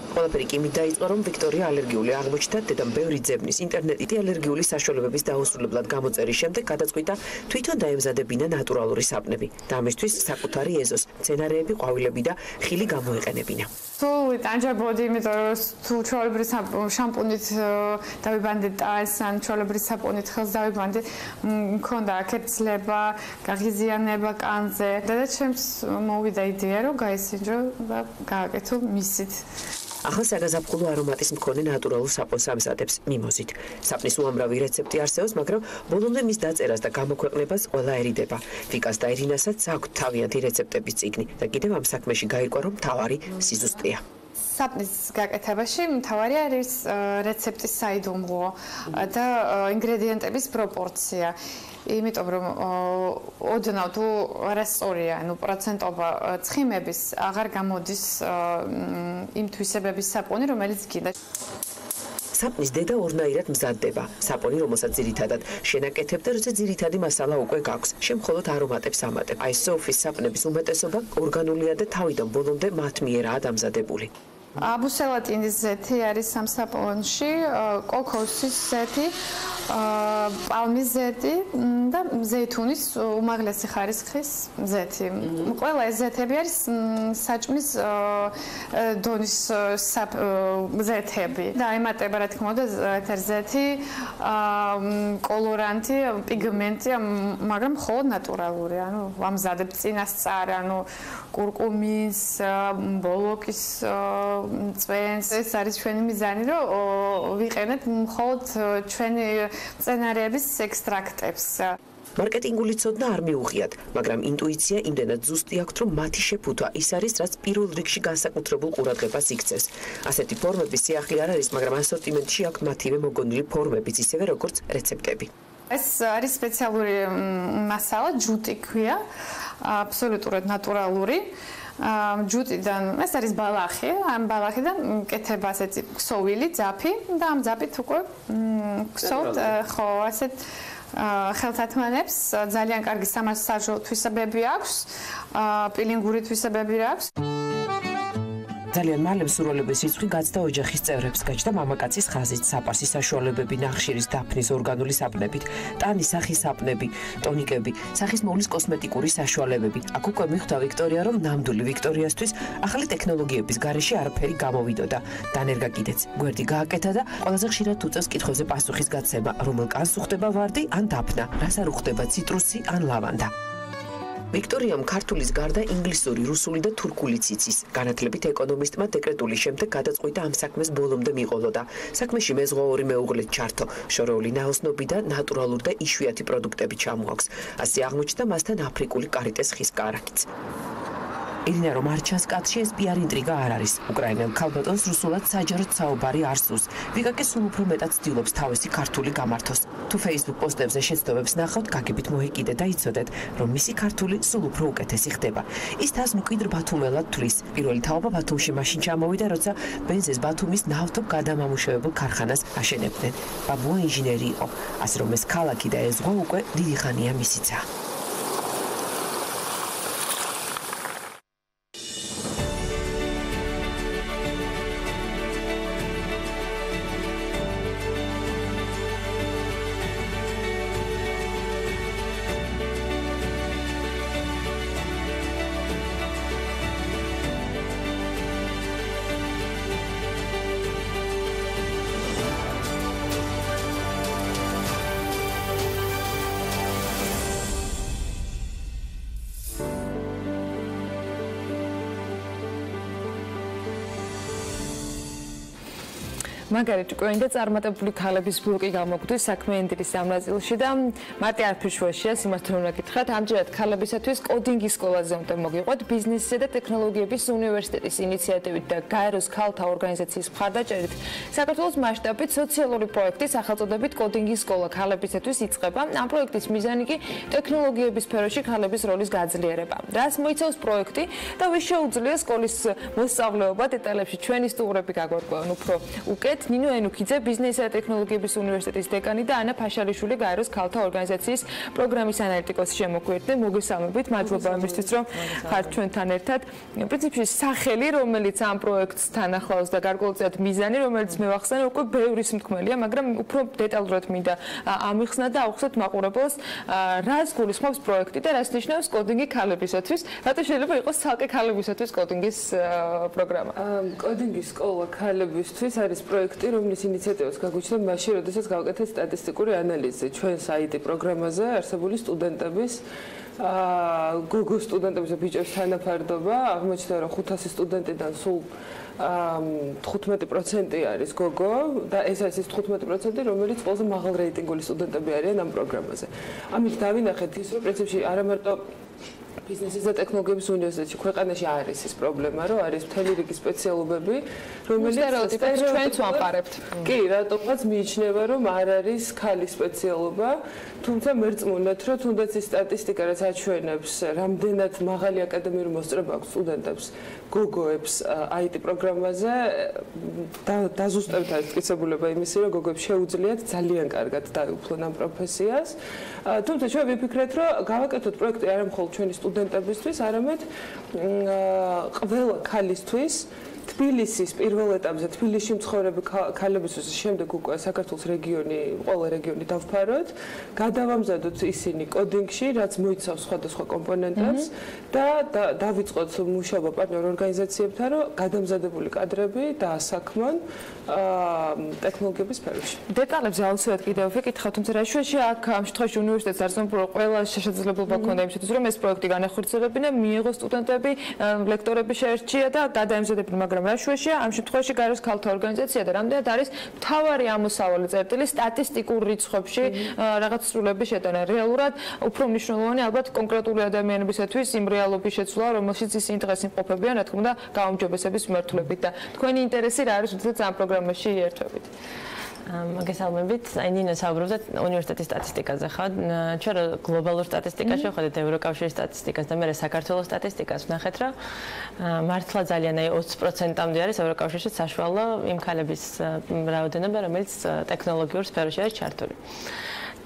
ყველაფერი კი მით დაიწყო რომ ვიქტორია ალერგიული აღმოჩნდა დედამ ბევრი ძებნის ინტერნეტი ალერგიული საშუალებების დაუსრულებლად გამოწერის შემდეგ გადაწყვიტა თვითონ დაემზადებინა ნატურალური საპნები და ამისთვის საკუთარი ეზოს მცენარეები ყვავილები და ხილი გამოეყენებინა. თუ ტანჯებოდი იმიტომ რომ თუ ჩვეულებრივი შამპუნით დავიბანდე ტალს ან ჩვეულებრივი საპონით ხელს დავიბანდე მქონდა აქერცლება გაღიზიანება კანზე და ჩემს მოვიდა იდეა რომ გაესინჯო და გააკეთო მისით. ახალ საგაზაფხულო არომატის მქონე ნატურალურ საპონს ამზადებს მიმოზით. საპნის უამრავი რეცეპტი არსებობს, მაგრამ ბოლომდე მის დაწერას და გამოქვეყნებას ყველა ერიდება. ვიკას და ირინასაც აქვთ თავიანთი რეცეპტების წიგნი და კიდევ ამ საქმეში გაირკვა რომ მთავარი სიზუსტეა. საპნის გაკეთებაში მთავარი არის რეცეპტის საიდუმლო და ინგრედიენტების პროპორცია. იმიტომ რომ ოდნავ თუ რესტორია, ანუ პროცენტობა ცხიმების აღარ გამოდის იმ თვისებების საპონი, რომელიც გინდა. საპნის დედა ორნაირად მზადდება. საპონი, რომელსაც ძირითადად შენაკეთებ და როცა ძირითადი მასალა უკვე გაქვს, შენ მხოლოდ არომატებს ამატებ. iSofa-ის საპნების უმეტესობა ორგანულია და თავიდან ბოლომდე მათ მიერაა დამზადებული. აბუსელატინის ზეთი არის ამ საპონში, კოკოსის ზეთი, პალმის ზეთი და ზეითუნის უმაღლესი ხარისხის ზეთი. ყველა ეს ზეთები არის საჭმლის დონის ზეთები. დაემატება რა თქმა უნდა ზეთი, კოლორანტი, პიგმენტი, მაგრამ მხოლოდ ნატურალური, ანუ ამზადებ წინასწარ, ანუ კურკუმის, ბოლოკის წვენს. ეს არის ჩვენი მიზანი, რომ ვიყენებ მხოლოდ ჩვენი მცენარეების ექსტრაქტებს. მარკეტინგული ცოდნა არ მიუღიათ, მაგრამ ინტუიცია იმდენად ზუსტი აქვთ, რომ მათი შეფუთვა ის არის, რაც პირველ რიგში განსაკუთრებულ ყურადღებას იქცევს. ასეთი ფორმების სიახლე არ არის, მაგრამ ასორტიმენტში აქვთ მათივე მოგონილი ფორმებიც, ისევე როგორც რეცეპტები. ეს არის სპეციალური მასალა, ჯუტი ქვია, აბსოლუტურად ნატურალური. ჯუტიდან ეს არის ბალახი, ამ ბალახიდან კეთება ასეთი ქსოვილი, ძაფი და ამ ძაფით უკვე ქსოვთ, ხო, ასეთ ხელთათმანებს ძალიან კარგი სამასაჟო თვისებები აქვს, პილინგური თვისებები აქვს. ძალიან მალე მსურველების რიცხვი გაცდა ოჯახის წევრებს, გაჩნდა მამაკაცის ხაზით, საპარსი საშუალებები, ნახშირის დაფნის ორგანული საპნებით, ტანის სახის საპნები, ტონიკები, სახის მოვლის კოსმეტიკური საშუალებები. აქ უკვე მიხვდა ვიქტორია, რომ ნამდვილი ვიქტორიასთვის ახალი ტექნოლოგიების გარეშე არაფერი გამოვიდოდა. დანერგა კიდეც, გვერდი გააკეთა და ყველაზე ხშირად უწევს კითხვებზე პასუხის გაცემა, რომელ კანს უხდება ვარდი ან დაფნა, რას არ უხდება ციტრუსი ან ლავანდა. ვიქტორიამ ქართულის გარდა ინგლისური, რუსული და თურქულიც იცის. განათლებით ეკონომისტმა დეკრეტული შემდეგ გადაწყვიტა ამ საქმეს ბოლომდე მიყოლოდა. საქმეში მეზღვაური მეუღლეთ ჩართო, შორეული ნაოსნობი და ნატურალური და იშვიათი პროდუქტები ჩამოაქვს. ასე აღმოჩნდა მასთან აფრიკული კარიტეს ხის კარაქიც. ირინა რომ არ ჩანს კადრში, ეს პიარ ინტრიგა არ არის. უკრაინელ ქალბატონს რუსულად საჯაროდ საუბარი არ სურს. ვიკაკე სულ უფრო მეტად ცდილობს თავისი ქართული გამართოს. თუ Facebook პოსტებზე შეცდომებს ნახავთ, გაგებით მოეკიდე და იცოდეთ, რომ მისი ქართული სულ უფრო უკეთესი ხდება. ის თავს მკვიდრ ბათუმელად თვლის. პირველი თაობა ბათუმში მაშინ ჩამოვიდა, როცა ბენზეს ბათუმის ნავთობ გადამამუშავებელ ქარხანას აშენებდნენ. ბაბუა ინჟინერი იყო, ასე რომ ეს ქალაქი და ეს ზღვა უკვე დიდი ხანია მისიცა. მაგარით კვენი და წარმატებული ქალების ბლოკი გამოგვდის საქმიანობის ამ ნაწილში და მარტი არაფერ შუაშია სიმართლე უნდა გითხრათ ამჯერად ქალებისათვის კოდინგის სკოლაზე უნდა მოგიყვეთ ბიზნესისა და ტექნოლოგიების უნივერსიტეტის ინიციატივით და გაეროს ქალთა ორგანიზაციის მხარდაჭერით საქართველოს მასშტაბით სოციალური პროექტი სახელწოდებით კოდინგის სკოლა ქალებისათვის იწყება ამ პროექტის მიზანი კი ტექნოლოგიების სფეროში ქალების როლის გაძლიერება რას მოიცავს პროექტი და ვის შეუძლია სკოლის მოსწავლეობა დეტალებში ჩვენი სტუმრები გაგვარკვევენ უფრო უკეთ ნინო ენუქიძე ბიზნესისა და ტექნოლოგიების უნივერსიტეტის დეკანი და ანა ფაშალიშვილი გაეროს ქალთა ორგანიზაციის პროგრამის ანალიტიკოსი შემოგვიერთდნენ მოგესალმებით მადლობა ამისთვის რომ ხართ ჩვენთან ერთად პრინციპში სახელი რომელიც ამ პროექტთან ახლავს და გარკვეულწილად მიზანი რომელიც მე ვახსენე უკვე ბევრი სიმთქმელია მაგრამ უფრო დეტალურად მინდა ამიხსნა და ავხსნათ მაყურებელს რას გულისხმობს პროექტი და რას ნიშნავს კოდინგი ქალებისათვის რატო შეიძლება იყოს ცალკე ქალებისათვის კოდინგის პროგრამა კოდინგის სკოლა ქალებისთვის არის პროექტი რომლის ინიციატივას გაგვიჩნდა მაშინ როდესაც გავაკეთეთ სტატისტიკური ანალიზი ჩვენს IT პროგრამაზე არსებული სტუდენტების გოგო სტუდენტების და ბიჭების თანაფარდობა აღმოჩნდა რომ 500 სტუდენტიდან სულ 15% არის გოგო და ეს არის 15% რომელიც ყველაზე მაღალ რეიტინგული სტუდენტები არიან ამ პროგრამაზე. ამით დავინახეთ ის რომ პრინციპში არა მარტო ბიზნესის და ტექნოლოგიების უნივერსიტეტში ქვეყანაში არის ეს პრობლემა, რომ არის მთელი რიგი სპეციალობები, რომელიც ჩვენც ვამყარებთ. კი, რატომღაც მიიჩნევა, რომ არ არის ქალის სპეციალობა, თუმცა მერწმუნეთ, რომ თუნდაც ის სტატისტიკა, რაც აჩვენებს, რამდენად მაღალი აკადემიური მოსწრება აქვს სტუდენტებს, გოგოებს IT პროგრამაზე, დაზუსტებთ არის მტკიცებულება იმისი, რომ გოგოებს შეუძლიათ ძალიან კარგად დაეუფლონ ამ პროფესიას. თუმცა ჩვენ ვიფიქრეთ, რომ გავაკეთოთ პროექტი არა მხოლოდ ჩვენი სტუდენტებისთვის, არამედ ყველა ქალისთვის თბილისის პირველ ეტაპზე თბილისში მცხოვრები ქალებისთვის შემდეგ უკვე საქართველოს რეგიონი, ყველა რეგიონი დავფაროთ, გადავამზადოთ ისინი კოდინგში, რაც მოიცავს სხვადასხვა კომპონენტებს და დავიწყოთ მუშაობა პარტნიორ ორგანიზაციებთან, რომ გადამზადებული კადრები დაასაქმონ ტექნოლოგიების სფეროში. დეტალებზე აუცილებლად კიდევ ვიკითხავ, თუმცა რა შუაში აქ ამ შემთხვევაში უნივერსიტეტს არ ზომბრო ყველა შესაძლებლობა ქონდა იმისათვის, რომ ეს პროექტი განახორციელებინა, მიიღო სტუდენტები, ლექტორები შეერჩია და გადაემზადებინა, მაგრამ რა შუაშია ამ შემთხვევაში გაეროს ქალთა ორგანიზაცია და რამდენად არის მთავარი ამოსავალი წერტილი სტატისტიკურ რიცხვებში რაღაც სრულების შეტანა. რეალურად უფრო მნიშვნელოვანი ალბათ კონკრეტული ადამიანებისათვის იმ რეალობის შეცვლა, რომელშიც ისინი დღეს იმყოფებიან, რა თქმა უნდა, გაუმჯობესების მიმართულებით და თქვენი ინტერესი რა არის, როდესაც ამ პროგრამაში ერთვებით? მოგესალმებით. აი ნინო საუბრობდა უნივერსიტეტის სტატისტიკაზე, ხო? ჩვენ გლობალურ სტატისტიკაში ვხედავთ ევროკავშირის სტატისტიკას და მე საქართველოს სტატისტიკას ვნახეთ, რომ მართლა ძალიან აი 20%-მდე არის ევროკავშირში საშუალო იმ ქალების რაოდენობა, რომელიც ტექნოლოგიურ სფეროში არის ჩართული.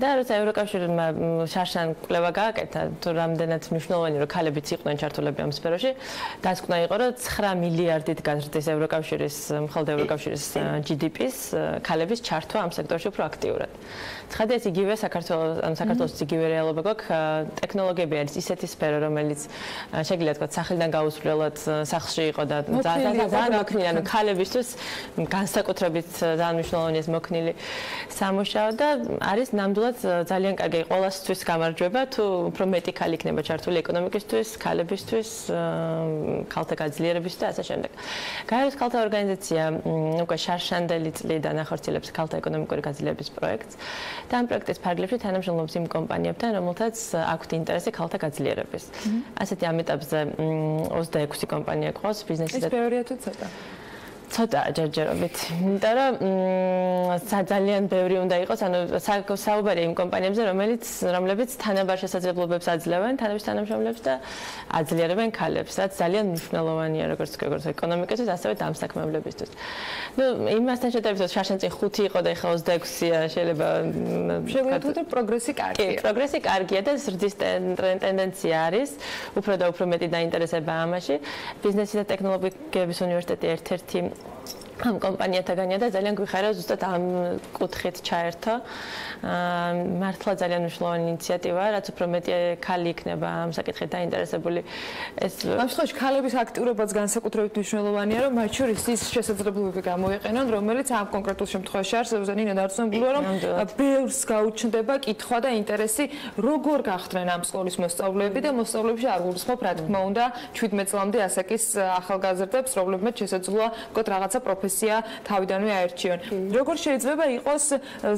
და როცა ევროკავშირმა შარშან კვლევა გააკეთა, თუ რამდენად მნიშვნელოვანი რომ ქალებიც იყვნენ ჩართულები ამ სფეროში, დასკვნა იყო, რომ 9 მილიარდით გაზრდის ევროკავშირის, მხოლოდ ევროკავშირის GDP-ს ქალების ჩართვა ამ სექტორში უფრო აქტიურად. ცხადია, ეს იგივე საქართველოს იგივე რეალობა გვაქვს, ტექნოლოგიები არის ისეთი სფერო, რომელიც შეიძლება თქვა სახლიდან გაუსვლელად სახლში იყო და ძალიან მოქნილი, ანუ ქალებისთვის განსაკუთრებით ძალიან მნიშვნელოვანი ეს მოქნილი სამუშაო და არის ნამდვილად ძალიან კარგი ყველასთვის გამარჯვება თუ უფრო მეტი ქალი იქნება ჩართული ეკონომიკისთვის, ქალებისთვის, ქალთა გაძლიერებისთვის და ასე შემდეგ. გაეროს ქალთა ორგანიზაცია უკვე შარშანდელი წლიდან ახორციელებს ქალთა ეკონომიკური გაძლიერების პროექტს და ამ პროექტის ფარგლებში თანამშრომლობს იმ კომპანიებთან, რომელთაც აქვთ ინტერესი ქალთა გაძლიერების. ასეთი ამ ეტაპზე 26 კომპანია ყავს ბიზნესის და ეს ბევრია თუ ცოტა? ცოტა ჯერჯერობით. იმიტომ რომ ძალიან ბევრი უნდა იყოს, ანუ საუბარია იმ კომპანიებზე, რომლებიც თანაბარ შესაძლებლობებს აძლევენ თანაბარ თანამშრომლებს და აძლიერებენ ქალებს, რაც ძალიან მნიშვნელოვანია როგორც ეკონომიკისთვის, ასევე დამსაქმებლებისთვის. ნუ იმასთან შედარებით შარშან წინ 5 იყო და ეხლა 26-ია, შეიძლება შეგვიძლია თუ პროგრესი კარგია. კი, პროგრესი კარგია და ზრდის ტენდენცია არის, უფრო და უფრო მეტი დაინტერესება ამაში. ბიზნესის და ტექნოლოგიების უნივერსიტეტი ერთ-ერთი ამ კომპანიათაგანია და ძალიან გვიხარია ზუსტად ამ კუთხით ჩაერთო. მართლა ძალიან მნიშვნელოვანი ინიციატივაა, რაც უფრო მეტი ქალი იქნება ამ საკითხით დაინტერესებული. ეს ამ შემთხვევაში ქალების აქტიურობაც განსაკუთრებით მნიშვნელოვანია, რომ მათ შორის ის შესაძლებლობები გამოიყენონ, რომელიც ამ კონკრეტულ შემთხვევაში არსებობს. ნინო დარწმუნებულია, რომ ბევრს გაუჩნდება კითხვა და ინტერესი, როგორ გახდნენ ამ სკოლის მოსწავლეები და მოსწავლეებში არ გულისხმობ, რა თქმა უნდა, 17 წლამდე ასაკის ახალგაზრდებს, რომლებმაც შესაძლოა ვთქვათ რაღაცა პროფესია პროფესია თავიდანვე აერჩიონ. როგორ შეიძლება იყოს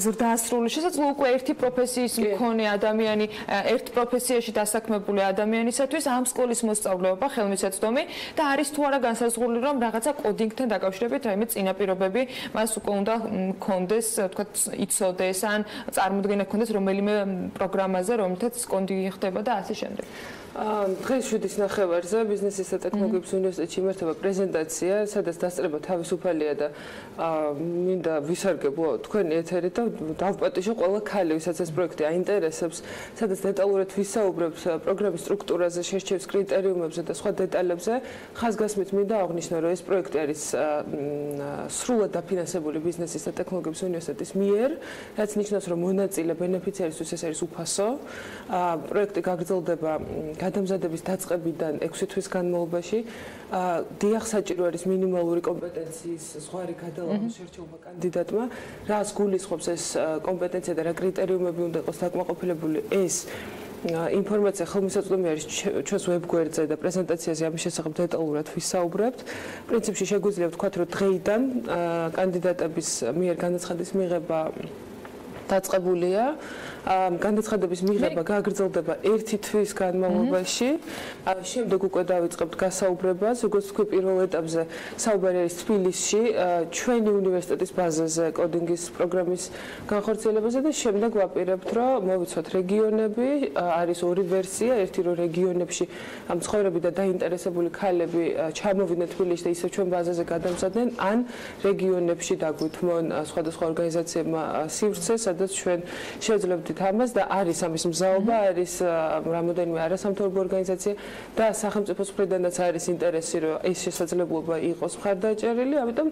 ზრდასრული, შესაძლოა უკვე ერთი პროფესიის მქონე ადამიანი, ერთ პროფესიაში დასაქმებული ადამიანისათვის ამ სკოლის მოსწავლეობა, ხელმისაწვდომი და არის თუ არა განსაზღვრული, რომ რაღაცა კოდინგთან დაკავშირებით რაიმე წინაპირობები მას უკვე უნდა მქონდეს, თქვა იცოდეს ან წარმოდგენა ქონდეს რომელიმე პროგრამაზე, რომელთაც კონდი ხდება და ასე შემდეგ. დღეს 7-ის ნახევარზე ბიზნესის და ტექნოლოგიების უნივერსიტეტში იმართება პრეზენტაცია, სადაც დასწრება თავისუფალია და მინდა ვისარგებლო თქვენი ეთერით და დავპატიჟო ყველა ქალი, ვისაც ეს პროექტი აინტერესებს, სადაც დეტალურად ვისაუბრებთ პროგრამის სტრუქტურაზე, შერჩევს კრიტერიუმებზე და სხვა დეტალებზე. ხაზგასმით მინდა აღვნიშნო, რომ ეს პროექტი არის სრულად დაფინანსებული ბიზნესის და ტექნოლოგიების უნივერსიტეტის მიერ, რაც ნიშნავს, რომ მონაწილე ბენეფიციარისთვის ეს არის უფასო. პროექტი გაგრძელდება გადამზადების დაწყებიდან 6 თვის განმავლობაში. დიახ, საჭირო არის მინიმალური კომპეტენციის ზღვარი გადალახოს შერჩეულმა კანდიდატმა, რას გულისხმობს ეს კომპეტენცია და რა კრიტერიუმები უნდა იყოს დაკმაყოფილებული ეს ინფორმაცია ხელმისაწვდომი არის ჩვენს ვებგვერდზე და პრეზენტაციაზე ამის შესახებ დეტალურად ვისაუბრებთ. პრინციპში შეგვიძლია ვთქვათ, რომ დღეიდან კანდიდატების მიერ განაცხადის მიღება დაწყებულია. განაცხადების მიღება გაგრძელდება 1 თვის განმავლობაში. შემდეგ უკვე დავიწყებთ გასაუბრებას, როგორც თქვი პირველ ეტაპზე საუბარი არის თბილისში, ჩვენი უნივერსიტეტის ბაზაზე კოდინგის პროგრამის განხორციელებაზე და შემდეგ ვაპირებთ, რომ მოვიცვათ რეგიონები, არის ორი ვერსია, ერთი რომ რეგიონებში მცხოვრები და დაინტერესებული ქალები ჩამოვიდნენ თბილისში და ისევ ჩვენ ბაზაზე გადამზადდნენ, ან რეგიონებში დაგვითმონ სხვადასხვა ორგანიზაციებმა სივრცე, სადაც ჩვენ შევძლებთ ამას და არის ამის მზაობა, არის რამოდენიმე არასამთავრობო ორგანიზაცია და სახელმწიფოს მხრიდანაც არის ინტერესი, რომ ეს შესაძლებლობა იყოს მხარდაჭერილი, ამიტომ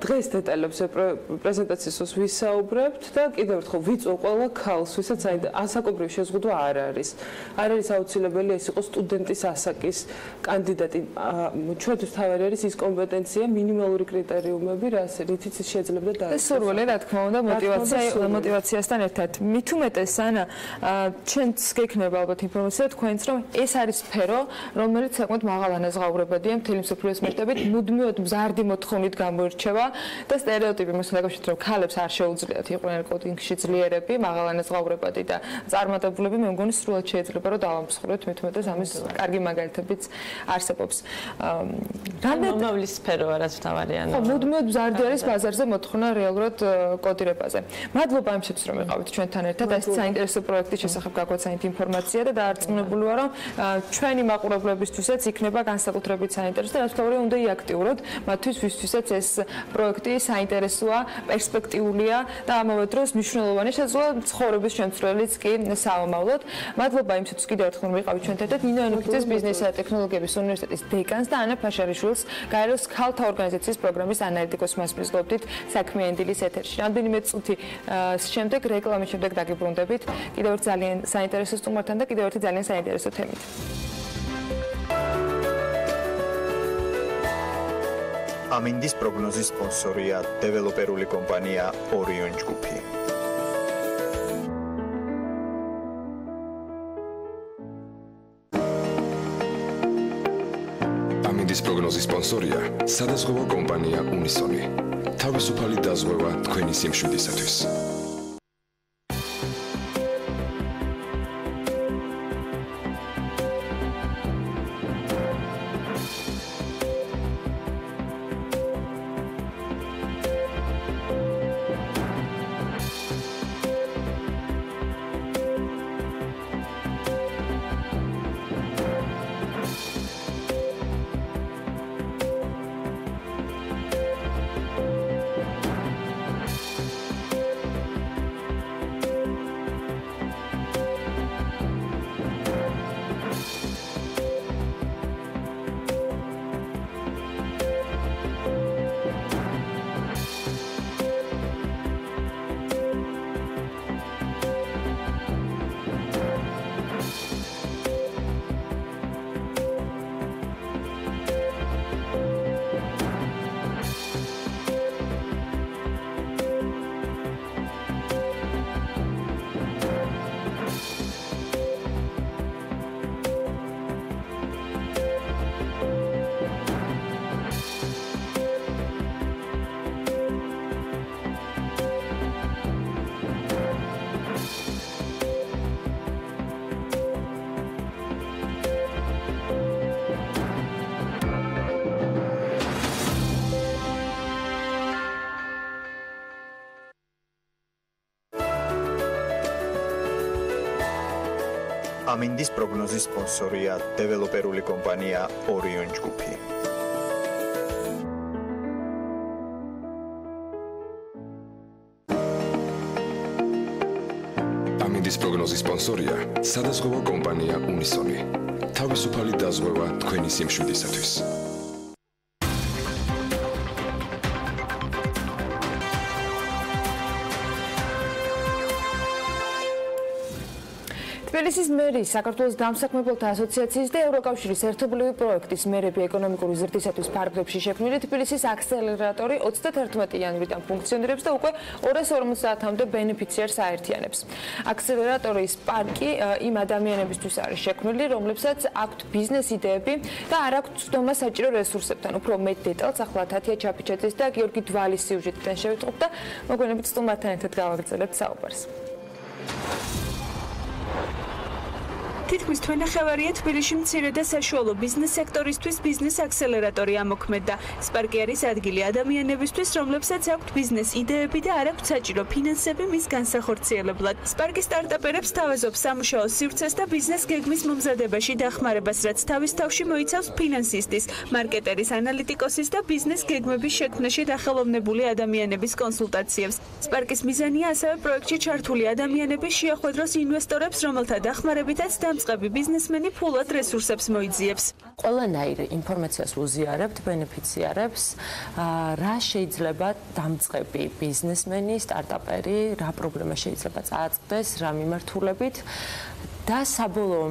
დღეს დეტალებზე პრეზენტაციას ვისაუბრებთ და კიდევ ერთხელ ვიწვევ ყველა ქალს, ვისაც ასაკობრივი შეზღუდვა არ არის. არ არის აუცილებელი ეს იყოს სტუდენტის ასაკის კანდიდატი. ჩვენთვის თავი არის ის კომპეტენცია, მინიმალური კრიტერიუმები, რითიც შეძლებდა და სურვილი, რა თქმა უნდა, მოტივაციასთან ერთად. მით უმეტეს ანა ჩვენც გექნება ალბათ ინფორმაცია თქვენც რომ ეს არის სფერო, რომელიც საკმაოდ მაღალ ანაზღაურებადია მთელი მსოფლიოს მერტებით, მუდმივად მზარდი მოთხოვნით გამოირჩევა და სტერეოტიპი მასთან დაკავშირებით რომ ქალებს არ შეუძლიათ იყვნენ კოდინგში ძლიერები, მაღალ ანაზღაურებადი და წარმატებულები, მე მგონი სრულად შეიძლება რომ დავამსხვრევთ მით უმეტეს ამის კარგი მაგალითებიც არსებობს. მომავლის სფეროა რაც თავარია. ხო, მუდმივად მზარდი არის ბაზარზე მოთხოვნა რეალურად კოდირებაზე. მადლობა ამ შეცდომით რომ იყავით ჩვენთან ერთად ეს საინტერესო პროექტის შესახებ გაგვაცანით ინფორმაცია და დაარწმუნებული ვარ რომ ჩვენი მაყურებლებისთვისაც იქნება განსაკუთრებით საინტერესო და რა თქმა უნდა უნდა იაქტიუროთ მათთვის ვისთვისაც ეს პროექტი საინტერესოა, პერსპექტიულია და ამავე დროს მნიშვნელოვანი შესაძლოა ცხოვრების შემცვლელიც კი საომავლოდ. მადლობა იმ შეცდომით კიდევ ერთხელ რომ იყავით ჩვენთან ერთად ნინო ანუხიძეს ბიზნესისა და ტექნოლოგიების უნივერსიტეტის დეკანს და ანა ფაშარიშვილს გაეროს ქალთა ორგანიზაციის პროგრამის ანალიტიკოს მასპინძლობდით საქმიანი დილის ეთერში. რამდენიმე წუთი შემდეგ რეკლამის შემდეგ დაგიბრუნდებით კიდევ ერთ ძალიან საინტერესო სტუმართან და კიდევ ერთი ძალიან საინტერესო თემით. ამინდის პროგნოზის სპონსორია დეველოპერული კომპანია RMG-ი. ამინდის პროგნოზის სპონსორია სადაზღვევო კომპანია უნისონი. თავისუფალი დაზღვევა თქვენი სიმშვიდისათვის. ამინდის პროგნოზის სპონსორია დეველოპერული კომპანია ორიონ ჯგუფი. ამინდის პროგნოზის სპონსორია სადაზღვევო კომპანია უნისონი. თავისუფალი დაზღვევა თქვენი სიმშვიდისათვის. თბილისის მერის, საქართველოს დამსაქმებელთა ასოციაციის და ევროკავშირის ერთობლივი პროექტის მერები ეკონომიკური ზრდისათვის ფარგლებში შექმნილი თბილისის აქსელერატორი 31 იანვრიდან ფუნქციონირებს და უკვე 250-მდე ბენეფიციარს აერთიანებს. აქსელერატორის პარკი იმ ადამიანებისთვის არის შექმნილი, რომლებსაც აქვთ ბიზნეს იდეები და არ აქვთ ცდომა საჭირო რესურსებთან. უფრო მეტ დეტალს ახლა თათია ჩაფიჩაძის და გიორგი დვალის სიუჟეტიდან შევიტყობ და მოგვიანებით სტუმართან ერთად გავაგრძელებთ საუბარს. თითქმის თვენახევარია თბილისში მცირე და საშუალო ბიზნეს სექტორისთვის ბიზნეს აქსელერატორი ამოქმედა. სპარკი არის ადგილი ადამიანებისთვის, რომლებსაც აქვთ ბიზნეს იდეები და არ აქვთ საჭირო ფინანსები მის განსახორციელებლად. სპარკი სტარტაპერებს თავაზობს სამუშაო სივრცეს და ბიზნეს გეგმის მომზადებაში დახმარებას, რაც თავის თავში მოიცავს ფინანსისტის, მარკეტერის, ანალიტიკოსის და ბიზნეს გეგმების შექმნაში დახელოვნებული ადამიანების კონსულტაციებს. სპარკის მიზანია ასევე პროექტში ჩართული ადამიანების შეახვედროს ინვესტორებს, რომელთა დახმარებითაც დამწყები ბიზნესმენი ფულად რესურსებს მოიძიებს. ყველანაირ ინფორმაციას უზიარებთ ბენეფიციარებს, რა შეიძლება დამწყები ბიზნესმენი, სტარტაპერი, რა პრობლემა შეიძლება წააწყდეს, რა მიმართულებით და საბოლოო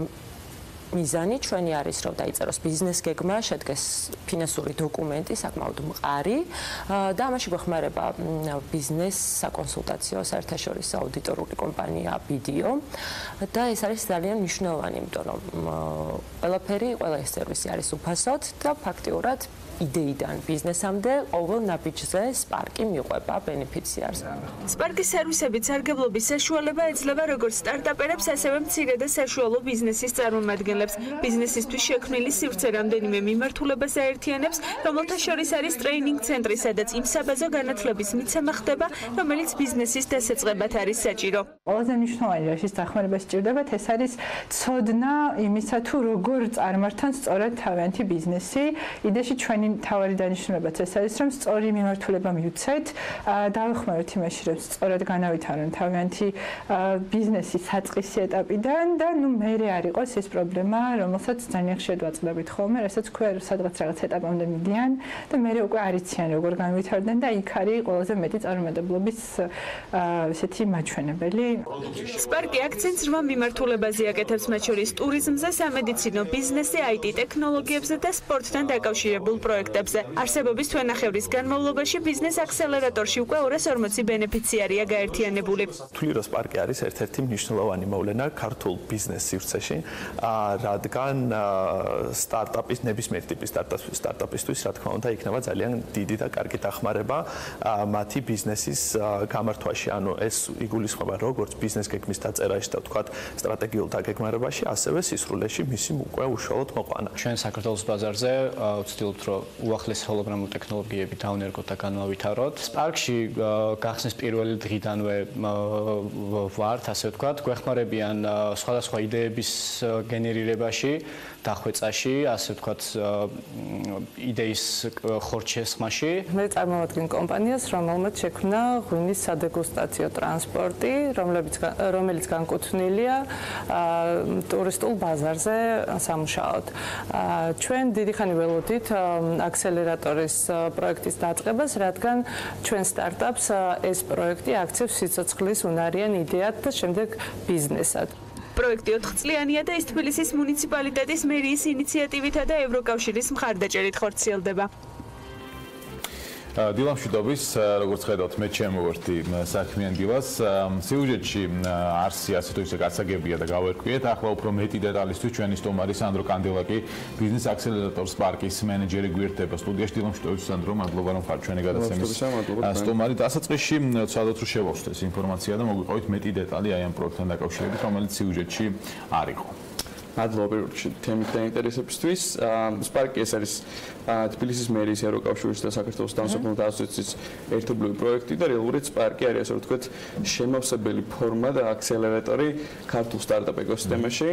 მიზანი ჩვენი არის, რომ დაიწეროს ბიზნეს გეგმა, შედგეს ფინანსური დოკუმენტი, საკმაოდ მყარი და ამაში გვეხმარება ბიზნეს საკონსულტაციო საერთაშორისო აუდიტორული კომპანია BDO და ეს არის ძალიან მნიშვნელოვანი, იმიტომ რომ ყველაფერი, ყველა ეს სერვისი არის უფასოდ და ფაქტიურად იდეიდან ბიზნესამდე ყოველ ნაბიჯზე სპარკი მიყვება ბენეფიციარს. სპარკის სერვისებით სარგებლობის საშუალება ეძლევა როგორც სტარტაპერებს, ასევე მცირე და საშუალო ბიზნესის წარმომადგენლებს. ბიზნესისთვის შექმნილი სივრცე რამდენიმე მიმართულებას აერთიანებს, რომელთა შორის არის ტრეინინგ ცენტრი, სადაც იმ საბაზო განათლების მიცემა ხდება, რომელიც ბიზნესის დასაწყებად არის საჭირო. ყველაზე მნიშვნელოვანი რაშიც დახმარება სჭირდებათ, ეს არის ცოდნა იმისა, თუ როგორ წარმართან სწორად თავიანთი ბიზნესი. იდეაში ჩვენი თავარი დანიშნულებაც ეს არის, რომ სწორი მიმართულება მივცეთ, დავეხმაროთ იმაში, რომ სწორად განავითარონ თავიანთი ბიზნესი საწყისი ეტაპიდან და მერე არ იყოს ეს პრობლემა, რომელსაც ძალიან ხშირად ვაწყდებით ხოლმე, რასაც ქვია სადღაც რაღაც ეტაპამდე მიდიან და მერე უკვე არ იციან როგორ განვითარდნენ და იქ არის ყველაზე მეტი წარუმატებლობის ესეთი მაჩვენებელი. სპარკი აქცენტს 8 მიმართულებაზე აკეთებს, მათ შორის ტურიზმზე, სამედიცინო ბიზნესზე, IT ტექნოლოგიებზე და სპორტთან დაკავშირებულ პროექტებზე. არსებობის თვენახევრის განმავლობაში ბიზნეს აქსელერატორში უკვე 240 ბენეფიციარია გაერთიანებული. თვლი რომ სპარკი არის ერთ-ერთი მნიშვნელოვანი მოვლენა ქართულ ბიზნეს სივრცეში, რადგან სტარტაპის ნებისმიერ ტიპის სტარტაპისთვის, რა თქმა უნდა, იქნება ძალიან დიდი და კარგი დახმარება მათი ბიზნესის გამართვაში. ანუ ეს იგულისხმება როგორც ბიზნეს გეგმის დაწერაში და ვთქვათ სტრატეგიულ დაგეგმარებაში, ასევე სისრულეში მისი უკვე უშუალოდ მოყვანა. ჩვენ საქართველოს ბაზარზე ვცდილობთ რომ უახლეს ჰოლოგრამულ ტექნოლოგიები დავნერგოთ და განავითაროთ. სპარკში გახსნის პირველი დღიდანვე ვართ, ასე ვთქვათ, გვეხმარებიან სხვადასხვა იდეების გენერირებაში, დახვეწაში, ასე ვთქვათ, იდეის ხორჩესხმაში. მე წარმოვადგენ კომპანიას, რომელმაც შექმნა ღვინის სადეგუსტაციო ტრანსპორტი, რომელიც განკუთვნილია ტურისტულ ბაზარზე სამუშაოდ. ჩვენ დიდი ხანი ველოდით აქსელერატორის პროექტის დაწყებას, რადგან ჩვენ სტარტაპს ეს პროექტი აქცევს სიცოცხლის უნარიან იდეად და შემდეგ ბიზნესად. პროექტი 4 წლიანია და ის თბილისის მუნიციპალიტეტის მერიის ინიციატივითა და ევროკავშირის მხარდაჭერით ხორციელდება. დილა მშვიდობის, როგორც ხედავთ, მე ჩემოვერთი საქმიანი დილას. სიუჟეტში არსი ასე თუ ისე გასაგებია და გავერკვიეთ. ახლა უფრო მეტი დეტალისთვის ჩვენი სტუმარი სანდრო კანდელაკი, ბიზნეს აქსელერატორ სპარკის მენეჯერი გვერდება სტუდიაში. დილა მშვიდობის სანდრო, მადლობა რომ ხარ ჩვენი გადაცემის სტუმარი. დასაწყისში ვცადოთ რომ შევავსოთ ეს ინფორმაცია და მოგვიყევით მეტი დეტალი აი ამ პროექტთან დაკავშირებით, რომელიც სიუჟეტში არ იყო. მადლობა პირველ რიგში თემით დაინტერესებისთვის. სპარკი ეს არის თბილისის მერიის ევროკავშირის და საქართველოს დამსახურებელთა ასოციაციის ერთობლივი პროექტი და რეალურად სპარკი არის ასე ვთქვათ შემავსებელი ფორმა და აქსელერატორი ქართულ სტარტაპ ეკოსისტემაში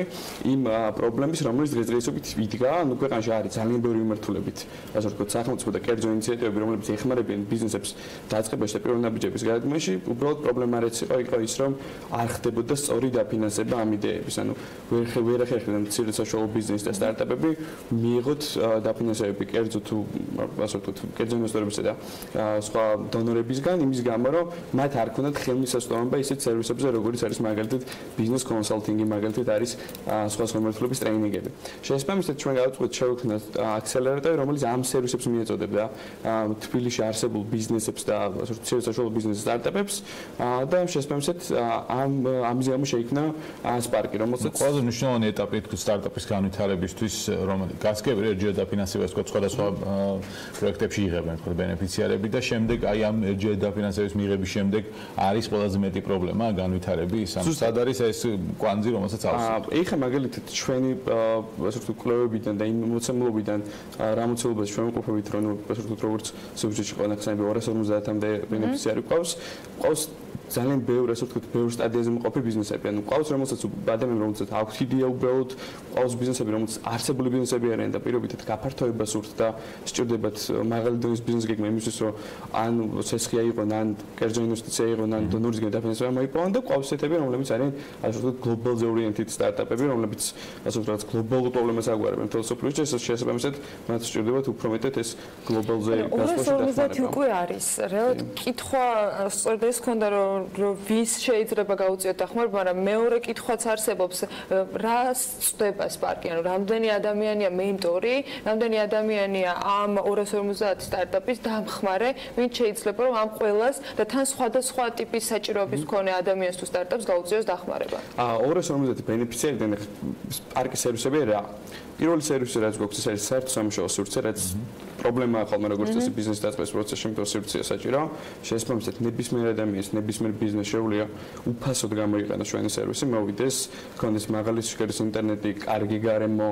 იმ პრობლემის, რომელიც დღესდღეობით იდგა, ანუ ქვეყანაში არის ძალიან ბევრი მიმართულებით, ასე ვთქვათ, სახელმწიფო და კერძო ინიციატივები, რომლებიც ეხმარებიან ბიზნესებს დაწყებაში და პირველ ნაბიჯების გადადგმაში, უბრალოდ პრობლემა რაც იყო ის, რომ არ ხდებოდა სწორი დაფინანსება ამ იდეების, ანუ ვერ ახერხებდნენ მცირე საშუალო ბიზნესი და სტარტაპები მიიღოთ დაფინანსებები კერძო თუ ასე ვთქვათ, კერძო ინვესტორებისა და სხვა დონორებისგან, იმის გამო, რომ მათ არ ქონდათ ხელმისაწვდომობა ისეთ სერვისებზე, როგორიც არის მაგალითად ბიზნეს კონსალტინგი, მაგალითად არის სხვა მიმართულების ტრეინინგები. შესაბამისად, ჩვენ გავუწყვეტ შევქმნათ აქსელერატორი, რომელიც ამ სერვისებს მიეწოდება თბილისში არსებულ ბიზნესებს და მცირე საშუალო ბიზნეს სტარტაპებს და შესაბამისად ამის გამო შეიქმნა სპარკი, რომელსაც ყველაზე მნიშვნელოვანი ეტაპი სტარტაპის განვითარებისთვის, რომელიც გასაგებია ერთჯერ დაფინანსებას სხვადასხვა პროექტებში იღებენ ბენეფიციარები და შემდეგ აი ამ ერთჯერ დაფინანსების მიღების შემდეგ არის ყველაზე მეტი პრობლემა განვითარების. სად არის ეს კვანძი, რომელსაც ავსებთ? ეხლა მაგალითად ჩვენი ასე ვთქვათ კვლევებიდან და იმ მოცემულობიდან რა მოცემულობაში ჩვენ ვყოფებით, რომ ასე ვთქვათ როგორც სუბჯექტში ყავდა ხსენები 250-მდე ბენეფიციარი ყავს ძალიან ბევრი ასე ვთქვათ, ბევრ სტადიაზე მყოფი ბიზნესები, ანუ ყავს რომელსაც ადამიანები, რომელსაც აქვთ იდეა უბრალოდ, ყავს ბიზნესები, რომელსაც არსებული ბიზნესები არიან და პირობითად გაფართოება სურთ და სჭირდებათ მაღალი დონის ბიზნეს გეგმა იმისთვის, რომ ან ცესხია იყონ, ან კერძო ინვესტიცია იყონ, ან დონორისგან დაფინანსება მოიპოვონ და ყავს ესეთები, რომლებიც არიან ასე ვთქვათ, გლობალზე ორიენტედ სტარტაპები, რომლებიც ასე ვთქვათ, გლობალურ პრობლემას აგვარებენ მთელ სოფლიოში, შესაბამისად მათ სჭირდებათ უფრო მეტად ეს გლობალზე გასვლაში დახმარება. უკვე არის. რეალურად კითხვა სწორედ ეს ქონდა, რომ ვის შეიძლება გაუწიოთ დახმარება, მაგრამ მეორე კითხვაც არსებობს, რა სწდება სპარკი, ანუ რამდენი ადამიანია მენტორი, რამდენი ადამიანია ამ 250 სტარტაპის დამხმარე, ვინც შეიძლება რომ ამ ყველას და თან სხვადასხვა ტიპის საჭიროების მქონე ადამიანს თუ სტარტაპს გაუწიოს დახმარება. 250 ბენეფიციარიდან სპარკის სერვისები რა? პირველი სერვისი რაც გვაქვს, ეს არის საერთო სამუშაო სივრცე, რაც პრობლემაა ხოლმე როგორც წესი ბიზნეს დაწყების პროცესში, იმიტომ სივრცეა საჭირო. შესაბამისად, ნებისმიერ ადამიანს, ნებისმიერ ბიზნესს შეუძლია უფასოდ გამოიყენოს ჩვენი სერვისი, მოვიდეს, ქონდეს მაღალი სიხირის ინტერნეტი, კარგი გარემო,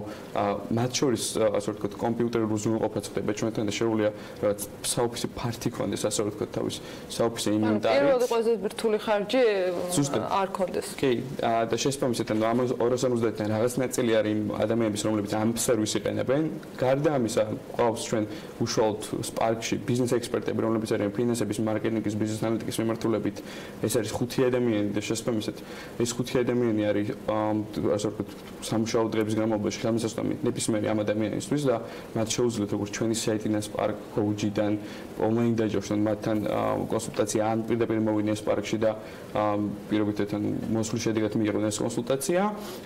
მათ შორის ასე ვთქვათ, კომპიუტერული უზრუნველყოფა ხდება ჩვენთან და შეუძლია რაღაც საოფისე ფართი ქონდეს, ასე ვთქვათ, თავის საოფისე ინვენტარი. პირველი ყველაზე ბირთვული ხარჯი არ ქონდეს. კი, და შესაბამისად, ამ 250-დან რაღაც ნაწილი არის ადამიანების, რომლებიც ამ სერვისს იყენებენ. გარდა ამისა, ყავს ჩვენ უშუალოდ სპარკში ბიზნეს ექსპერტები, რომლებიც არიან ფინანსების, მარკეტინგის, ბიზნეს ანალიტიკის მიმართულებით. ეს არის 5 ადამიანი და შესაბამისად ეს 5 ადამიანი არის ასე ვთქვათ, სამუშაო დღეების განმავლობაში ხელმისაწვდომი ნებისმიერი ამ ადამიანისთვის და მათ შეუძლიათ როგორც ჩვენი საიტიდან სპარკ კოუჯიდან ონლაინ დაჯავშნან მათთან კონსულტაცია ან პირდაპირ მოვიდნენ სპარკში და პირობითად ან მოსვლის შედეგად მიიღონ ეს კონსულტაცია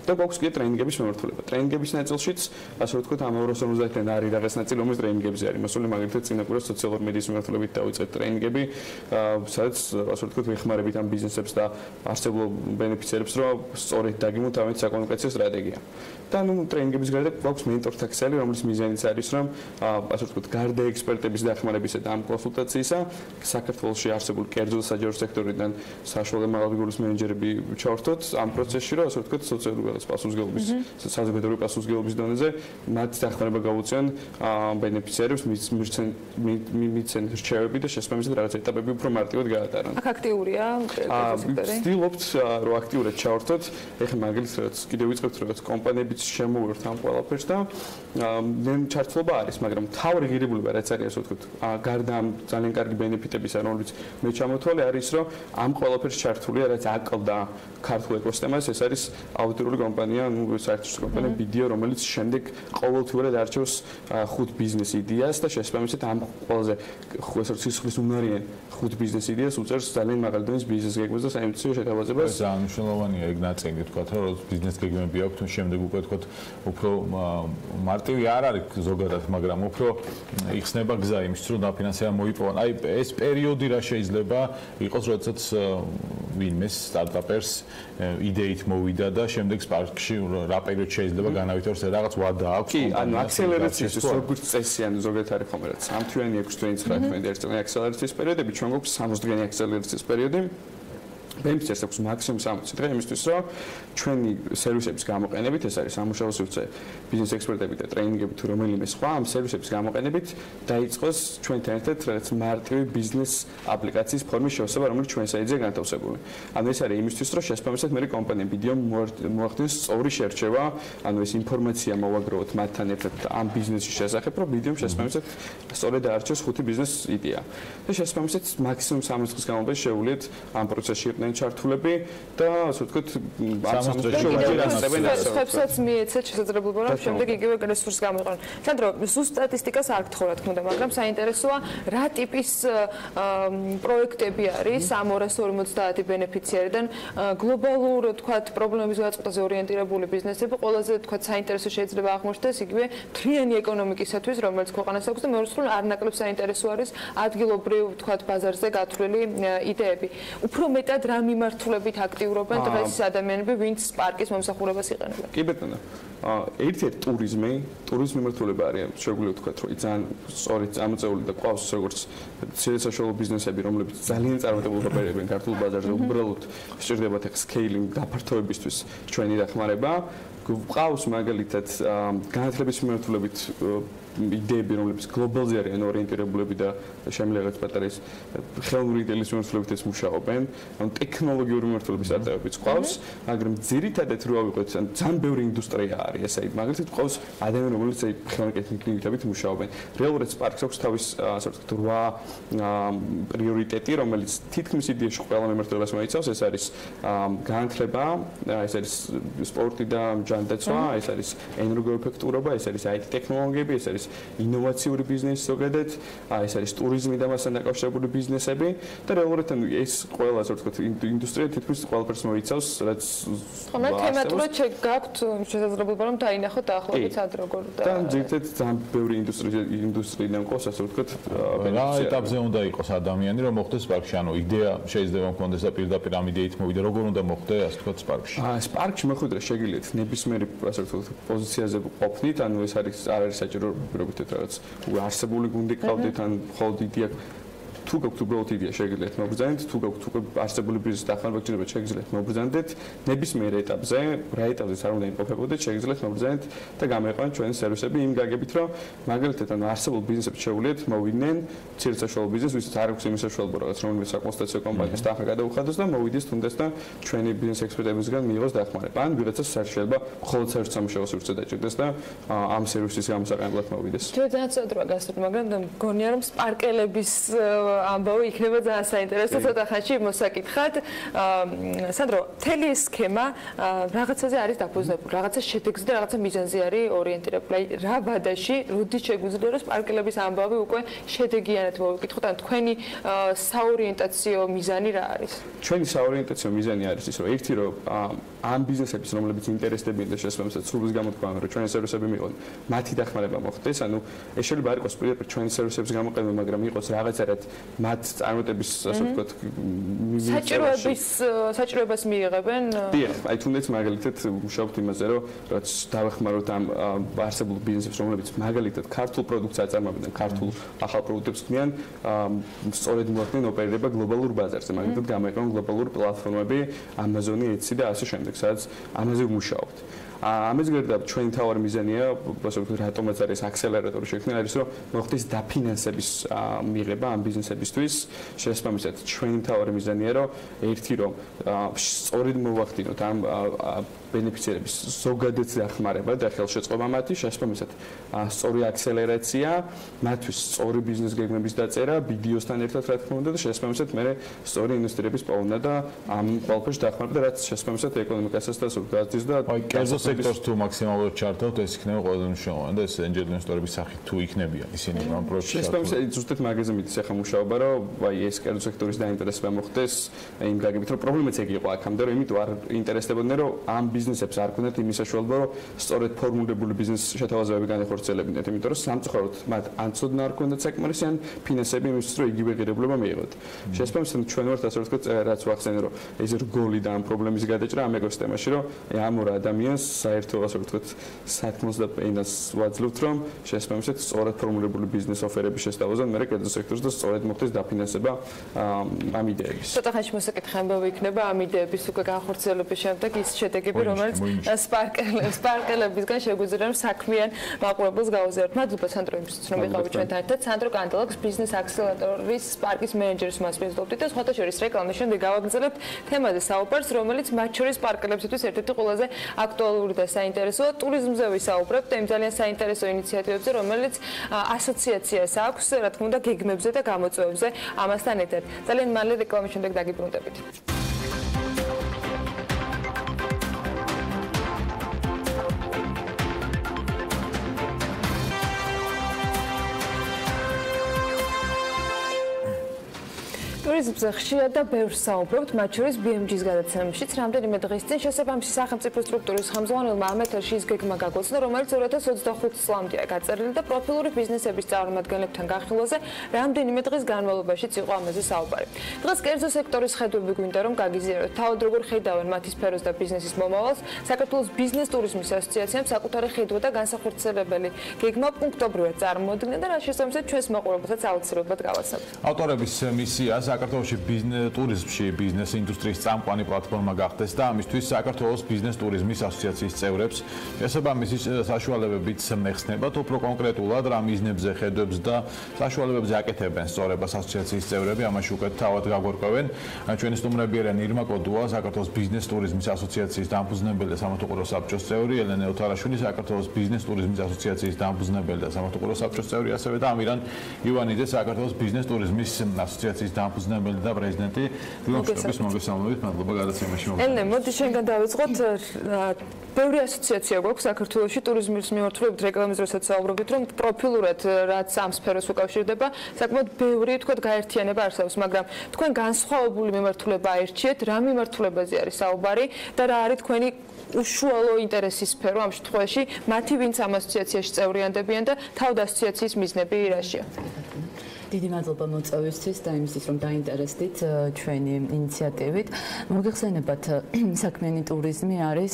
და გვაქვს კიდე ტრეინინგების მიმართულება. ტრეინინგების ნაწილშიც ასე ვთქვათ, ამ 250-დან არის რაღაც ნაწილი, რომელიც ტრეინინგებზე არის. მოსული მაგალითად წინაპირას სოციალურ მედიის მიმართულებით დავიწყეთ ტრეინინგები, სადაც ასე ვთქვათ, ვეხმარებით ამ ბიზნესებს და არსებულ ბენეფიციარებს, რომ სწორედ დაგიმოთ თავის საკომუნიკაციო სტრატეგია. და ნუ ტრეინინგების გარდა გვაქვს მენტორთა ქსელი, რომლის მიზანიც არის, რომ ასე ვთქვათ, გარდა ექსპერტების დახმარებისა და ამ კონსულტაციისა, საქართველოში არსებულ კერძო და საჯარო სექტორიდან საშუალო მაღალი გულის მენეჯერები ჩავართოთ ამ პროცესში, რომ ასე ვთქვათ, სოციალური პასუხისმგებლობის, საზოგადოებრივი პასუხისმგებლობის დონეზე მათ დახმარება გავუწიონ ბენეფიციარებს, მიცენ რჩევები და შესაბამისად რაღაც ეტაპები უფრო მარტივად გაატარონ. აქ აქტიურია სექტორი? ვცდილობთ, რომ აქტიურად ჩავართოთ. ეხლა მაგალითად კიდევ ვიწყებთ რაღაც კომპანიებიც შემოვერთ ამ ყველაფერს და ჩართულობა არის, მაგრამ მთავარი ღირებულება რაც არის, ასე ვთქვათ, გარდა ამ ძალიან კარგი ბენეფიტებისა, რომლებიც მე ჩამოთვალე, არის, რომ ამ ყველაფერს ჩართულია, რაც აკლდა ქართულ ეკოსისტემას, ეს არის აუდიტორული კომპანია, ნუ საერთაშორისო კომპანია BDO, რომელიც შემდეგ ყოველთვიურად არჩევს 5 ბიზნეს იდეას და შესაბამისად ამ ყველაზე სისხლის უნარიან 5 ბიზნეს იდეას უწევს ძალიან მაღალი დონის ბიზნეს გეგმას და საინვესტიციო შეთავაზებას. ძალიან მნიშვნელოვანია ეგ ნაწილი, თქვათ, რომ ბიზნეს გეგმები აქვს, შემდეგ უკვე თქვათ, უფრო მარტივი არ არის ზოგადად, მაგრამ უფრო იხსნება გზა იმისთვის, რომ დაფინანსება მოიპოვონ. აი ეს პერიოდი რა შეიძლება იყოს, როდესაც ვინმე სტარტაპერს იდეით მოვიდა და შემდეგ სპარკში რა პერიოდ შეიძლება განავითაროს, რაღაც ვადა აქვს? კი, ანუ აქსელერაციის როგორც წესი, ანუ ზოგადად არის ხომ რა 3 თვიანი, 6 თვიანი, 9 თვიანი, 1 წელი აქსელერაციის პერიოდები, ჩვენ გვაქვს 60 დღიანი აქსელერაციის პერიოდი. ბენეფიციარს აქვს მაქსიმუმ 60 დღე იმისთვის, რომ ჩვენი სერვისების გამოყენებით, ეს არის სამუშაო სივრცე, ბიზნეს ექსპერტები და ტრეინინგები თუ რომელიმე სხვა, ამ სერვისების გამოყენებით დაიწყოს ჩვენთან ერთად რაღაც მარტივი ბიზნეს აპლიკაციის ფორმის შევსება, რომელიც ჩვენ საიტზე განთავსებული. ანუ ეს არის იმისთვის, რომ შესაბამისად მე კომპანიამ ვიდეო მოახდინოს სწორი შერჩევა, ანუ ეს ინფორმაცია მოვაგროვოთ მათთან ერთად ამ ბიზნესის შესახებ, რომ ვიდეომ შესაბამისად სწორედ არჩევს 5 ბიზნეს იდეა. და შესაბამისად მაქსიმუმ 3 დღის განმავლობაში შეუვლიათ ამ პროცესში იყვნენ ჩართულები და ასე ვთქვათ, სხვებსაც მიეცეთ შესაძლებლობა, რომ შემდეგ იგივე რესურსს გამოიყენონ. სანდრო, ზუსტ სტატისტიკას არ გთხოვ რა თქმა უნდა, მაგრამ საინტერესოა რა ტიპის პროექტები არის ამ 250 ბენეფიციარიდან გლობალურ, ვთქვათ, პრობლემების გაწყვეტაზე ორიენტირებული ბიზნესები, ყველაზე ვთქვათ, საინტერესო შეიძლება აღმოჩნდეს იგივე მთლიანი ეკონომიკისათვის, რომელიც ქვეყანას აქვს და მეორე მხრივ არ ნაკლებ საინტერესო არის ადგილობრივ, ვთქვათ, ბაზარზე გათვლილი იდეები. უფრო მეტად რა მიმართულებით აქტიურობენ დღეს ადამიანები, ვინც პარკის მომსახურებას იყენებენ? კი ბატონო. ერთ-ერთი ტურიზმი მიმართულება არის, შეგვიძლია ვთქვათ, რომ ძალიან სწორედ წამოწეული და ყავს როგორც საშუალო ბიზნესები, რომლებიც ძალიან წარმატებულობა პერებენ ქართულ ბაზარზე, უბრალოდ სჭირდებათ ახ სკეილინგ დაფართოებისთვის ჩვენი დახმარება. ყავს მაგალითად განათლების მიმართულებით იდეები, რომლებიც გლობალზე არიან ორიენტირებულები და შემიძლია რაღაც პატარა ის ხელოვნური ინტელექტის მიმართულებითაც მუშაობენ, ანუ ტექნოლოგიური მიმართულების აწევებიც ყავს, მაგრამ ძირითადად რო ავიღოთ, ძალიან ბევრი ინდუსტრია არის, ესე იგი, მაგალითად ყავს ადამიანები, რომლებიც აი ხელოვნური ტექნიკებით მუშაობენ. რეალურად სპარკს აქვს თავის ასე ვთქვათ 8 პრიორიტეტი, რომელიც თითქმის იდეაში ყველა მიმართულებას მოიცავს, ეს არის განათლება, ეს არის სპორტი და ჯანდაცვა, ეს არის ენერგოეფექტურობა, ეს არის IT ტექნოლოგიები, ეს არის ინოვაციური ბიზნესი ზოგადად, ეს არის ტურიზმი და მასთან დაკავშირებული ბიზნესები და რეალურად ეს ყველა ასე ვთქვათ ინდუსტრია თითქმის ყველაფერს მოიცავს, რაც ხომ თემატურად გაქვთ შესაძლებლობა რომ დაინახოთ ახლობით სად როგორ და ძირითადად ძალიან ბევრი ინდუსტრიიდან ყავს ასე ვთქვათ რა ეტაპზე უნდა იყოს ადამიანი რომ მოხდეს სპარკში, ანუ იდეა შეიძლება მქონდეს და პირდაპირ ამ იდეით მოვიდე, როგორ უნდა მოხდეს ასე ვთქვათ სპარკში? სპარკში მოხვედრა შეგიძლიათ ნებისმიერი ასე ვთქვათ პოზიციაზე ყოფნით, ანუ ეს არის არ არის საჭირო პირობითად რაღაც არსებული გუნდი ყავდეთ ან მხოლოდ იდეა თუ გაქვთ უბრალოდ იდეა შეგიძლიათ მოგბრძანეთ, თუ გაქვთ უკვე არსებული ბიზნესის დახმარება გჭირდება შეგიძლიათ მოგბრძანდეთ, ნებისმიერ ეტაპზე, რა ეტაპზეც არ უნდა იმყოფებოდეთ, შეგიძლიათ მოგბრძანეთ და გამოიყვანოთ ჩვენი სერვისები იმ გაგებით, რომ მაგალითად ანუ არსებულ ბიზნესებს შეუვლიათ მოვიდნენ ცირცაშუალო ბიზნეს, ვისაც არ აქვს იმის საშუალება რაღაც რომელიმე საკონსულტაციო კომპანიას თანხა გადაუხადოს და მოვიდეს თუნდაც და ჩვენი ბიზნეს ექსპერტებისგან მიიღოს დახმარება. ან ვიღაცას შეიძლება მხოლოდ საერთო სამუშაო სივრცე დაჭირდეს და ამ სერვისის გამოსაყენებლად მოვიდეს. ძალიან ცოტა გასწრებ, მაგრამ მგონია რომ სპარკელების ამბავი იქნება ძალიან საინტერესო ცოტა ხანში მოსაკითხად. სანდრო, მთელი ეს სქემა რაღაცაზე არის დაფუძნებული, რაღაცა შედეგზე და რაღაცა მიზანზე არის ორიენტირებული. აი, რა ვადაში, როდის შეგვიძლია რომ სპარკელების ამბავი უკვე შედეგიანად მოვიკითხოთ, ან თქვენი საორიენტაციო მიზანი რა არის? ჩვენი საორიენტაციო მიზანი არის ის, რომ ერთი რომ ამ ბიზნესების, რომლებიც ინტერესდებიან და შესაბამისად სრულის გამოთქვამენ, რომ ჩვენი სერვისები მიიღონ, მათი დახმარება მოხდეს, ანუ ეს შეიძლება არ იყოს პირდაპირ ჩვენი სერვისების გამოყენება, მაგრამ იყოს რაღაცად მათ წარმატების ასე ვთქვათ საჭიროებას მიიღებენ. დიახ, აი თუნდაც მაგალითად მუშაობთ იმაზე, რომ რაც დავეხმაროთ ამ არსებულ ბიზნესებს, რომლებიც მაგალითად ქართულ პროდუქტს აწარმოებენ, ქართულ ახალ პროდუქტებს ქმნიან, სწორედ მოახდინონ ოპერირება გლობალურ ბაზარზე, მაგალითად გამოიყენონ გლობალური პლატფორმები, Amazon-ი, Etsy და ასე შემდეგ, სადაც ამაზე ვმუშაობთ. ამის გარდა ჩვენი თავარი მიზანია, ასე ვთქვათ, რატომაც არის აქსელერატორი შექმნა, არის რომ მოხდეს დაფინანსების მიღება ამ ბიზნესებისთვის. შესაბამისად, ჩვენი თავარი მიზანია, რომ ერთი რომ სწორედ მოვახდინოთ ამ ბენეფიციარების ზოგადად დახმარება და ხელშეწყობა მათი, შესაბამისად, სწორი აქსელერაცია, მათთვის სწორი ბიზნეს გეგმების დაწერა, ვიდეოსთან ერთად რა თქმა უნდა და შესაბამისად მე სწორი ინვესტირების პოვნა და ამ ყველაფერს დახმარება და რაც შესაბამისად ეკონომიკასაც და გაზრდის და კერძო სექტორს თუ მაქსიმალურად ჩართავთ, ეს იქნება ყველაზე მნიშვნელოვანი და ეს ენჯელ ინვესტორების სახით თუ იქნებიან ისინი ამ პროექტში. შესაბამისად, ზუსტად მაგაზე მითის ახლა მუშაობა, რომ აი ეს კერძო სექტორის დაინტერესება მოხდეს იმ გაგებით, რომ პრობლემაც ეგ იყო აქამდე, რომ იმიტომ არ ინტერესდებოდნენ, რომ ამ ბიზნესებს არ ქონდათ იმის საშუალება, რომ სწორედ ფორმულირებული ბიზნეს შეთავაზებები განეხორციელებინათ, იმიტომ რომ სამწუხაროდ მათ ან ცოდნა არ ქონდათ საკმარისი, ან ფინანსები იმისთვის, რომ იგივე ღირებულება მიიღოთ. შესაბამისად, ჩვენ ვართ ასე ვთქვათ, რაც ვახსენე, რომ ეს რგოლი და ამ პრობლემის გადაჭრა ამ ეკოსისტემაში, რომ ამ ორ ადამიანს საერთო ასე ვთქვათ საქმოს და პეინას ვაძლევთ, რომ შესაბამისად სწორად ფორმულირებული ბიზნეს ოფერების შესწავლაზე მე კერძო სექტორს და სწორად მოხდეს დაფინანსება ამ იდეების. ცოტა ხანში მოსაკითხი ამბავი იქნება ამ იდეების უკვე განხორციელების შემდეგ ის შედეგები, რომელიც სპარკელებისგან შეგვიძლია რომ საქმიან მაყურებელს გავაზიაროთ. მადლობა სანდრო იმისთვის რომ იყავით ჩვენთან ერთად. სანდრო კანდელაკს ბიზნეს აქსელერატორის სპარკის მენეჯერის მასპინძლობთ და სხვათა შორის რეკლამის შემდეგ გავაგრძელებთ თემაზე საუბარს, რომელიც მათ შორის სპარკელებისთვის ერთ-ერთი ყველაზე აქტუალური და საინტერესოა. ტურიზმზე ვისაუბრებთ და იმ ძალიან საინტერესო ინიციატივებზე, რომელიც ასოციაციას აქვს, რა თქმა უნდა, გეგმებზე და გამოწვევებზე ამასთან ერთად. ძალიან მალე რეკლამის შემდეგ დაგიბრუნდებით. ტურიზმზე ხშირად და ბევრს საუბრობთ, მათ შორის RMG-ის გადაცემებშიც. რამდენიმე დღის წინ შესაბამისი სახელმწიფო სტრუქტურის ხელმძღვანელმა ამ ეთერში ის გეგმა გაგოცნა, რომელიც 2025 წლამდეა გაწერილი და პროფილური ბიზნესების წარმომადგენლებთან განხილვაზე რამდენიმე დღის განმავლობაშიც იყო ამაზე საუბარი. დღეს კერძო სექტორის ხედვები გვინდა რომ გაგიზიაროთ, თავად როგორ ხედავენ მათი სფეროს და ბიზნესის მომავალს. საქართველოს ბიზნეს ტურიზმის ასოციაციამ საკუთარი ხედვა და განსახორციელებელი გეგმა პუნქტობრივად წარმოადგინა და რაც შესაბამისად ჩვენს მაყურებელსაც აუცილებლად გავაცნობთ. ავტორების მისია საქართველოში ტურიზმში ბიზნეს ინდუსტრიის წამყვანი პლატფორმა გახდეს და ამისთვის საქართველოს ბიზნეს ტურიზმის ასოციაციის წევრებს შესაბამისი საშუალებებით მეხსნებათ უფრო კონკრეტულად რა მიზნებზე ხედვებს და საშუალებებზე აკეთებენ სწორებას ასოციაციის წევრები ამაში უკვე თავად გაგვერკვევენ ჩვენი სტუმრები არიან ირმა კოდუა საქართველოს ბიზნეს ტურიზმის ასოციაციის დამფუძნებელი და სამართლუყურო საბჭოს წევრი ელენე ოთარაშვილი საქართველოს ბიზნეს ტურიზმის ასოციაციის დამფუძნებელი და სამართლუყურო საბჭოს წევრი ასევე და ამირან ივანიძე საქართველოს ბიზნეს ტურიზმის ასოციაციის დამფუძნებელი და პრეზიდენტი. დილამშვიდობის მოგესალმებით, მადლობა გადაცემაში მოგესალმებით. ელენე, მოდი შენგან დავიწყოთ. ბევრი ასოციაცია გვაქვს საქართველოში ტურიზმის მიმართულებით რეკლამის დროსაც საუბრობთ, რომ პროფილურად რაც ამ სფეროს უკავშირდება, საკმაოდ ბევრი თქვა გაერთიანება არსებობს, მაგრამ თქვენ განსხვავებული მიმართულება აირჩიეთ, რა მიმართულებაზე არის საუბარი და რა არის თქვენი უშუალო ინტერესის სფერო ამ შემთხვევაში, მათი ვინც ამ ასოციაციაში წევრიანდებიან და თავად ასოციაციის მიზნები რაშია? დიდი მადლობა მოწვევისთვის და იმისთვის, რომ დაინტერესდით ჩვენი ინიციატივით. მოგეხსენებათ, საქმიანი ტურიზმი არის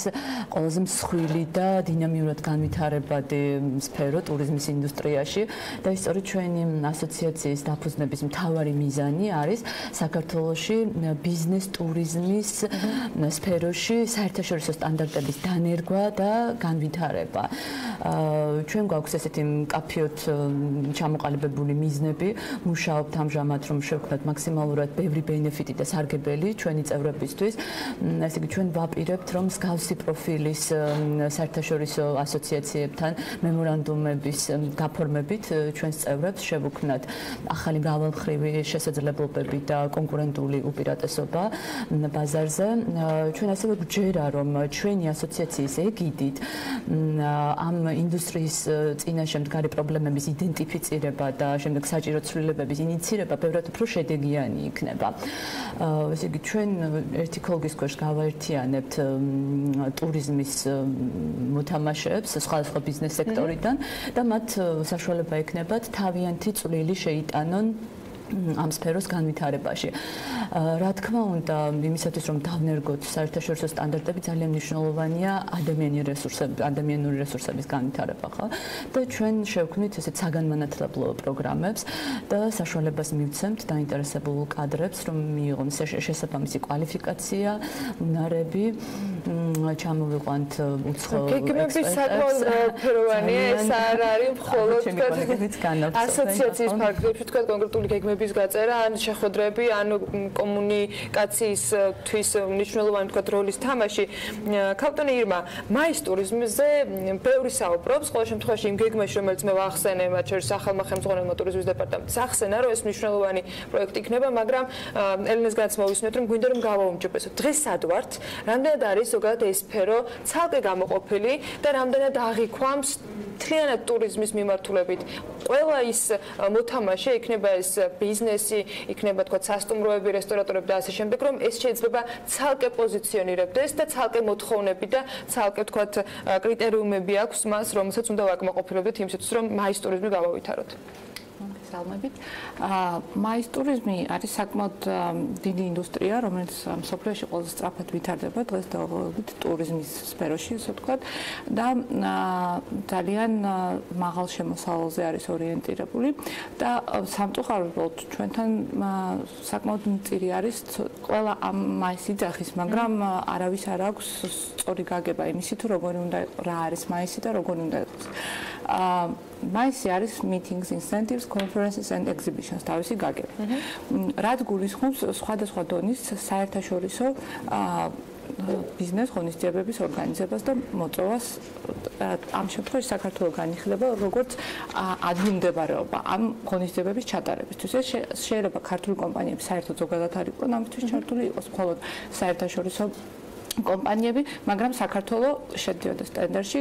ყველაზე მსხვილი და დინამიურად განვითარებადი სფერო ტურიზმის ინდუსტრიაში და სწორედ ჩვენი ასოციაციის დაფუძნების მთავარი მიზანი არის საქართველოში ბიზნეს ტურიზმის სფეროში საერთაშორისო სტანდარტების დანერგვა და განვითარება. ჩვენ გვაქვს ესეთი მკაფიოდ ჩამოყალიბებული მიზნები. მუშაობთ ამჟამად რომ შევქმნათ მაქსიმალურად ბევრი ბენეფიტი და სარგებელი ჩვენი წევრებისთვის. ესე იგი ჩვენ ვაპირებთ რომ მსგავსი პროფილის საერთაშორისო ასოციაციებთან მემორანდუმების გაფორმებით ჩვენს წევრებს შევუქმნათ ახალი მრავალმხრივი შესაძლებლობები და კონკურენტული უპირატესობა ბაზარზე. ჩვენ ასევე გვჯერა რომ ჩვენი ასოციაციის ეგიდით ამ ინდუსტრიის წინაშე მდგარი პრობლემების იდენტიფიცირება და შემდეგ საჭირო ცვლილებების ინიცირება ბევრად უფრო შედეგიანი იქნება. ესე იგი ჩვენ ერთი ქოლგის ქვეშ გავაერთიანებთ ტურიზმის მოთამაშეებს სხვადასხვა ბიზნეს სექტორიდან და მათ საშუალება ექნებათ თავიანთი წვლილი შეიტანონ ამ სფეროს განვითარებაში. რა თქმა უნდა, იმისათვის რომ დავნერგოთ საერთაშორისო სტანდარტები ძალიან მნიშვნელოვანია ადამიანური რესურსების განვითარება, ხო? და ჩვენ შევქმნით ესეთ საგანმანათლებლო პროგრამებს და საშუალებას მივცემთ დაინტერესებულ კადრებს, რომ მიიღონ შესაბამისი კვალიფიკაცია, უნარები, ჩამოვიყვანთ უცხო გეგმები საკმაოდ ფეროვანია, ეს არ არის მხოლოდ ასოციაციის ფარგლებში თქვა კონკრეტული გეგმების გაწერა, ან შეხვედრები, ან კომუნიკაციისთვის მნიშვნელოვანი თქვა როლის თამაში. ქალბატონი ირმა, მაის ტურიზმზე ბევრი საუბრობს, ყოველ შემთხვევაში იმ გეგმაში, რომელიც მე ვახსენე, მათ შორის ახალმა ხელმძღვანელმა ტურიზმის დეპარტამენტს ახსენა, რომ ეს მნიშვნელოვანი პროექტი იქნება, მაგრამ ელენესგანაც მოვისმენთ, რომ გვინდა რომ გავაუმჯობესოთ. დღეს სად ვართ? რამდენად არის ზოგადად ეს სფერო ცალკე გამოყოფილი და რამდენად აღიქვამს მთლიანად ტურიზმის მიმართულებით ყველა ის მოთამაშე, იქნება ეს ბიზნესი, იქნება თქვა სასტუმროები, რესტორატორები და ასე შემდეგ, რომ ეს შეიძლება ცალკე პოზიციონირებდეს და ცალკე მოთხოვნები და ცალკე თქვა კრიტერიუმები აქვს მას, რომელსაც უნდა ვაკმაყოფილებდეთ იმისათვის, რომ მაის ტურიზმი გავავითაროთ. მოგესალმებით. მაის ტურიზმი არის საკმაოდ დიდი ინდუსტრია, რომელიც მსოფლიოში ყველაზე სწრაფად ვითარდება დღესდღეობით ტურიზმის სფეროში, ასე ვთქვათ, და ძალიან მაღალ შემოსავალზე არის ორიენტირებული და სამწუხაროდ ჩვენთან საკმაოდ მწირი არის ყველა ამ მაისი ძახის, მაგრამ არავის არ აქვს სწორი გაგება იმისი თუ როგორი უნდა იყოს, რა არის მაისი და როგორი უნდა იყოს. მაისი არის meetings, incentives, conferences and exhibitions თავისი გაგება. რაც გულისხმობს სხვადასხვა დონის საერთაშორისო ბიზნეს ღონისძიებების ორგანიზებას და მოწვევას. ამ შემთხვევაში საქართველოს განიხილება როგორც ადგილმდებარეობა ამ ღონისძიებების ჩატარებისთვის. ეს შეიძლება ქართული კომპანიები საერთოდ ზოგადად არ იყოს ამისთვის ჩართული, იყოს მხოლოდ საერთაშორისო კომპანიები, მაგრამ საქართველოს შედიოდა სტენდერში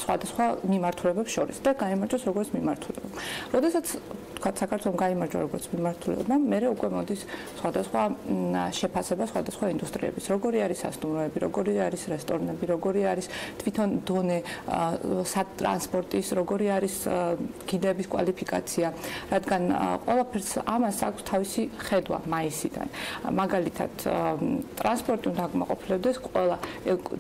სხვადასხვა მიმართულებებს შორის და გაიმარჯვოს როგორც მიმართულება. როდესაც თქვა საქართველოს გაიმარჯვა როგორც მიმართულება, მე უკვე მოდის სხვადასხვა შეფასება სხვადასხვა ინდუსტრიების, როგორი არის სასტუმროები, როგორი არის რესტორნები, როგორი არის თვითონ დონე სატრანსპორტის, როგორი არის გიდების კვალიფიკაცია, რადგან ყველაფერს ამას აქვს თავისი ხედვა მაისიდან. მაგალითად, ტრანსპორტი უნდა აკმაყოფილებდეს ყველა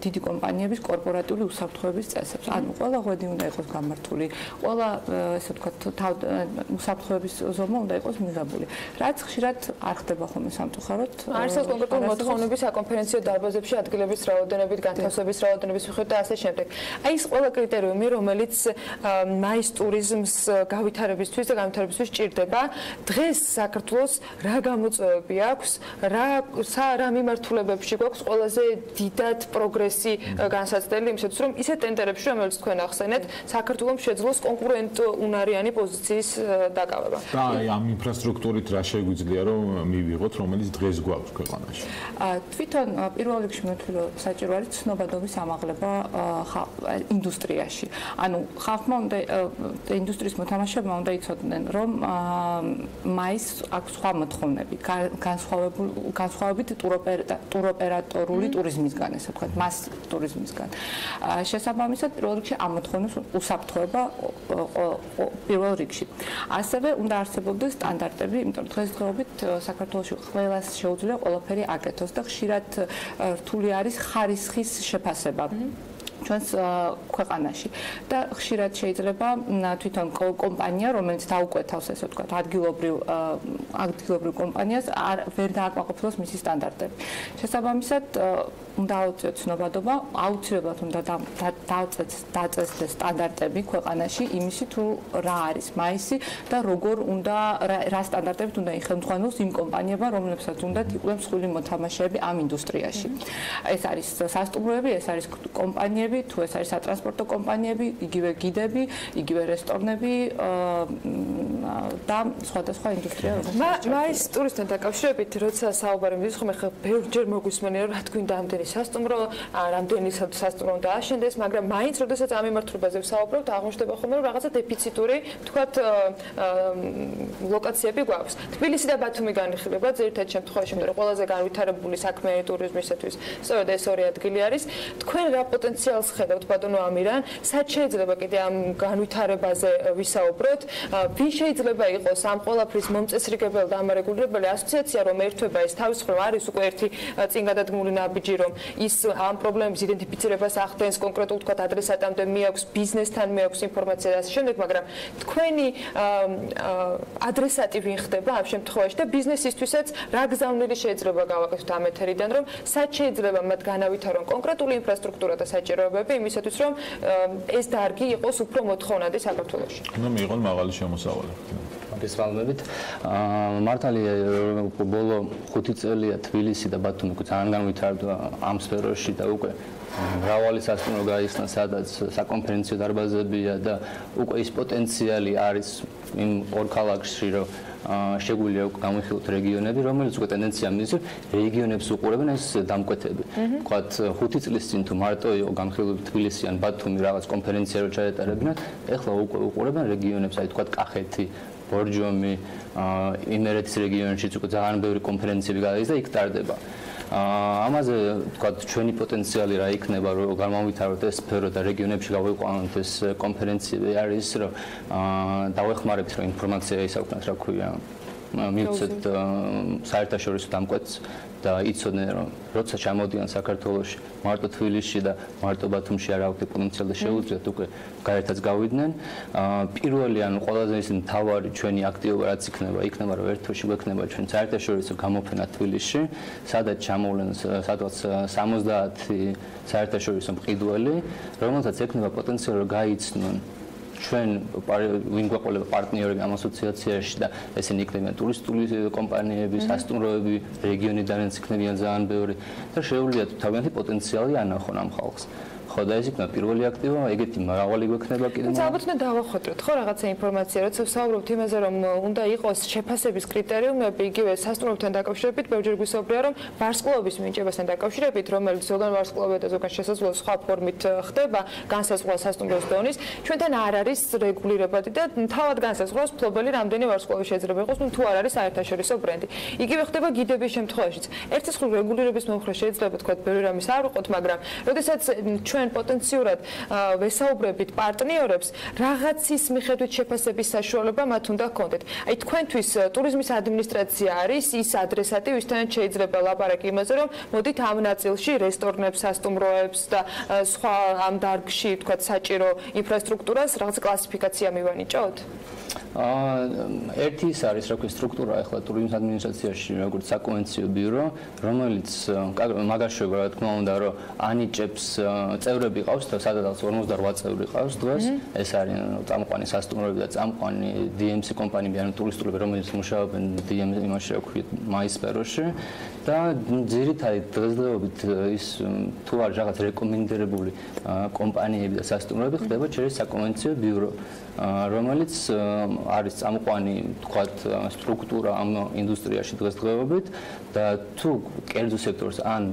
დიდი კომპანიების კორპორატული უსაფრთხოების წესებს. ანუ ყველა ღვედი უნდა იყოს გამართული, ყველა ესე ვთქვათ უსაფრთხოების ზომა უნდა იყოს მიღებული. რაც ხშირად არ ხდება ხოლმე სამწუხაროდ. არსებობს კონკრეტული მოთხოვნები საკონფერენციო დარბაზებში ადგილების რაოდენობით, განთავსების რაოდენობის მიხედვით და ასე შემდეგ. აი ეს ყველა კრიტერიუმი, რომელიც მაის ტურიზმს გავითარებისთვის და განვითარებისთვის ჭირდება, დღეს საქართველოს რა გამოწვევები აქვს, რა მიმართულებებში გვაქვს ყველაზე დიდად პროგრესი განსაცდელი იმისათვის, რომ ისეთ ტენდერებში, რომელიც თქვენ ახსენეთ, საქართველოს შეძლოს კონკურენტუნარიანი პოზიციის დაკავება. და ამ ინფრასტრუქტურით რა შეგვიძლია რომ მივიღოთ, რომელიც დღეს გვაქვს ქვეყანაში? თვითონ პირველ რიგში მეთქვი, რომ საჭირო არის ცნობადობის ამაღლება ინდუსტრიაში. ანუ ხალხმა უნდა ინდუსტრიის მოთამაშეებმა უნდა იცოდნენ, რომ მაის აქვს სხვა მოთხოვნები, განსხვავებით ტუროპერატორული ტურიზმისგან, ესე ვთქვათ, მას ტურიზმისგან. შესაბამისად, პირველ რიგში ამ მოთხოვნებს უსაფრთხოება პირველ რიგში. ასევე უნდა არსებობდეს სტანდარტები, იმიტომ რომ დღესდღეობით საქართველოში ყველას შეუძლია ყველაფერი აკეთოს და ხშირად რთული არის ხარისხის შეფასება. ჩვენს ქვეყანაში და ხშირად შეიძლება თვითონ კომპანია, რომელიც დაუკვეთავს, ესე ვთქვათ, ადგილობრივ კომპანიას ვერ დააკმაყოფილოს მისი სტანდარტები. შესაბამისად, უნდა აუწიოთ ცნობადობა, აუცილებლად უნდა დაწესდეს სტანდარტები ქვეყანაში იმისი თუ რა არის მაისი და როგორ უნდა რა სტანდარტებით უნდა იხელმძღვანელოს იმ კომპანიებმა, რომლებსაც უნდათ იყვნენ მსხვილი მოთამაშეები ამ ინდუსტრიაში. ეს არის სასტუმროები, ეს არის კომპანიები, თუ ეს არის სატრანსპორტო კომპანიები, იგივე გიდები, იგივე რესტორნები და სხვადასხვა ინდუსტრია. მაის ტურიზმთან დაკავშირებით, როცა საუბარი მიდის, ხომ ახლა ბევრჯერ მოგვისმენია, რომ რა გვინდა ამდენი სასტუმრო, რამდენი სასტუმრო უნდა აშენდეს, მაგრამ მაინც როდესაც ამ მიმართულებაზე ვსაუბრობთ, აღმოჩნდება ხოლმე, რომ რაღაცა დეფიციტური, თქვათ, ლოკაციები გვაქვს. თბილისი და ბათუმი განიხილება ძირითად შემთხვევაში, რომ ყველაზე განვითარებული საქმიანი ტურიზმისათვის, სწორედ ეს ორი ადგილი არის. თქვენ რა პოტენციალს ხედავთ ბატონო ამირან, სად შეიძლება კიდე ამ განვითარებაზე ვისაუბროთ? ვინ შეიძლება იყოს ამ ყველაფრის მომწესრიგებელი და ამარეგულირებელი ასოციაცია, რომ ერთვება ეს თავის მხრივ არის უკვე ერთი წინ გადადგმული ნაბიჯი, რომ ის ამ პრობლემების იდენტიფიცირებას ახდენს კონკრეტულ თქვათ ადრესატამდე მიაქვს ბიზნესთან მიაქვს ინფორმაცია და ასე შემდეგ, მაგრამ თქვენი ადრესატი ვინ ხდება ამ შემთხვევაში და ბიზნესისთვისაც რა გზავნილი შეიძლება გავაკეთოთ ამ ეთერიდან, რომ სად შეიძლება მათ განავითარონ კონკრეტული ინფრასტრუქტურა და საჭიროებები იმისათვის, რომ ეს დარგი იყოს უფრო მოთხოვნადი საქართველოში. უნდა მიიღონ მაღალი შემოსავალი. მოგესალმებით. მართალია, ბოლო 5 წელია თბილისი და ბათუმი ძალიან განვითარდა ამ სფეროში და უკვე მრავალი სასტუმრო გაიხსნა, სადაც საკონფერენციო დარბაზებია და უკვე ის პოტენციალი არის იმ ორ ქალაქში, რომ შეგვიძლია გამიხილოთ რეგიონები, რომელიც უკვე ტენდენცია მისცემს, რეგიონებს უყურებენ ეს დამკვეთები. ვთქვათ, 5 წლის წინ თუ მარტო იყო გამხილული თბილისი ან ბათუმი რაღაც კონფერენცია რო ჩაეტარებინათ, ეხლა უკვე უყურებენ რეგიონებს, აი ვთქვათ, კახეთი, ბორჯომი, იმერეთის რეგიონშიც უკვე ძალიან ბევრი კონფერენციები გადის და იქ ტარდება. ამაზე თქვა ჩვენი პოტენციალი რა იქნება რომ გამომვითაროთ ეს სფერო და რეგიონებში გავიყვანოთ ეს კონფერენციები არის რომ დავეხმარებით რომ ინფორმაცია ისაუბროთ რა ქვია მივცეთ საერთაშორისო დამკვეთს და იცოდნენ რომ როცა ჩამოდიან საქართველოში მარტო თბილისში და მარტო ბათუმში არ აქვს პოტენციალი და შეუძლიათ უკვე გაერთაც გავიდნენ პირველი ანუ ყველაზე ის მთავარი ჩვენი აქტივობა რაც იქნება რომ ერთ თვეში გვექნება ჩვენ საერთაშორისო გამოფენა თბილისში სადაც ჩამოვლენ სადაც 70 საერთაშორისო მყიდველი რომელთაც ექნება პოტენციალი რომ გაიცნონ ჩვენ ვინ გვეყოლება პარტნიორები ამ ასოციაციაში და ესენი იქნებიან ტურისტული კომპანიები, სასტუმროები, რეგიონიდან იქნებიან ძალიან ბევრი და შეუძლიათ თავიანთი პოტენციალი ანახონ ამ ხალხს. ხო და ეს იქნება პირველი აქტივობა, ეგეთი მრავალი გვექნება კიდევ. ალბათ უნდა დავახვედროთ ხო რაღაცა ინფორმაცია, როცა ვსაუბრობთ იმაზე, რომ უნდა იყოს შეფასების კრიტერიუმები, იგივე სასტუმროებთან დაკავშირებით, ბევრჯერ გვისაუბრია, რომ ვარსკვლავების მინიჭებასთან დაკავშირებით, რომელიც ზოგან ვარსკვლავია და ზოგან შესაძლოა სხვა ფორმით ხდება, განსაზღვრა სასტუმროს დონის, ჩვენთან არ არის რეგულირებადი და თავად განსაზღვრავს მფლობელი რამდენი ვარსკვლავი შეიძლება იყოს, თუ არ არის საერთაშორისო ბრენდი. იგივე ხდება გიდების შემთხვევაშიც. ერთის მხრივ რეგულირების მომხრე შეიძლება თქვა ბევრი რამის არ უყოთ, მაგრამ როდესაც ჩვენ პოტენციურად ვესაუბრებით პარტნიორებს, რაღაცის მიხედვით შეფასების საშუალება მათ უნდა ჰქონდეთ. აი თქვენთვის ტურიზმის ადმინისტრაცია არის ის ადრესატი, ვისთანაც შეიძლება ლაპარაკი იმაზე, რომ მოდით ამ ნაწილში რესტორნებს, სასტუმროებს და სხვა ამ დარგში, თქვა საჭირო ინფრასტრუქტურას რაღაც კლასიფიკაცია მივანიჭოთ? ერთი ის არის რა ქვია სტრუქტურა ახლა ტურიზმის ადმინისტრაციაში როგორც საკონვენციო ბიურო, რომელიც მაგაშოება რა თქმა უნდა რომ ანიჭებს წევრები ყავს და სადღაც 48 წევრი ყავს დღეს ეს არის წამყვანი სასტუმროები და წამყვანი DMC კომპანიები ანუ ტურისტულები რომელიც მუშაობენ DMC იმაში რა ქვია მაის სფეროში და ძირითადად დღესდღეობით ის თუ არის რაღაც რეკომენდირებული კომპანიები და სასტუმროები ხდება через საკონვენციო ბიურო რომელიც არის წამყვანი თქვათ სტრუქტურა ამ ინდუსტრიაში დღესდღეობით და თუ კერძო სექტორს ან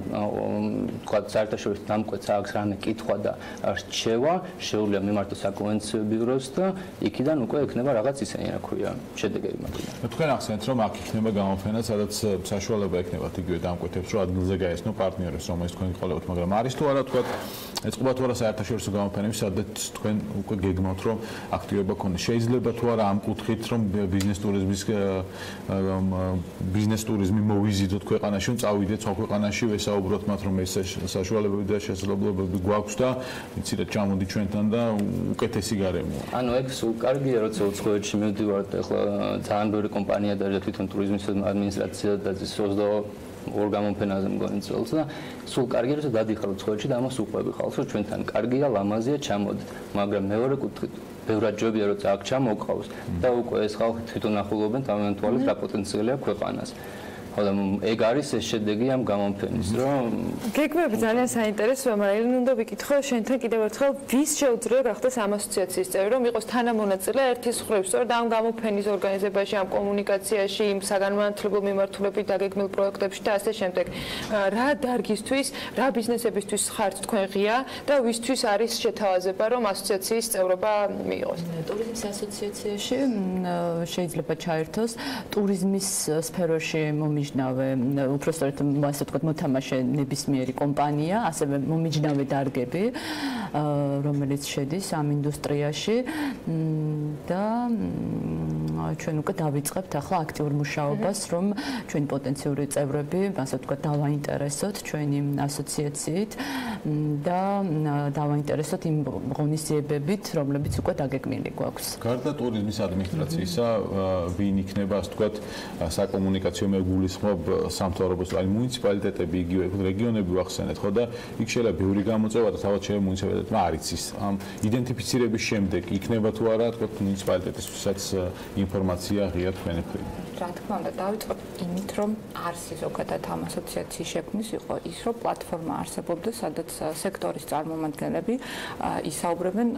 თქვათ საერთაშორისო დამკვეთს აქვს რამე კითხვა და რჩევა შეუძლია მიმართოს საკონვენციო ბიუროს და იქიდან უკვე ექნება რაღაც ისენი რა ქვია შედეგები მაგალითად. თქვენ ახსენეთ რომ აქ იქნება გამოფენა სადაც საშუალება ექნებათ იგივე დამკვეთებს რომ ადგილზე გაესნო პარტნიორებს რომელიც თქვენ გიყოლებთ მაგრამ არის თუ არა თქვათ ეწყობა თუ არა საერთაშორისო გამოფენები სადაც თქვენ უკვე გეგმავთ რომ აქტივობა ქონდეს შეიძლება თუ არა ამ კუთხით რომ ბიზნეს ტურიზმი მოვიზიდოთ ქვეყანაში რომ წავიდეთ სხვა ქვეყანაში ვესაუბროთ მათ რომ ეს საშუალებები და შესაძლებლობები გვაქვს და იცი რა ჩამოდი ჩვენთან და უკეთესი გარემოა. ანუ ეგ სულ კარგია როცა უცხოეთში მივდივართ ახლა ძალიან ბევრი კომპანია და თვითონ ტურიზმის ადმინისტრაცია და 22 გამოფენაზე მგონი წელს და სულ კარგია რომ დადიხარ უცხოეთში და ამას უყვები ხალხს რომ ჩვენთან კარგია ლამაზია ჩამოდით მაგრამ მეორე კუთხით ბევრად ჯობია რომ აქ ჩამოყავს და უკვე ეს ხალხი თვითონ ახლობენ თავიანთვალის რა პოტენციალია ქვეყანას. ხოდა ეგ არის ეს შედეგი ამ გამოფენის რომ გეგმები ძალიან საინტერესოა, მაგრამ უნდა ვიკითხო შენთან კიდევ ერთხელ ვის შეუძლია გახდეს ამ ასოციაციის წევრი, რომ იყოს თანამონაწილე ერთის მხრივ სწორედ ამ გამოფენის ორგანიზებაში, ამ კომუნიკაციაში, იმ საგანმანათლებლო მიმართულებით დაგეგმილ პროექტებში და ასე შემდეგ. რა დარგისთვის, რა ბიზნესებისთვის ხართ თქვენ ღია და ვისთვის არის შეთავაზება, რომ ასოციაციის წევრობა მიიღოს? ტურიზმის ასოციაციაში შეიძლება ჩაერთოს ტურიზმის სფეროში მომიჯნავე, უпростоრეთ ასე ვთქვათ, მოთამაშე ნებისმიერი კომპანია, ასევე მომიჯნავე დარგები, რომელიც შედის ამ ინდუსტრიაში და ჩვენ უკვე დავიწყებთ ახლა აქტიურ მუშაობას, რომ ჩვენი პოტენციური წევრები, ასე ვთქვათ, დავაინტერესოთ ჩვენი ასოციაციით და დავაინტერესოთ იმ ღონისძიებებით, რომლებიც უკვე დაგეგმილი გვაქვს. გარდა ტურიზმის ადმინისტრაციისა, ვინ იქნება, ასე ვთქვათ, საკომუნიკაციო მეგულისხმობ სამთავრობოს, აი მუნიციპალიტეტები, იგივე რეგიონები ვახსენეთ, ხო და იქ შეიძლება ბევრი გამოწვევა და თავად შეიძლება მუნიციპალიტეტმა არ იცის. ამ იდენტიფიცირების შემდეგ იქნება თუ არა, თქო, მუნიციპალიტეტისთვისაც ინფორმაცია ღია თქვენი მხრივ. რა თქმა უნდა, დავიწყოთ იმით, რომ არსი ზოგადად ამ ასოციაციის შექმნის იყო ის, რომ პლატფორმა არსებობდა, სადაც სექტორის წარმომადგენლები ისაუბრებენ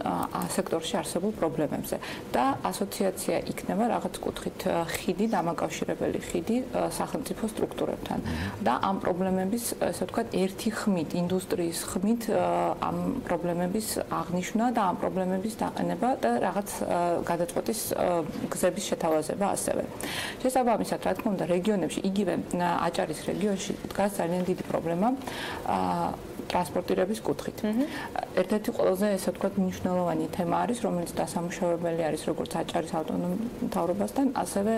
სექტორში არსებულ პრობლემებზე და ასოციაცია იქნება რაღაც კუთხით ხიდი, დამაკავშირებელი ხიდი სახელმწიფო სტრუქტურებთან და ამ პრობლემების, ასე ვთქვათ, ერთი ხმით, ინდუსტრიის ხმით ამ პრობლემების აღნიშვნა და ამ პრობლემების დაყენება და რაღაც გადაწყვეტის გზები სექტორების შეთავაზება ასევე. შესაბამისად, რა თქმა უნდა, რეგიონებში, იგივე აჭარის რეგიონში დგას ძალიან დიდი პრობლემა ტრანსპორტირების კუთხით. ერთ-ერთი ყველაზე, ესე ვთქვათ, მნიშვნელოვანი თემა არის, რომელიც დასამუშავებელი არის როგორც აჭარის ავტონომურ მთავრობასთან, ასევე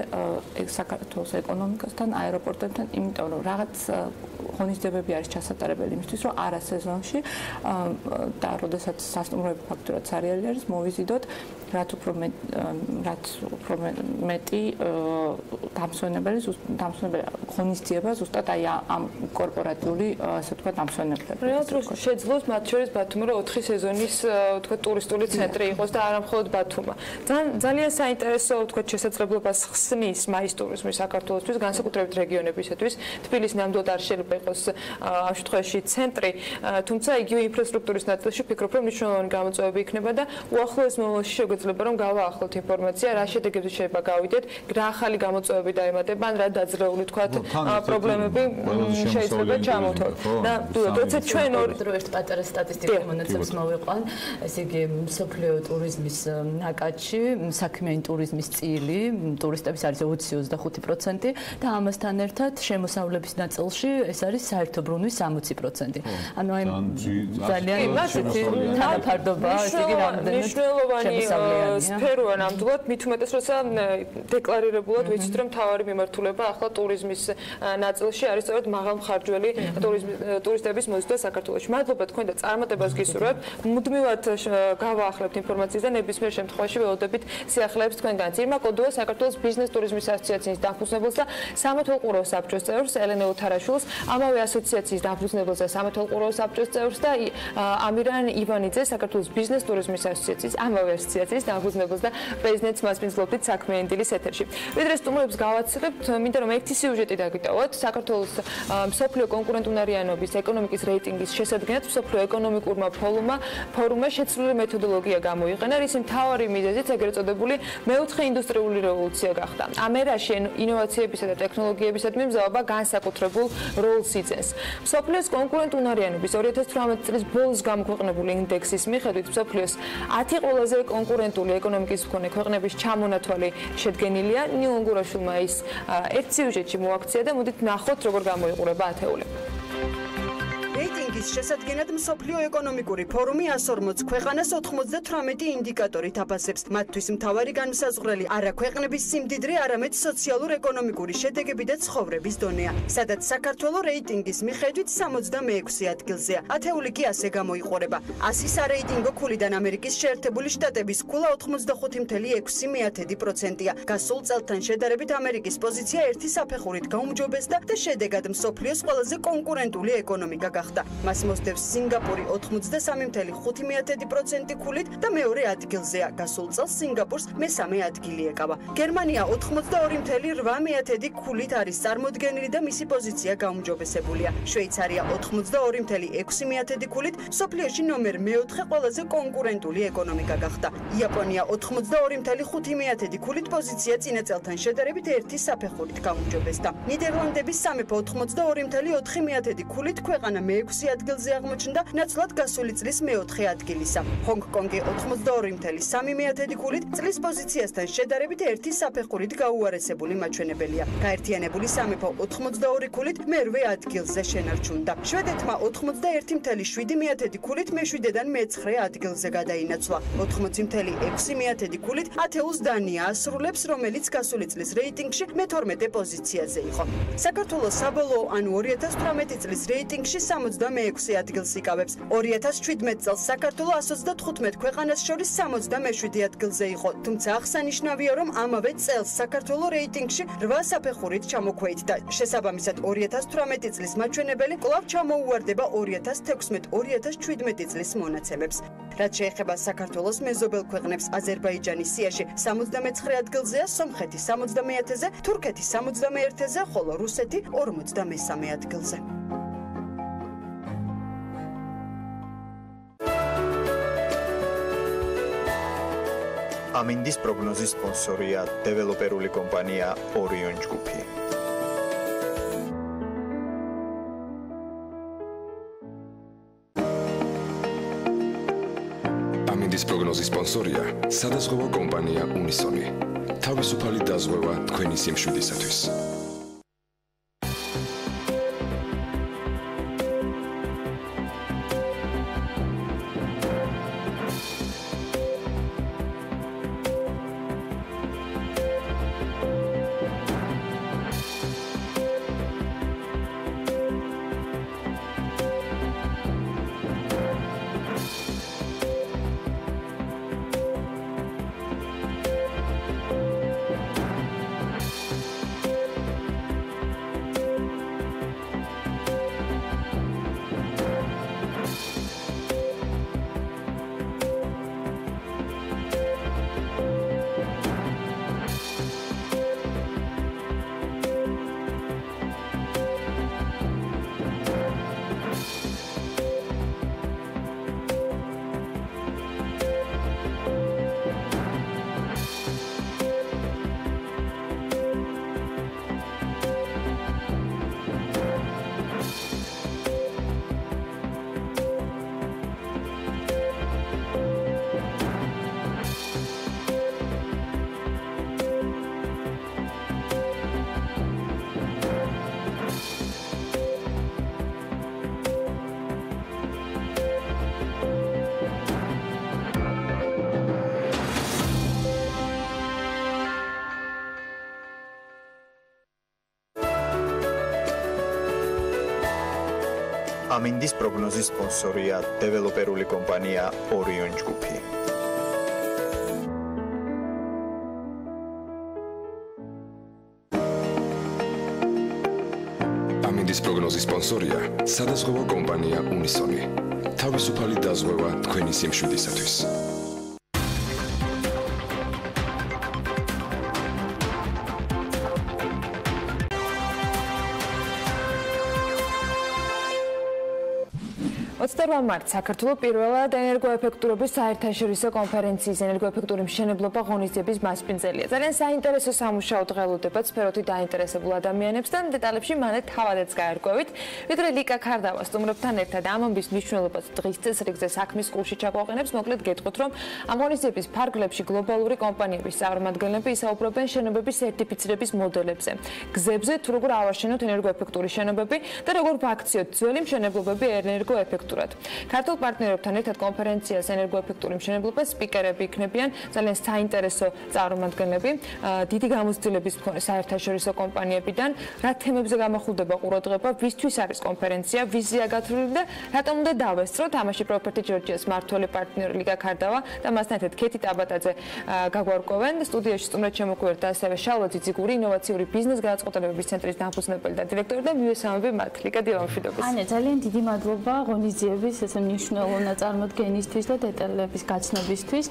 საქართველოს ეკონომიკასთან, აეროპორტებთან, იმიტომ რომ რაღაც ღონისძიებები არის ჩასატარებელი იმისთვის, რომ არა სეზონში და როდესაც სასტუმროები ფაქტურად სარიელი არის, მოვიზიდოთ რაც უფრო მეტი დამსვენებელი ღონისძიება ზუსტად აი ამ კორპორატიული ასე ვთქვათ დამსვენებლები. რეალურად შეძლოს მათ შორის ბათუმი რომ 4 სეზონის ვთქვათ ტურისტული ცენტრი იყოს და არა მხოლოდ ბათუმა. ძალიან საინტერესო ვთქვათ შესაძლებლობას ხსნის მაის ტურიზმი საქართველოსთვის, განსაკუთრებით რეგიონებისათვის. თბილისი ნამდვილად არ შეიძლება იყოს ამ შემთხვევაში ცენტრი, თუმცა იგივე ინფრასტრუქტურის ნაწილში ვფიქრობ, რომ მნიშვნელოვანი გამოწვევები იქნება და უახლოეს მომავალში შეგვეძლება რომ გავაახლოთ ინფორმაცია, რა შედეგებზე შეიძლება გავიდეთ, რა ახალი გამოწვევები დაემატება, ან რა დაძლეული ვთქვათ პრობლემები შეიძლება ჩამოვთვალოთ. და როცა ჩვენ ერთ პატარა სტატისტიკურ მონაცემს მოვიყვან, ესე იგი მსოფლიო ტურიზმის ნაკადში საქმიანი ტურიზმის წილი ტურისტების არის 20-25% და ამასთან ერთად შემოსავლების ნაწილში ეს არის საერთო ბრუნვის 60%. ანუ აი ძალიან თანაფარდობაა, ესე იგი რამდენად შემოსავლიანი სფეროა ნამდვილად, მით უმეტეს როცა დეკლარირებულად ვიცით რომ მთავარი მიმართულება ახლა ტურიზმის ნაწილში არის სწორედ მაღალმხარჯველი ტურისტების მოზიდვა საქართველოში. მადლობა თქვენ და წარმატებას გისურვებთ. მუდმივად გავაახლებთ ინფორმაციას და ნებისმიერ შემთხვევაში ველოდებით სიახლეებს თქვენგან. ძირმა კოდოა საქართველოს ბიზნეს ტურიზმის ასოციაციის დამფუძნებელს და სამეთვალყურეო საბჭოს წევრს ელენე უთარაშვილს, ამავე ასოციაციის დამფუძნებელს და სამეთვალყურეო საბჭოს წევრს და ამირან ივანიძეს, საქართველოს ბიზნეს ტურიზმის ასოციაციის ამავე ასოციაციის დამფუძნებელს და პრეზიდენტს მასპინძლობდით საქმიანი დილის ეთერში. ვიდრე სტუმრებს გავაცნობთ, მინდა რომ ერთი სიუჟეტი დაგიტოვოთ. საქართველოს მსოფლიო კონკურენტუნარიანობის ეკონომიკის რეიტინგის შესადგენად მსოფლიო ეკონომიკურმა ფორუმმა შეცვლილი მეთოდოლოგია გამოიყენა, რის მთავარი მიზეზიც ეგრეთ წოდებული მეოთხე ინდუსტრიული რევოლუცია გახდა. ამ ერაში ინოვაციებისა და ტექნოლოგიებისადმი მზაობა განსაკუთრებულ როლს იძენს. მსოფლიოს კონკურენტუნარიანობის 2018 წლის ბოლოს გამოქვეყნებული ინდექსის მიხედვით მსოფლიოს 10 ყველაზე კონკურენტული ეკონომიკის მქონე ქვეყნების ჩამონათვალი შედგენილია. ნიუ ონგურაშვილმა ის ერთ სიუჟეტში მოაქცია და მოდით ნახოთ როგორ გამოიყურება ათეული. რეიტინგის შესადგენად მსოფლიო ეკონომიკური ფორუმი 140 ქვეყანას 98 ინდიკატორით აფასებს. მათთვის მთავარი განმსაზღვრელი არა ქვეყნების სიმდიდრე, არამედ სოციალურ-ეკონომიკური შედეგები და ცხოვრების დონეა. სადაც საქართველოს რეიტინგის მიხედვით 66 ადგილზეა. ათეული კი ასე გამოიყურება. 100 სარეიტინგო ქულიდან ამერიკის შეერთებული შტატების ქულა 85.6%-ია. გასულ წელთან შედარებით ამერიკის პოზიცია ერთი საფეხურით გაუმჯობესდა და შედეგად მსოფლიოს ყველაზე კონკურენტული ეკონომიკა გახდა. მას მოსდევს სინგაპური 83.5% ქულით და მეორე ადგილზეა. გასულ წელს სინგაპურს მესამე ადგილი ეკავა. გერმანია 82.8 ქულით არის წარმოდგენილი და მისი პოზიცია გაუმჯობესებულია. შვეიცარია 82.6 ქულით მსოფლიოში ნომერ მეოთხე ყველაზე კონკურენტული ეკონომიკა გახდა. იაპონია 82.5 ქულით პოზიცია წინა წელთან შედარებით ერთი საფეხურით გაუმჯობესდა. ნიდერლანდების სამეფო 82.4 ქულით ქვეყანა მეექვსე ადგილზე აღმოჩნდა, ნაცვლად გასული წლის მეოთხე ადგილისა. ჰონგ-კონგი 82.3 ქულით წლის პოზიციასთან შედარებით ერთი საფეხურით გაუარესებული მაჩვენებელია. გაერთიანებული სამეფო 82 ქულით მერვე ადგილზე შენარჩუნდა. შვედეთმა 81.7 ქულით მეშვიდედან მეცხრე ადგილზე გადაინაცვლა. 80.6 ქულით ათეულს დანია ასრულებს, რომელიც გასული წლის რეიტინგში მე-12 პოზიციაზე იყო. საქართველოს საბოლოო ანუ 2018 წლის რეიტინგში 66 ადგილს იკავებს. 2017 წელს საქართველოს 125 ქვეყანას შორის 67 ადგილზე იყო. თუმცა აღსანიშნავია, რომ ამავე წელს საქართველოს რეიტინგში 8 საფეხურით ჩამოქვეითდა. შესაბამისად 2018 წლის მაჩვენებელი კვლავ ჩამოუვარდება 2016-2017 წლის მონაცემებს. რაც შეეხება საქართველოს მეზობელ ქვეყნებს, აზერბაიჯანის სიაში 79 ადგილზეა, სომხეთი 71-ზე, თურქეთი 71-ზე, ხოლო რუსეთი 53 ადგილზე. ამინდის პროგნოზის სპონსორია დეველოპერული კომპანია ორიონ ჯგუფი. ამინდის პროგნოზის სპონსორია სადაზღვევო კომპანია უნისონი. თავისუფალი დაზღვევა თქვენი სიმშვიდისათვის. ამინდის პროგნოზის სპონსორია დეველოპერული კომპანია RMG-ი. ამინდის პროგნოზის სპონსორია სადაზღვევო კომპანია უნისონი. თავისუფალი დაზღვევა თქვენი სიმშვიდისათვის. მარტს საქართველოს პირველად ენერგოეფექტურობის საერთაშორისო კონფერენციის ენერგოეფექტური მშენებლობა ღონისძიების მასპინძელია. ძალიან საინტერესო სამუშაო დღელუდება სფეროთი დაინტერესებულ ადამიანებს და დეტალებში მანე თავადაც გაერკვევით. ვიდრე ლიკა ქარდავა სტუმრებთან ერთად ამ ამბის მნიშვნელობას დღის წესრიგზე საქმის კურსში ჩაგვაყენებს, მოკლედ გეტყვით, რომ ამ ღონისძიების ფარგლებში გლობალური კომპანიების წარმომადგენლები ისაუბრებენ შენობების სერტიფიცირების მოდელებზე, გზებზე თუ როგორ ავაშენოთ ენერგოეფექტური შენობები და როგორ ვაქციოთ ძველი მშენებლობები ენერგოეფექტურად. ქართულ პარტნიორებთან ერთად კონფერენციას ენერგოეფექტური მშენებლობა სპიკერები იქნებიან ძალიან საინტერესო წარმომადგენლები, დიდი გამოცდილების მქონე საერთაშორისო კომპანიებიდან, რა თემებზე გამახვილდება ყურადღება, ვისთვის არის კონფერენცია, ვიზია გათვლილი და რატომ უნდა დავესწროთ, ამაში პროპერტი ჯორჯიას მმართველი პარტნიორი ლიკა ქარდავა და მასთან ერთად ქეთი ტაბატაძე გაგვარკვევენ. სტუდიაში სტუმრად შემოგვიერთდა ასევე შალვა ძიძიგური, ინოვაციური ბიზნეს გადაწყვეტილებების ცენტრის დამფუძნებელი და დირექტორი და მივესალმები მათ. ლიკა დილამშვიდობის. ანე, ძალიან დიდი მადლობა ღონისძიების ესე მნიშვნელოვანი წარმოდგენისთვის და დეტალების გაცნობისთვის.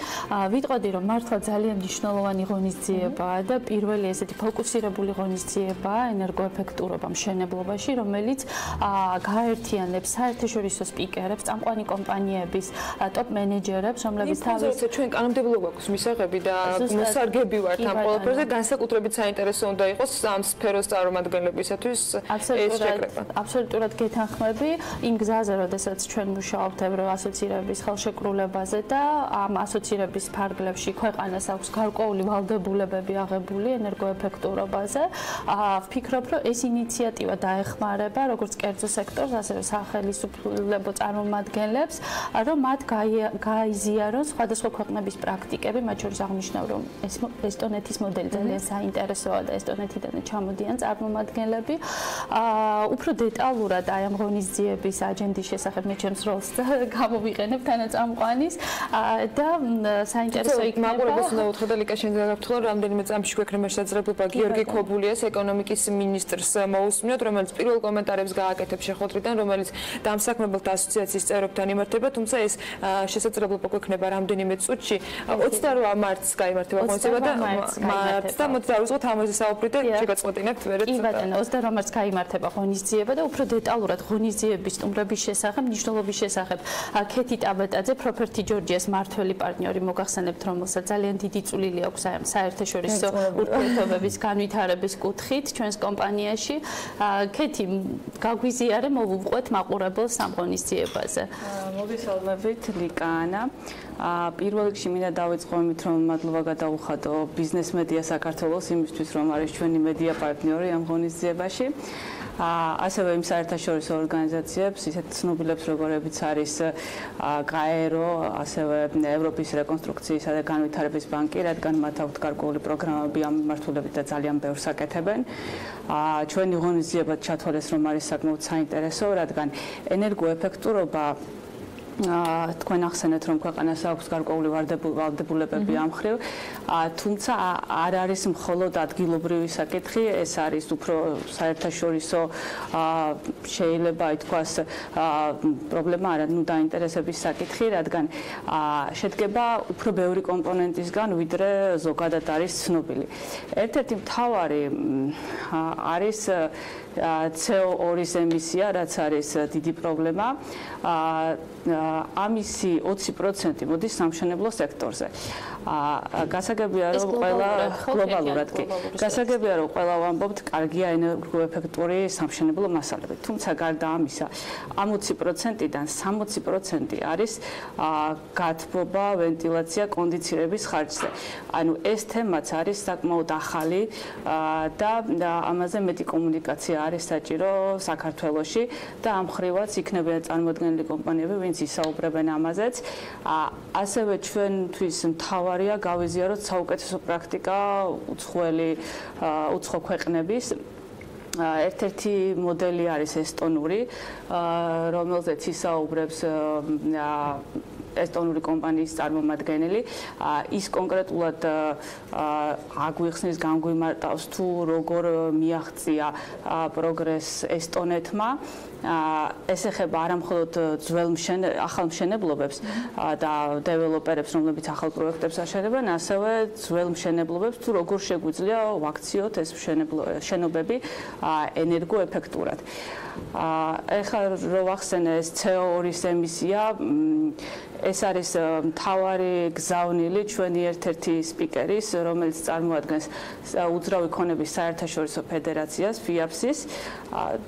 ვიტყოდი, რომ მართლა ძალიან მნიშვნელოვანი ღონისძიებაა და პირველი ესეთი ფოკუსირებული ღონისძიებაა ენერგოეფექტურობა მშენებლობაში, რომელიც გააერთიანებს საერთაშორისო სპიკერებს, წამყვანი კომპანიების ტოპ მენეჯერებს, რომლებიც თავის ჩვენ კანონმდებლობა გვაქვს მისაღები და მოსარგები ვართ ამ ყველაფერზე, განსაკუთრებით საინტერესო უნდა იყოს ამ სფეროს წარმომადგენლებისათვის ეს შეკრება. აბსოლუტურად გეთანხმები იმ გზაზე, როდესაც ჩვენ მუშაობთ ევროასოცირების ხელშეკრულებაზე და ამ ასოცირების ფარგლებში ქვეყანას აქვს გარკვეული ვალდებულებები აღებული ენერგოეფექტურობაზე. ვფიქრობ, რომ ეს ინიციატივა დაეხმარება როგორც კერძო სექტორს, ასევე სახელმწიფო წარმომადგენლებს, რომ მათ გაიზიარონ სხვადასხვა ქვეყნების პრაქტიკები, მათ შორის აღნიშნავ, რომ ესტონეთის მოდელი ძალიან საინტერესოა და ესტონეთიდან ჩამოდიან წარმომადგენლები. უფრო დეტალურად აი ამ ღონისძიების აჯენდის შესახებ მე ჩემს როლს გამოვიყენებ თანაწამყვანის და საინტერესო იქნება. მაყურებელს უნდა უთხრა და ლიკა შენ დაგაფრთხილო, რამდენიმე წამში გვექნება შესაძლებლობა გიორგი ქობულიას ეკონომიკის მინისტრს მოусმინოთ, რომელიც პირველ კომენტარებს გააკეთებს შეხვედრიდან, რომელიც დამსაქმებელთა ასოციაციის წევრებთან იმართება, თუმცა ეს შესაძლებლობა გვექნება რამდენიმე წუთში. 28 მარტს გაიმართება ღონისძიება და მარტს და მოდი დავიწყოთ ამაზე საუბრი და შეგაწყვეტინებთ ვერეთ. კი ბატონო, 28 მარტს გაიმართება ღონისძიება და უფრო დეტალურად ღონისძიების სტუმრების შესახებ მნიშვნელობის შესახებ. ქეთი ტაბეტაძე, Property Georgia's მმართველი პარტნიორი, მოგახსენებთ, რომელსაც ძალიან დიდი წვლილი აქვს საერთაშორისო ურთიერთობების განვითარების კუთხით ჩვენს კომპანიაში. ქეთი, გაგვიზიარე, მოვუყვეთ მაყურებელს ამ ღონისძიებაზე. მოგესალმებით, ლიკაანა. პირველ რიგში მინდა დავიწყო იმით, რომ მადლობა გადაუხადო ბიზნეს მედია საქართველოს იმისთვის, რომ არის ჩვენი მედია პარტნიორი ამ ღონისძიებაში. ასევე იმ საერთაშორისო ორგანიზაციებს, ისეთ ცნობილებს, როგორებიც არის გაერო, ასევე ევროპის რეკონსტრუქციისა და განვითარების ბანკი, რადგან მათ აქვთ გარკვეული პროგრამები ამ მიმართულებით და ძალიან ბევრს აკეთებენ. ჩვენი ღონისძიება ჩათვალეს, რომ არის საკმაოდ საინტერესო, რადგან ენერგოეფექტურობა თქვენ ახსენეთ, რომ ქვეყანას აქვს გარკვეული ვალდებულებები ამ მხრივ, თუმცა არ არის მხოლოდ ადგილობრივი საკითხი, ეს არის უფრო საერთაშორისო შეიძლება ითქვას პრობლემა, დაინტერესების საკითხი, რადგან შედგება უფრო ბევრი კომპონენტისგან, ვიდრე ზოგადად არის ცნობილი. ერთ-ერთი მთავარი არის CO2-ის ემისია, რაც არის დიდი პრობლემა. ამისი 20% მოდის სამშენებლო სექტორზე. გასაგებია, რომ ყველა ვამბობთ, კარგია ენერგოეფექტური სამშენებლო მასალები. თუმცა გარდა ამისა, ამ 20%-დან 60% არის გათბობა, ვენტილაცია, კონდიცირების ხარჯზე. ანუ ეს თემაც არის საკმაოდ ახალი და ამაზე მეტი კომუნიკაცია არის საჭირო საქართველოში და ამ ხრივაც იქნებიან წარმოადგენელი კომპანიები, ვინც ისაუბრებენ ამაზეც. ასევე ჩვენთვის მთავარია გავიზიაროთ საუკეთესო პრაქტიკა უცხო ქვეყნების. ერთ-ერთი მოდელი არის ესტონური, რომელზეც ისაუბრებს ესტონური კომპანიის წარმომადგენელი. ის კონკრეტულად აგვიხსნის, განგვიმარტავს თუ როგორ მიაღწია პროგრესს ესტონეთმა. ეს ეხება არა მხოლოდ ახალ მშენებლობებს და დეველოპერებს, რომლებიც ახალ პროექტებს აშენებენ, ასევე ძველ მშენებლობებს, თუ როგორ შეგვიძლია ვაქციოთ ეს შენობები ენერგოეფექტურად. ეხლა რო ვახსენე ეს CO2-ის ემისია, ეს არის მთავარი გზავნილი ჩვენი ერთ-ერთი სპიკერის, რომელიც წარმოადგენს უძრავი ქონების საერთაშორისო ფედერაციას, FIAPS-ის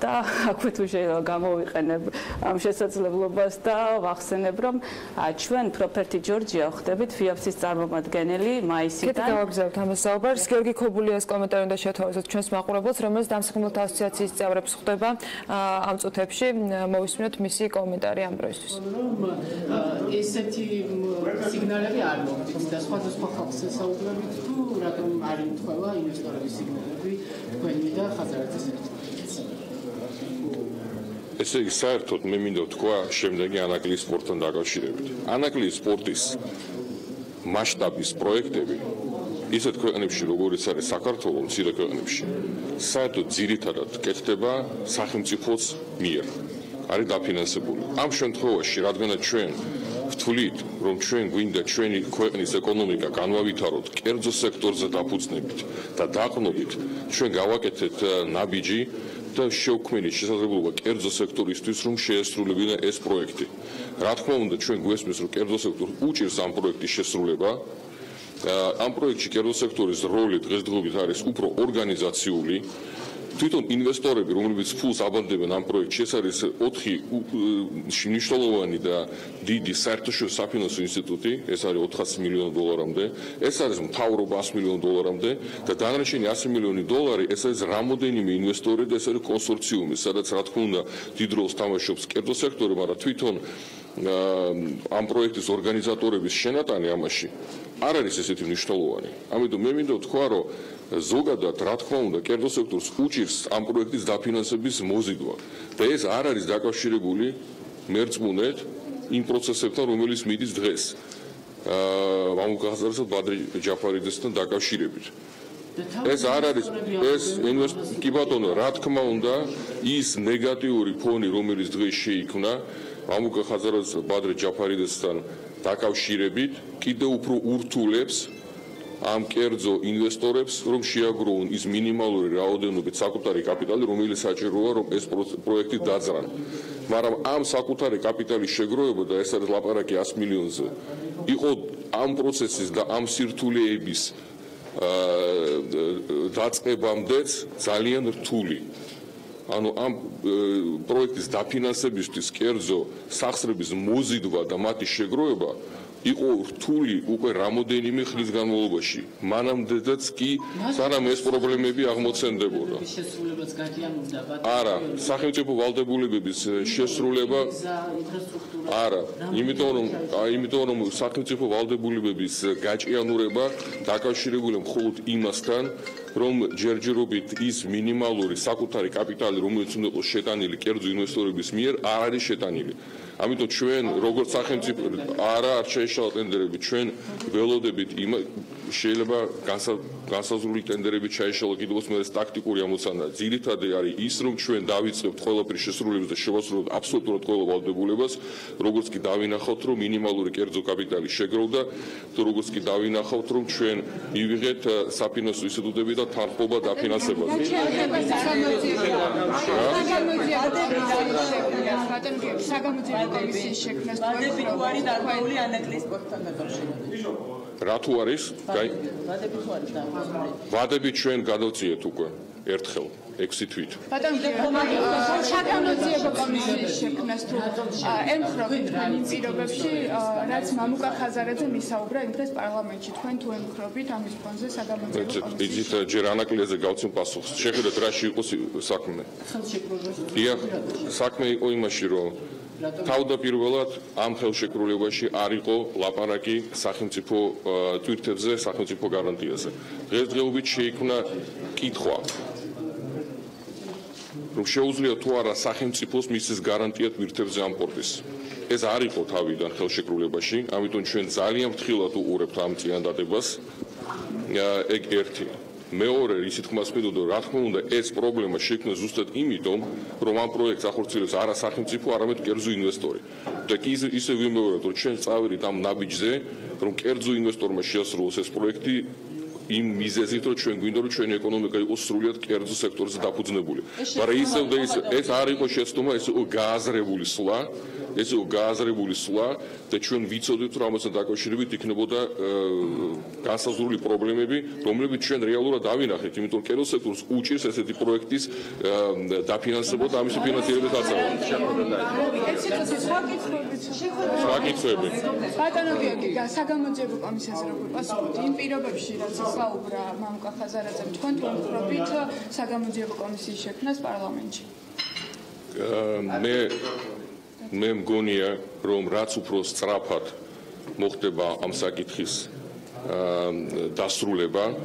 და აქვე თუ გამოვიყენებ ამ შესაძლებლობას და ვახსენებ, რომ ჩვენ Property Georgia ხდებით FIAPS-ის წარმომადგენელი მაისიდან. კეთილ გავაგზავნებთ ამას საუბარს. გიორგი ქობულიას კომენტარი უნდა შეთხოვოთ ჩვენს მაყურებელს, რომელიც დამსახურებელთა ასოციაციის წევრებს ხდება ამ წუთებში. მოვისმინოთ მისი კომენტარი ამ პროექტისთვის. ესეთი სიგნალები არ მოგდის და სხვადასხვა ხალხს ესაუბრებით თუ რატომ არ იმთხოვა ინვესტორების სიგნალები თქვენი და ხაზარაძის ესე იგი, საერთოდ მე მინდა ვთქვა შემდეგი ანაკლიის სპორტთან დაკავშირებით. ანაკლიის სპორტის მასშტაბის პროექტები ისეთ ქვეყნებში, როგორიც არის საქართველო, მცირე ქვეყნებში, საერთოდ ძირითადად კეთდება სახელმწიფოს მიერ. არის დაფინანსებული. ამ შემთხვევაში, რადგანაც ჩვენ ვთვლით, რომ ჩვენ გვინდა ჩვენი ქვეყნის ეკონომიკა განვავითაროთ კერძო სექტორზე დაფუძნებით და დაყნობით, ჩვენ გავაკეთეთ ნაბიჯი და შევქმნით შესაძლებლობა კერძო სექტორისთვის, რომ შეესრულებინა ეს პროექტი. რა თქმა უნდა, ჩვენ გვესმის, რომ კერძო სექტორი უჭირს ამ პროექტის შესრულება. ამ პროექტში კერძო სექტორის როლი დღესდღეობით არის უფრო ორგანიზაციული. თვითონ ინვესტორები, რომლებიც ფულს აბანდებენ ამ პროექტში, ეს არის 4 მნიშვნელოვანი და დიდი საერთაშორისო საფინანსო ინსტიტუტი, ეს არის 400 მილიონი დოლარამდე, ეს არის მთავრობა 100 მილიონი დოლარამდე და დანარჩენი 100 მილიონი დოლარი, ეს არის რამოდენიმე ინვესტორი და ეს არის კონსორციუმი, სადაც რა თქმა უნდა დიდ როლს თამაშობს კერძო სექტორი, მაგრამ თვითონ ამ პროექტის ორგანიზატორების შენატანი ამაში არ არის ესეთი მნიშვნელოვანი. ამიტომ მე მინდა ვთქვა, რომ ზოგადად, რა თქმა უნდა, კერძო სექტორს უჭირს ამ პროექტის დაფინანსების მოზიდვა და ეს არ არის დაკავშირებული მერწმუნედ იმ პროცესებთან, რომელიც მიდის დღეს. მამუკაზარსა ბადრი ჯაფარიძესთან დაკავშირებით. ეს არ არის კი ბატონო, რა თქმა უნდა, ის ნეგატიური ფონი, რომელიც დღეს შეიქმნა მამუკა ხაზარაძე ბადრი ჯაფარიძესთან დაკავშირებით, კიდევ უფრო ურთულებს ამ კერძო ინვესტორებს, რომ შეაგროვონ ის მინიმალური რაოდენობით საკუთარი კაპიტალი, რომელიც საჭიროა, რომ ეს პროექტი დაძრან. მაგრამ ამ საკუთარი კაპიტალის შეგროვება და ეს არის ლაპარაკი 100 მილიონზე, იყო ამ პროცესის და ამ სირთულეების დაწყებამდეც ძალიან რთული. ანუ ამ პროექტის დაფინანსებისთვის კერძო სახსრების მოზიდვა და მათი შეგროვება იყო რთული უკვე რამოდენიმე ხნის განმავლობაში. მანამდეც კი სანამ ეს პრობლემები აღმოცენდებოდა. არა, სახელმწიფო ვალდებულებების შესრულება არა, იმიტომ რომ სახელმწიფო ვალდებულებების გაჭიანურება დაკავშირებულია მხოლოდ იმასთან, რომ ჯერჯერობით ის მინიმალური საკუთარი კაპიტალი, რომელიც უნდა იყოს შეტანილი კერძო ინვესტორების მიერ, არ არის შეტანილი. ამიტომ ჩვენ როგორც სახელმწიფო არ შეეშალა ტენდერები, ჩვენ ველოდებით შეიძლება განსაზღვრული ტენდერები ჩაეშალა კიდევაც მე ეს ტაქტიკური ამოცანა. ძირითადი არის ის, რომ ჩვენ დავიწყებთ ყველაფრის შესრულებას და შევასრულებთ აბსოლუტურად ყველა ვალდებულებას, როგორც კი დავინახავთ, რომ მინიმალური კერძო კაპიტალი შეგროვდა, და როგორც კი დავინახავთ, რომ ჩვენ მივიღეთ საფინანსო ინსტიტუტები და თანხმობა დაფინანსებაზე. რა თუ არის? ვადები ჩვენ გადავწიეთ უკვე ერთხელ 6 თვით. საგამოძიებო კომისიის შექმნას თუ ემხრობთ თქვენი პირობებში, რაც მამუკა ხაზარაძე მისაუბრა იმ დღეს პარლამენტში, თქვენ თუ ემხრობთ ამის ფონზე საგამოძიებო კომისიის. იცით ჯერ ანაკლიაზე გავცემ პასუხს. შეხედეთ რაში იყო საქმე. დიახ, საქმე იყო იმაში, რომ თავდაპირველად ამ ხელშეკრულებაში არ იყო ლაპარაკი სახელმწიფო ტვირთებზე, სახელმწიფო გარანტიაზე. დღესდღეობით შეიქმნა კითხვა, რომ შეუძლია თუ არა სახელმწიფოს მისცეს გარანტია ტვირთებზე ამ პორტის. ეს არ იყო თავიდან ხელშეკრულებაში, ამიტომ ჩვენ ძალიან ფრთხილად უყურებთ ამ წინადადებას. ეგ ერთი. მეორე ისეთ ხმას მედოდა, რა თქმა უნდა, ეს პრობლემა შეიქმნა ზუსტად იმიტომ, რომ ამ პროექტს ახორციელებს არა სახელმწიფო, არამედ კერძო ინვესტორი. და კი ისე ვიმეორებთ, რომ ჩვენ წავედით ამ ნაბიჯზე, რომ კერძო ინვესტორმა შეასრულოს ეს პროექტი იმ მიზეზით, რომ ჩვენ გვინდა, რომ ჩვენი ეკონომიკა იყოს სრულიად კერძო სექტორზე დაფუძნებული. მაგრამ ისევ და ისევ ეს არ იყო შეცდომა, ეს იყო გააზრებული სვლა. ეს იყო გააზრებული სვლა და ჩვენ ვიცოდით, რომ ამასთან დაკავშირებით იქნებოდა განსაზღვრული პრობლემები, რომლებიც ჩვენ რეალურად დავინახეთ, იმიტომ რომ კერძო სექტორს უჭირს ესეთი პროექტის დაფინანსება და ამის ფინანსირებას აწევს. სხვა კითხვები. ბატონო გიორგი, საგამოძიებო კომისიაზე როგორ პასუხობთ იმ პირობებში, რაც საუბრა მამუკა ხაზარაძემ, თქვენ თუ ემხრობთ საგამოძიებო კომისიის შექმნას პარლამენტში? მე მგონია, რომ რაც უფრო სწრაფად მოხდება ამ საკითხის დასრულება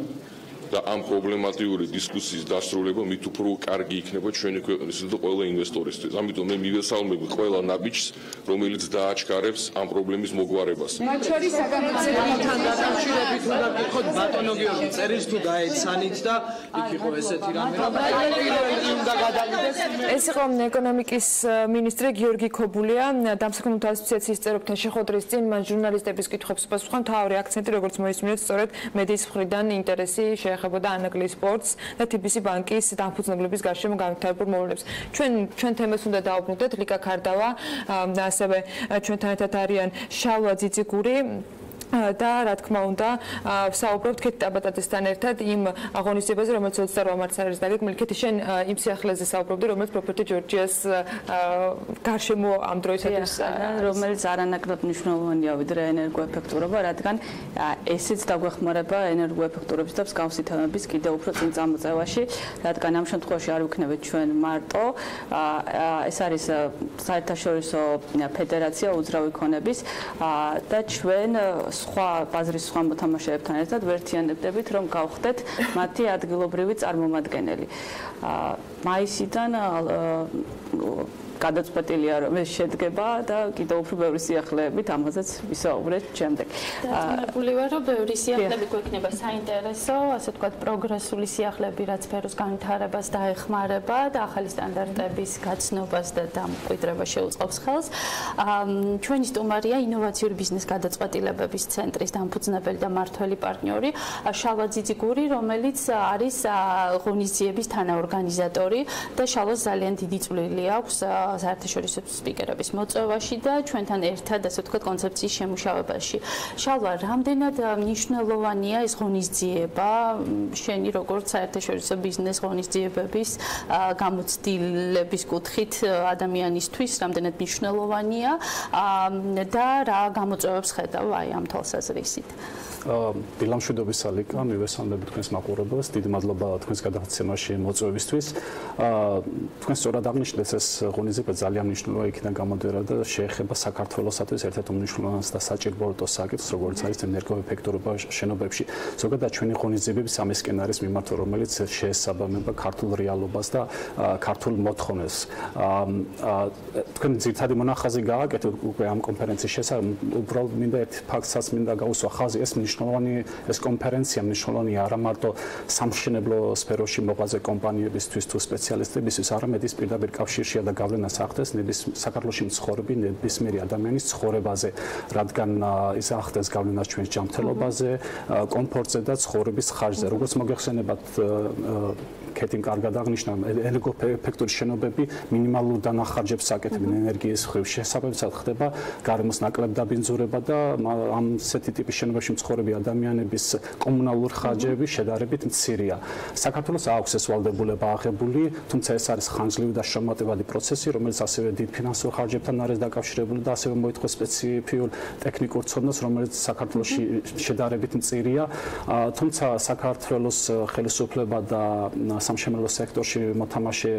და ამ პრობლემატიური დისკუსიის დასრულება, მით უფრო კარგი იქნება ჩვენი ქვეყნისთვის და ყველა ინვესტორისთვის. ამიტომ მე მივესალმები ყველა ნაბიჯს, რომელიც დააჩქარებს ამ პრობლემის მოგვარებას. მათ შორის საგამოძიებოთან დაკავშირებით უნდა გითხოთ ბატონო გიორგი, წერილს თუ დაეცანით და იქ იყო ესეთი რამე, რომ პირველი უნდა გადავიდეს. ეს იყო ეკონომიკის მინისტრი გიორგი ქობულია, დამსაქმებელთა ასოციაციის წევრებთან შეხვედრის წინ მან ჟურნალისტების კითხვებს პასუხა. მთავარი აქცენტი, როგორც მოისმინეთ, სწორედ მედიის მხრიდან ინტერესი ეხებოდა ანაგლის სპორტს და TBC ბანკის დამფუძნებლების გარშემო განვითარებულ მოვლენებს. ჩვენ თემას უნდა დაუბრუნდეთ ლიკა ქარდავა, ასევე ჩვენთან ერთად არიან შალვა ძიძიგური და რა თქმა უნდა საუბრობთ ქეთი ტაბატაძესთან ერთად იმ აღონისებაზე, რომელიც 28 მარტს არის დაგეგმილი. ქეთი, შენ იმ სიახლეზე საუბრობდი, რომელიც პროფეტი ჯორჯიას გარშემო ამ დროისათვის რომელიც არანაკლებ მნიშვნელოვანია ვიდრე ენერგოეფექტურობა, რადგან ესეც დაგვეხმარება ენერგოეფექტურობის და მსგავსი თემების კიდევ უფრო წინ წამოწევაში, რადგან ამ შემთხვევაში არ ვიქნებით ჩვენ მარტო, ეს არის საერთაშორისო ფედერაცია უძრავი ქონების და ჩვენ სხვა ბაზრის სხვა მოთამაშეებთან ერთად ვერთიანებდებით, რომ გავხდეთ მათი ადგილობრივი წარმომადგენელი. მაისიდან გადაწყვეტილია რომ ეს შედგება და კიდევ უფრო ბევრი სიახლეებით ამაზეც ვისაუბრეთ შემდეგ. დარწმუნებული ვარ რომ ბევრი სიახლეები გვექნება საინტერესო, ასე ვთქვათ, პროგრესული სიახლეები, რაც სფეროს განვითარებას დაეხმარება და ახალი სტანდარტების გაცნობას და დამკვიდრებას შეუწყობს ხელს. ჩვენი სტუმარია ინოვაციური ბიზნეს გადაწყვეტილებების ცენტრის დამფუძნებელი და მმართველი პარტნიორი შალვა ძიძიგური, რომელიც არის ღონისძიების თანაორგანიზატორი და შალვას ძალიან დიდი წვლილი აქვს საერთაშორისო სპიკერების მოწვევაში და ჩვენთან ერთად, ასე ვთქვათ, კონცეფციის შემუშავებაში. შალვა, რამდენად მნიშვნელოვანია ეს ღონისძიება შენი როგორც საერთაშორისო ბიზნეს ღონისძიებების გამოცდილების კუთხით ადამიანისთვის, რამდენად მნიშვნელოვანია და რა გამოწვევებს ხედავ აი ამ თვალსაზრისით? დილამშვიდობის ალიკა, მივესალმები თქვენს მაყურებელს, დიდი მადლობა თქვენს გადაღწევაში მოწვევისთვის. თქვენ სწორად აღნიშნეთ, ეს ღონისძიება ძალიან მნიშვნელოვანი იქიდან გამოდერა და შეეხება საქართველოსათვის ერთ-ერთ უმნიშვნელოვანეს და საჭიროებო საკითხს, როგორც არის ენერგოეფექტურობა შენობებში. ზოგადად ჩვენი ღონისძიებები სამისკენ არის მიმართო, რომელიც შეესაბამება ქართულ რეალობას და ქართულ მოთხოვნებს. თქვენ ძირითადი მონახაზი გააკეთეთ უკვე ამ კონფერენციის შესახებ, უბრალოდ მინდა ერთ ფაქტსაც მინდა გავუსვა ხაზი, ეს ეს კონფერენცია მნიშვნელოვანია არა მარტო სამშენებლო სფეროში მოღვაწე კომპანიებისთვის თუ სპეციალისტებისთვის, არამედ ის პირდაპირ კავშირშია და გავლენას ახდენს საქართველოში მცხოვრები ნებისმიერი ადამიანის ცხოვრებაზე, რადგან ის ახდენს გავლენას ჩვენს ჯანმრთელობაზე, კომფორტზე და ცხოვრების ხარჯზე. როგორც მოგეხსენებათ, კეთილ კარგად აღნიშნა, ენერგოეფექტური შენობები მინიმალურ დანახარჯებს აკეთებენ ენერგიის მხრივ. შესაბამისად ხდება გარემოს ნაკლებ დაბინძურება და ამ ასეთი ტიპის შენობებში მცხოვრები ადამიანების კომუნალური ხარჯები შედარებით მცირეა. საქართველოს აქვს ეს ვალდებულება აღებული, თუმცა ეს არის ხანგრძლივი და შრომატევადი პროცესი, რომელიც ასევე დიდ ფინანსურ ხარჯებთან არის დაკავშირებული და ასევე მოითხოვს სპეციფიურ ტექნიკურ ცოდნას, რომელიც საქართველოში შედარებით მცირეა. თუმცა საქართველოს ხელისუფლება და სამშენებლო სექტორში მოთამაშე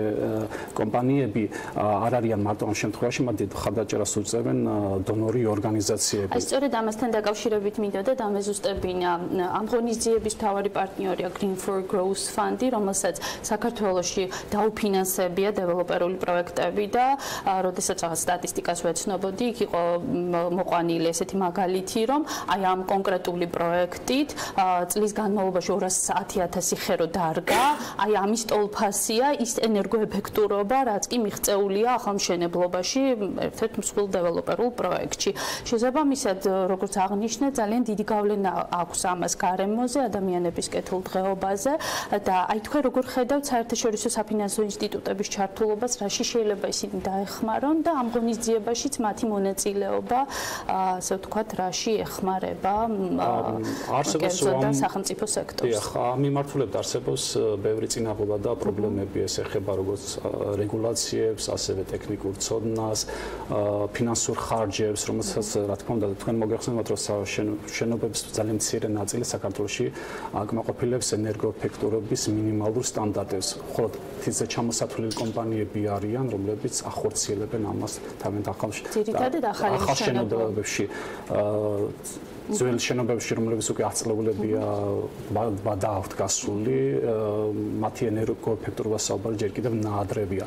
კომპანიები არ არიან მარტო ამ შემთხვევაში, მათ დიდ ხარდაჭერას უწევენ დონორი ორგანიზაციები. აი სწორედ ამასთან დაკავშირებით მინდოდა დამეზუსტებინა ამ ღონისძიების მთავარი პარტნიორია Green for Growth ფანდი, რომელსაც საქართველოში დაუფინანსებია დეველოპერული პროექტები და როდესაც რაღაც სტატისტიკას ვეცნობოდი, იქ იყო მოყვანილი ესეთი მაგალითი, რომ აი ამ კონკრეტული პროექტით წლის განმავლობაში 210,000 ხერო დარგა, აი ამის ტოლფასია ის ენერგოეფექტურობა, რაც კი მიღწეულია ახალ მშენებლობაში ერთ-ერთ მსხვილ დეველოპერულ პროექტში. შესაბამისად, როგორც აღნიშნე, ძალიან დიდი გავლენა აქვს ამას გარემოზე, ადამიანების კეთილდღეობაზე და აი თქვენ როგორ ხედავთ საერთაშორისო საფინანსო ინსტიტუტების ჩართულობას, რაში შეიძლება ისინი დაეხმარონ და ამ ღონისძიებაშიც მათი მონაწილეობა, ასე ვთქვათ, რაში ეხმარება კერძო და სახელმწიფო სექტორს. ამ მიმართულებით არსებობს ბევრი წინაღობა და პრობლემები, ეს ეხება როგორც რეგულაციებს, ასევე ტექნიკურ ცოდნას, ფინანსურ ხარჯებს, რომელსაც რა თქმა უნდა თქვენ მოგეხსენებათ, რომ შენობების ძალიან მცირე ნაწილი საქართველოში აკმაყოფილებს ენერგოეფექტურობის მინიმალურ სტანდარტებს. ხოლო თითზე ჩამოსათვლელი კომპანიები არიან, რომლებიც ახორციელებენ ამას თავიანთ ახალ შენობებში. ძველ შენობებში, რომლებიც უკვე 10 წლებულებია დააქვთ გასული, მათი ენერგოეფექტურობა საუბარი ჯერ კიდევ ნაადრევია.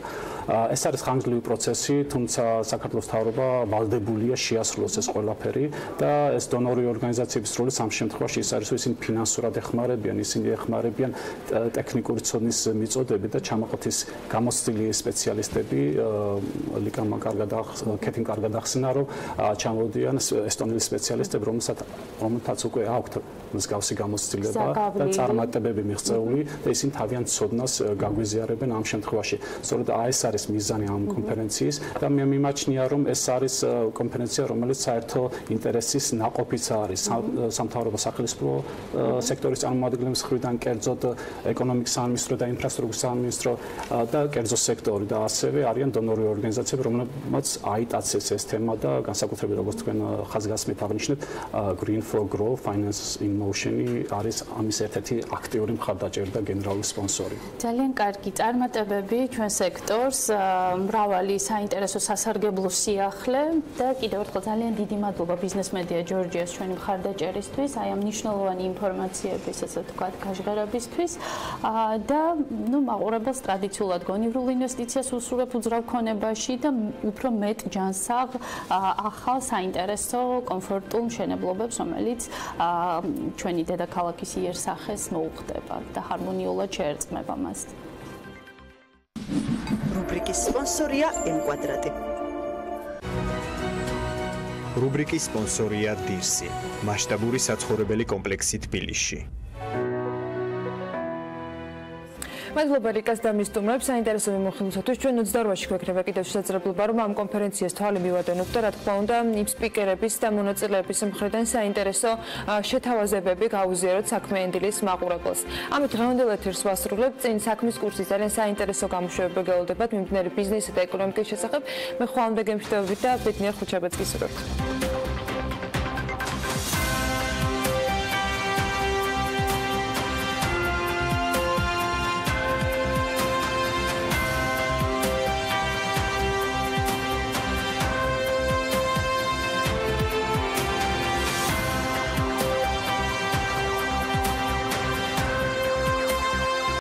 ეს არის ხანგრძლივი პროცესი, თუმცა საქართველოს მთავრობა ვალდებულია შეასრულოს ეს ყველაფერი და ეს დონორი ორგანიზაციების როლი ამ შემთხვევაში ის არის, რომ ისინი ფინანსურად ეხმარებიან, ისინი ეხმარებიან ტექნიკური ცოდნის მიწოდებით და ჩამოყოთის გამოცდილი სპეციალისტები, ლიკამ კეთილ კარგად ახსნა, რომ ჩამოდიან ესტონელი სპეციალისტები, რომელთაც უკვე აქვთ მსგავსი გამოცდილება და წარმატებები მიღწეული და ისინი თავიანთ ცოდნას გაგვიზიარებენ ამ შემთხვევაში. სწორედ ეს არის მიზანი ამ კონფერენციის და მე მიმაჩნია, რომ ეს არის კონფერენცია, რომელიც საერთო ინტერესის ნაყოფიც არის სამთავრობო სახელმწიფო სექტორის წარმომადგენლების მხრიდან, კერძოდ ეკონომიკის სამინისტრო და ინფრასტრუქტურის სამინისტრო და კერძო სექტორი და ასევე არიან დონორი ორგანიზაციები, რომლებმაც აიტაცეს ეს თემა და განსაკუთრებით როგორც თქვენ ხაზგასმით აღნიშნეთ, Green for Growth Finance in Motion-ი არის ამის ერთ-ერთი აქტიური მხარდაჭერი და გენერალური სპონსორი. ძალიან კარგი წარმატებები ჩვენ სექტორს, მრავალი საინტერესო სასარგებლო სიახლე და კიდევ ერთხელ ძალიან დიდი მადლობა ბიზნეს მედია ჯორჯიას ჩვენი მხარდაჭერისთვის, აი ამ მნიშვნელოვანი ინფორმაციების, ასე ვთქვათ, გაჟღერებისთვის და მაყურებელს ტრადიციულად გონივრულ ინვესტიციას უსურვებ უძრავ ქონებაში და უფრო მეტ ჯანსაღ ახალ საინტერესო კომფორტულ მშენებლობებს, რომელიც ჩვენი დედაქალაქის იერსახეს მოუხდება და ჰარმონიულად შეერწყმება მას. რუბრიკის სპონსორია M-კვადრატი. რუბრიკის სპონსორია დირსი, მასშტაბური საცხოვრებელი კომპლექსი თბილისში. მადლობა რიკას და მის სტუმრებს საინტერესო მიმოხილვისათვის. ჩვენ 28-ში გვექნება კიდევ შესაძლებლობა, რომ ამ კონფერენციას თვალი მივადენოთ და რა თქმა უნდა, იმ სპიკერების და მონაწილეების მხრიდან საინტერესო შეთავაზებები გავუზიაროთ საქმიანი დილის მაყურებელს. ამით დღევანდელ ეთერს ვასრულებთ. წინ საქმის კურსის ძალიან საინტერესო გამოშვებები გელოდებათ მიმდინარე ბიზნესისა და ეკონომიკის შესახებ. მე ხვალამდე გემშვიდობებით და ბედნიერ ხუთშაბათს გისურვებთ.